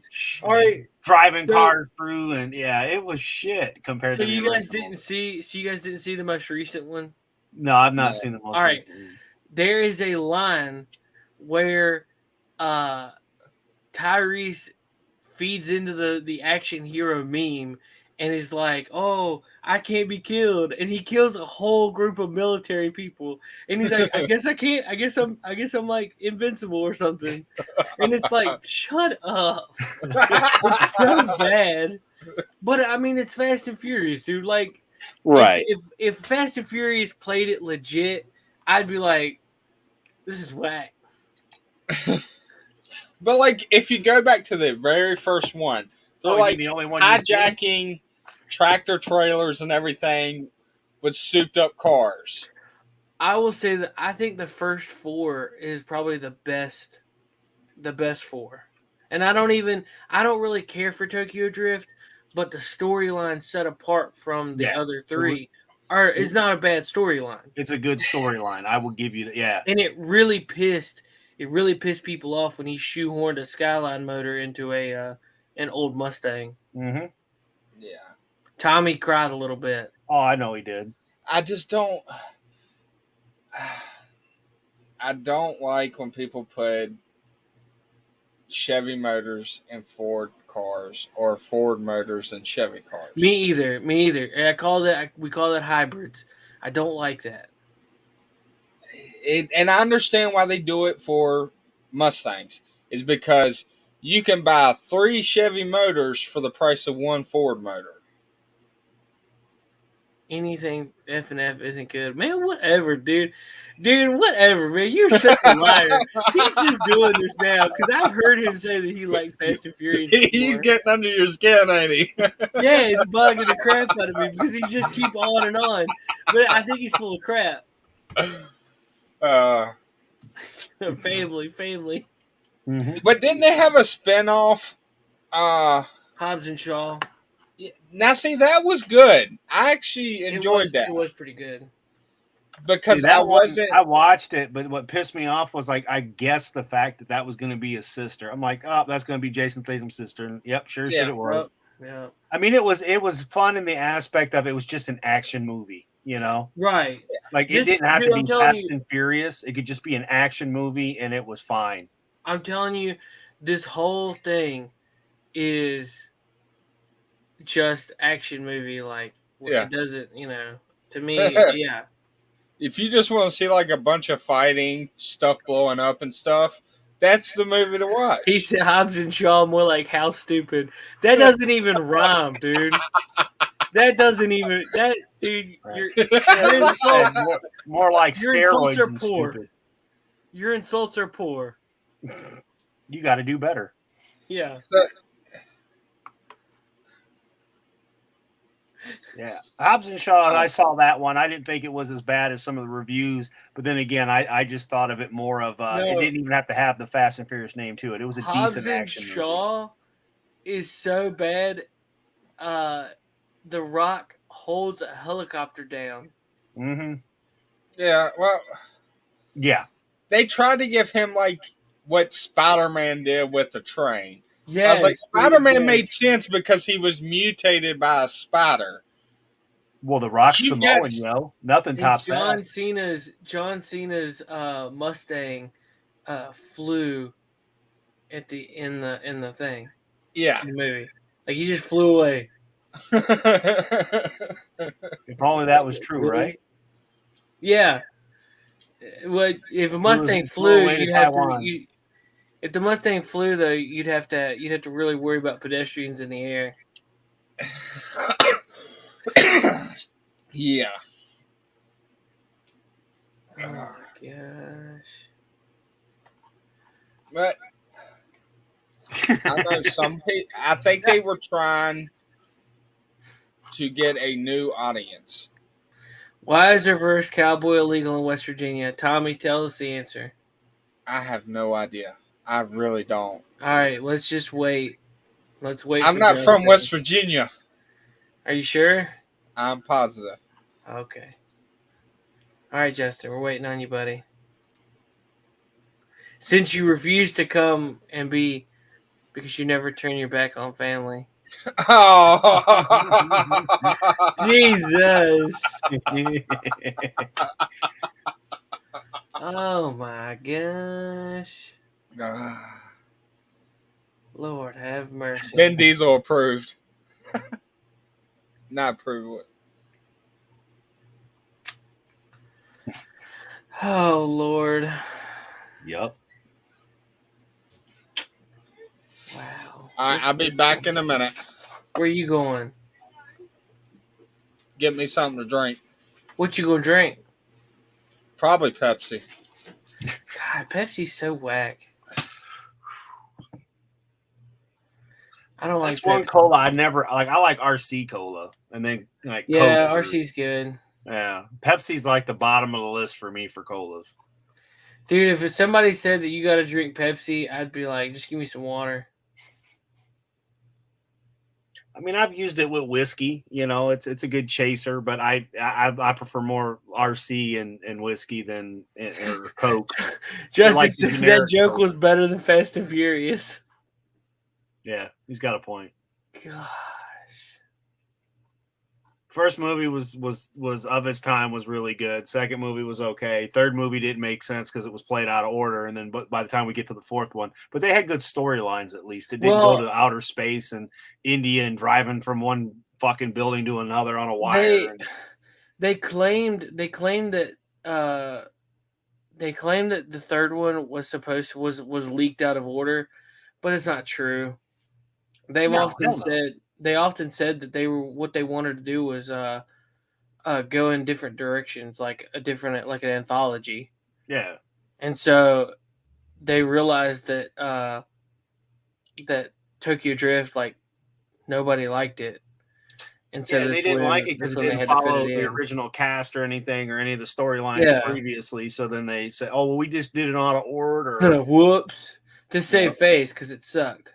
driving cars through, and it was shit compared to. So you guys didn't see the most recent one? No, I've not seen the most. All right, there is a line where Tyrese feeds into the action hero meme. And he's like, "Oh, I can't be killed," and he kills a whole group of military people. And he's like, "I guess I can't. I guess I'm like invincible or something." And it's like, shut up. It's so bad. But I mean, it's Fast and Furious, dude. Like, right? If Fast and Furious played it legit, I'd be like, this is whack. But like, if you go back to the very first one, they're like the only one you've seen? hijacking tractor trailers and everything with souped up cars. I will say that I think the first 4 is probably the best 4. And I don't really care for Tokyo Drift, but the storyline set apart from the other 3 is not a bad storyline. It's a good storyline. I will give you that. Yeah. And it really pissed people off when he shoehorned a Skyline motor into an old Mustang. Mm-hmm. Yeah. Tommy cried a little bit. Oh, I know he did. I just don't. I don't like when people put Chevy motors in Ford cars or Ford motors in Chevy cars. Me either. We call that hybrids. I don't like that. And I understand why they do it for Mustangs. Is because you can buy 3 Chevy motors for the price of 1 Ford motor. Anything F and F isn't good, man. Whatever, dude. Whatever, man. You're such a liar. He's just doing this now because I've heard him say that he likes Fast and Furious. He's getting under your skin, ain't he? Yeah, it's bugging the crap out of me because he just keep on and on. But I think he's full of crap. Family. Mm-hmm. But didn't they have a spinoff? Hobbs and Shaw. Now, see, that was good. I actually enjoyed that. It was pretty good. Because I watched it, but what pissed me off was like I guessed the fact that was going to be his sister. I'm like, oh, that's going to be Jason Statham's sister. And yep, sure shit it was. Yeah. I mean, it was fun in the aspect of it was just an action movie, you know? Right. Like it didn't have to be Fast and Furious. It could just be an action movie, and it was fine. I'm telling you, this whole thing is just action movie. Like, it doesn't, to me, yeah. If you just want to see like a bunch of fighting, stuff blowing up and stuff, that's the movie to watch. He said Hobbs and Shaw, more like How Stupid. That doesn't even rhyme, dude. That doesn't even dude. Your more like your steroids insults are than poor. stupid. Your insults are poor. You got to do better. Yeah. Yeah, Hobbs and Shaw. I saw that one. I didn't think it was as bad as some of the reviews, but then again, I just thought of it more of it didn't even have to have the Fast and Furious name to it. It was a decent action movie. Shaw is so bad. The Rock holds a helicopter down. Mm-hmm. Yeah. Well. Yeah. They tried to give him like what Spider-Man did with the train. Yeah, I was like, Spider-Man made sense because he was mutated by a spider. Well, the Rock's Samoan, nothing tops John that. John Cena's Mustang flew in the thing. Yeah, in the movie. Like he just flew away. If only that was true, right? Yeah. Well, if a Mustang flew, you'd have to. If the Mustang flew, though, you'd have to really worry about pedestrians in the air. Yeah. Oh my gosh. But I know some people. I think they were trying to get a new audience. Why is reverse cowboy illegal in West Virginia? Tommy, tell us the answer. I have no idea. I really don't. All right, let's just wait. Let's wait. I'm not from West Virginia. Are you sure? I'm positive. Okay. All right, Justin, we're waiting on you, buddy. Since you refuse to come and be, because you never turn your back on family. Oh, Jesus. Oh my gosh. Lord have mercy. Vin Diesel approved. Not approved. Oh Lord. Yep. Wow. All right, I'll be back in a minute. Where you going? Get me something to drink. What you gonna drink? Probably Pepsi. God, Pepsi's so whack. I don't like That's one Pepsi. cola I never like. I like RC cola, and then like Yeah, Coke. RC's good. Yeah, Pepsi's like the bottom of the list for me for colas. Dude, if somebody said that you got to drink Pepsi, I'd be like, just give me some water. I mean, I've used it with whiskey. You know, it's a good chaser, but I prefer more RC and whiskey than or Coke. Just like that joke was better than Fast and Furious. Yeah, he's got a point. Gosh. First movie was of its time, was really good. Second movie was okay. Third movie didn't make sense because it was played out of order. And then by the time we get to the fourth one, but they had good storylines at least. It didn't go to outer space and India and driving from one fucking building to another on a wire. They claimed that the third one was was leaked out of order, but it's not true. They often said that what they wanted to do was go in different directions, like an anthology. Yeah. And so they realized that that Tokyo Drift, like, nobody liked it. And so they didn't like it because it didn't follow the original cast or anything or any of the storylines previously. So then they said, "Oh, well, we just did it out of order." Whoops! To save face because it sucked.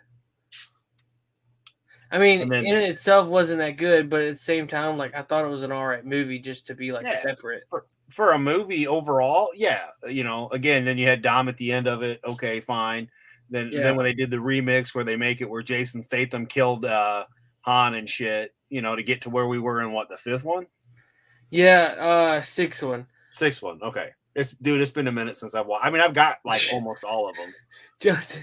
I mean, in it itself wasn't that good, but at the same time, like, I thought it was an all right movie just to be like separate. For a movie overall, yeah. You know, again, then you had Dom at the end of it. Okay, fine. Then when they did the remix where they make it where Jason Statham killed Han and shit, you know, to get to where we were in the fifth one? Yeah, sixth one. Sixth one, okay. It's been a minute since I've watched. I mean, I've got like almost all of them. Just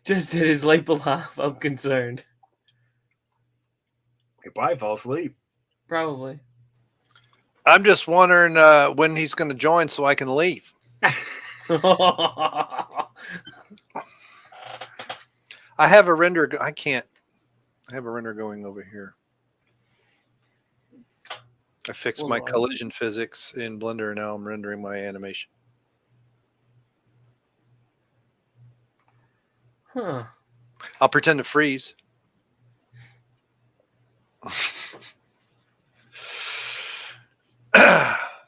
is late alive. I'm concerned. He probably fell asleep. Probably. I'm just wondering when he's going to join so I can leave. I have a render. I have a render going over here. I fixed my collision physics in Blender, and now I'm rendering my animation. Huh. I'll pretend to freeze.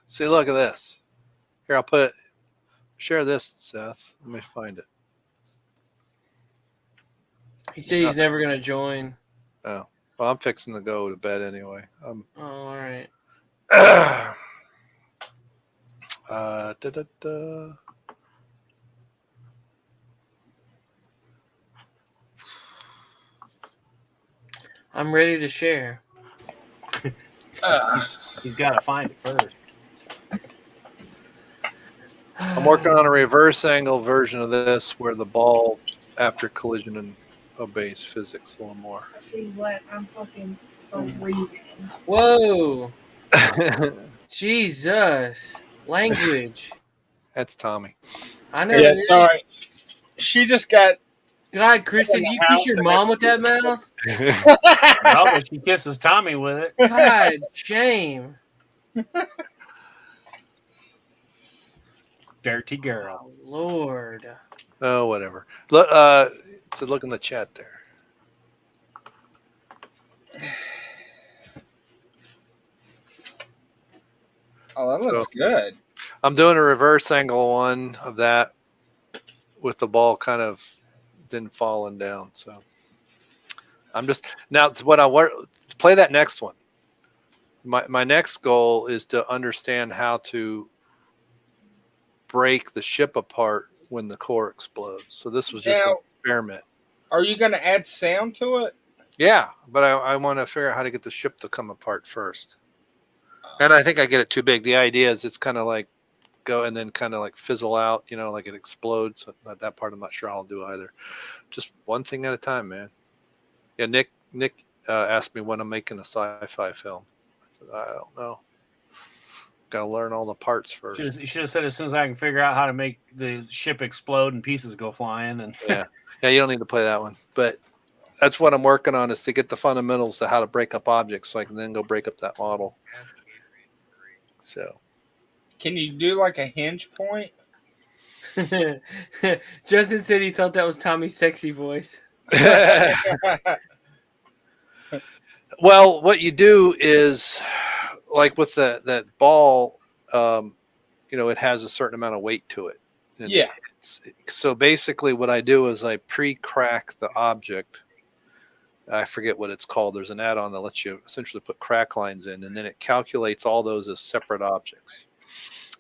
See, look at this. Here, I'll put it. Share this, Seth. Let me find it. He said he's never going to join. Oh, well, I'm fixing to go to bed anyway. All right. I'm ready to share. He's got to find it first. I'm working on a reverse angle version of this where the ball, after collision, and obeys physics a little more. I'll tell you what, I'm fucking freezing. Whoa. Jesus. Language. That's Tommy. I know. Yeah, sorry. She just got. God, Kristen, you kiss your mom with that mouth? No, but she kisses Tommy with it. God, shame. Dirty girl. Oh, Lord. Oh, whatever. Look, so look in the chat there. Oh, that looks good. I'm doing a reverse angle one of that with the ball kind of then falling down. So I'm just now what I want to play that next one. My next goal is to understand how to break the ship apart when the core explodes. So this was just an experiment. Are you going to add sound to it? Yeah, but I want to figure out how to get the ship to come apart first. And I think I get it too big. The idea is it's kind of like go and then kind of like fizzle out, you know, like it explodes. So that part I'm not sure I'll do either. Just one thing at a time, man. Yeah, Nick asked me when I'm making a sci-fi film. I said, I don't know. Got to learn all the parts first. You should have said as soon as I can figure out how to make the ship explode and pieces go flying. And yeah, you don't need to play that one. But that's what I'm working on, is to get the fundamentals to how to break up objects so I can then go break up that model. So Can you do like a hinge point? Justin said he thought that was Tommy's sexy voice. Well, what you do is, like with that ball, it has a certain amount of weight to it. And Yeah. So basically, what I do is I pre-crack the object. I forget what it's called. There's an add-on that lets you essentially put crack lines in, and then it calculates all those as separate objects.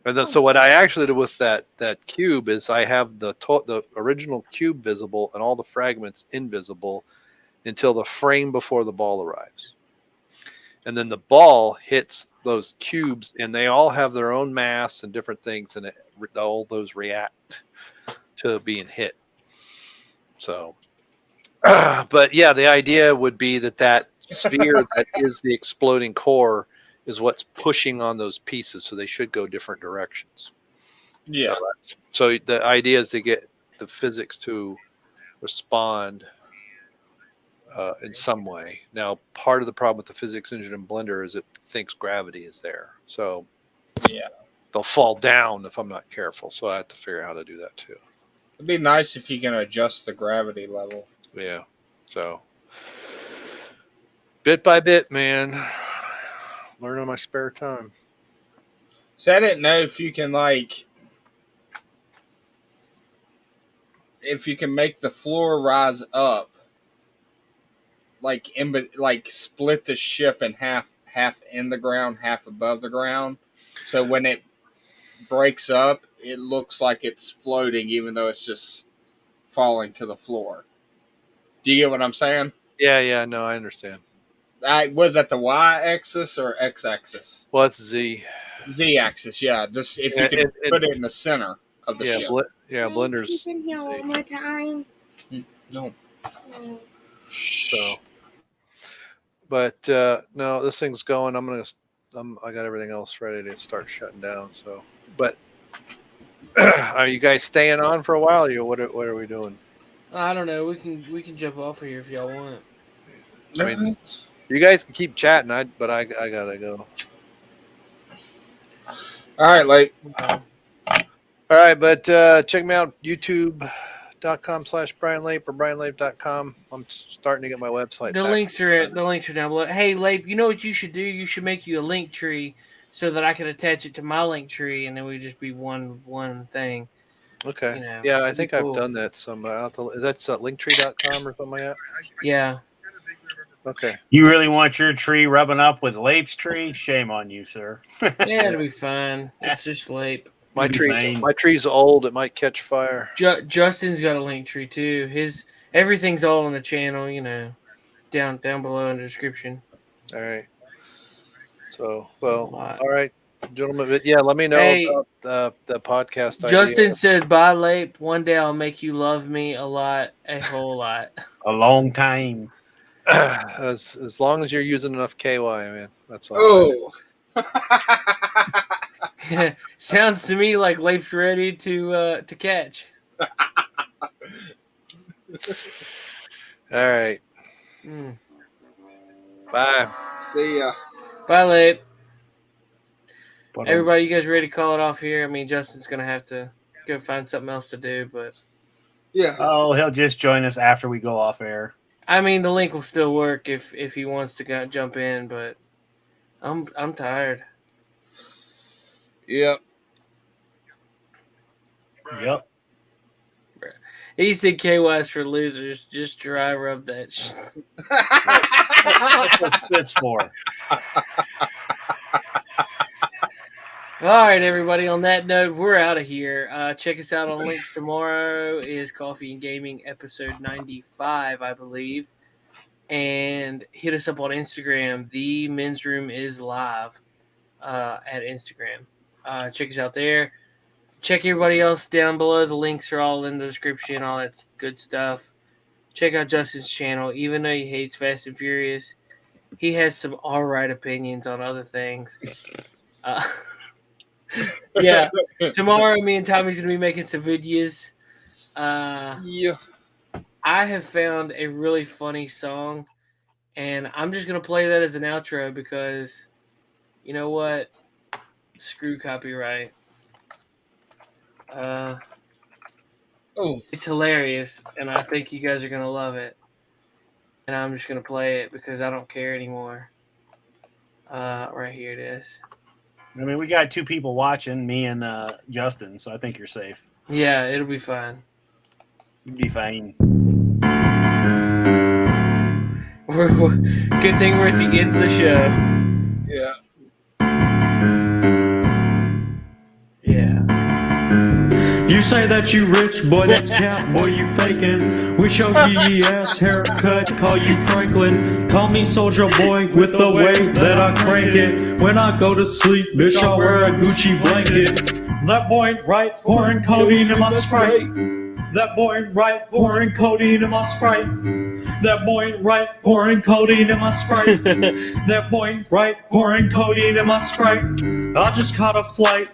And then, so what I actually do with that cube is I have the original cube visible and all the fragments invisible until the frame before the ball arrives. And then the ball hits those cubes, and they all have their own mass and different things, and all those react to being hit. So, but yeah, the idea would be that sphere that is the exploding core is what's pushing on those pieces, so they should go different directions. Yeah. So the idea is to get the physics to respond in some way. Now, part of the problem with the physics engine in Blender is it thinks gravity is there. So yeah, they'll fall down if I'm not careful. So I have to figure out how to do that too. It'd be nice if you can adjust the gravity level. Yeah. So bit by bit, man. Learn on my spare time. So I didn't know if you can if you can make the floor rise up, split the ship in half in the ground, half above the ground. So when it breaks up, it looks like it's floating, even though it's just falling to the floor. Do you get what I'm saying? Yeah, no, I understand. Was that the y-axis or x-axis? Well, it's z. Z-axis, yeah. Just if you can put it in the center of the ship. Blender's Keep in here one more time. No. So, but no, this thing's going. I got everything else ready to start shutting down. So, but are you guys staying on for a while? Or what are we doing? I don't know. We can jump off of here if y'all want. I mean, you guys can keep chatting. But I gotta go. All right, all right, but check me out, youtube.com/BrianLape or BrianLape.com. I'm starting to get my website. The links are down below. Hey, Lape, you know what you should do? You should make you a LinkTree so that I can attach it to my LinkTree, and then we just be one thing. Okay. You know, yeah, I think I've done that somewhere. That's LinkTree.com or something like that. Yeah. Okay. You really want your tree rubbing up with Lape's tree? Shame on you, sir. Yeah, it'll be fine. It's just Lape. My tree's old. It might catch fire. Justin's got a LinkTree too. Everything's all on the channel. Down below in the description. All right. So, all right, gentlemen. But yeah, let me know about the podcast. Justin said, "Bye, Lape. One day I'll make you love me a lot, a whole lot, a long time." As long as you're using enough KY, man. That's all. Oh. Sounds to me like Lape's ready to catch. All right. Bye. See ya. Bye, Lape. Everybody, you guys ready to call it off here? I mean, Justin's gonna have to go find something else to do, but yeah. Oh, he'll just join us after we go off air. I mean, the link will still work if he wants to jump in, but I'm tired. Yep. He said KY's for losers. Just dry rub that shit. That's what spit's for. All right, everybody. On that note, we're out of here. Check us out on links tomorrow. Is Coffee and Gaming episode 95, I believe. And hit us up on Instagram. The Men's Room is live at Instagram. Check us out there. Check everybody else down below. The links are all in the description. All that good stuff. Check out Justin's channel. Even though he hates Fast and Furious, he has some alright opinions on other things. Yeah. Tomorrow, me and Tommy's going to be making some videos. Yeah. I have found a really funny song, and I'm just going to play that as an outro because, you know what? Screw copyright. Oh, It's hilarious, and I think you guys are gonna love it. And I'm just gonna play it because I don't care anymore. Right here it is. I mean, we got 2 people watching, me and Justin, so I think you're safe. Yeah, it'll be fine. You'll be fine. Good thing we're at the end of the show. yeah. Yeah. You say that you rich, boy, that's cap, boy, you faking. We show you ass haircut, call you Franklin. Call me soldier boy with the way that I crank it. When I go to sleep, bitch, I wear a Gucci blanket. That boy right pouring codeine in my Sprite. That boy right pouring codeine in my Sprite. That boy right pouring codeine in my Sprite. That boy right pouring codeine in my Sprite. I just caught a flight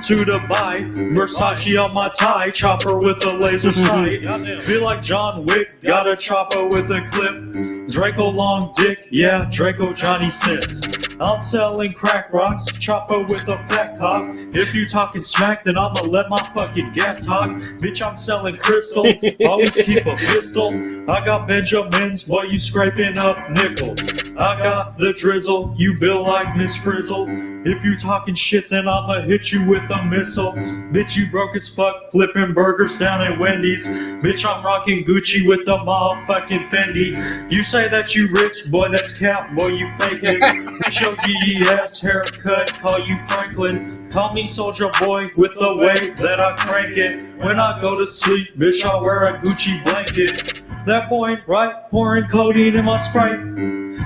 to Dubai, Versace on my tie, chopper with a laser sight. Feel like John Wick, got a chopper with a clip. Draco long dick, yeah, Draco Johnny Sins. I'm selling crack rocks, chopper with a fat cock. If you talking smack, then I'ma let my fucking gat talk. Bitch, I'm selling crystal, always keep a pistol. I got Benjamins while you scraping up nickels. I got the drizzle, you bill like Miss Frizzle. If you talking shit, then I'ma hit you with a missile. Bitch, you broke as fuck, flipping burgers down at Wendy's. Bitch, I'm rocking Gucci with the motherfucking Fendi. You say that you rich, boy, that's cap, boy, you faking. Bitch, your GES haircut, call you Franklin. Call me soldier boy with the way that I crank it. When I go to sleep, bitch, I wear a Gucci blanket. That boy right pouring codeine in my Sprite.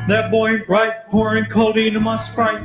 That boy right pouring codeine in my Sprite.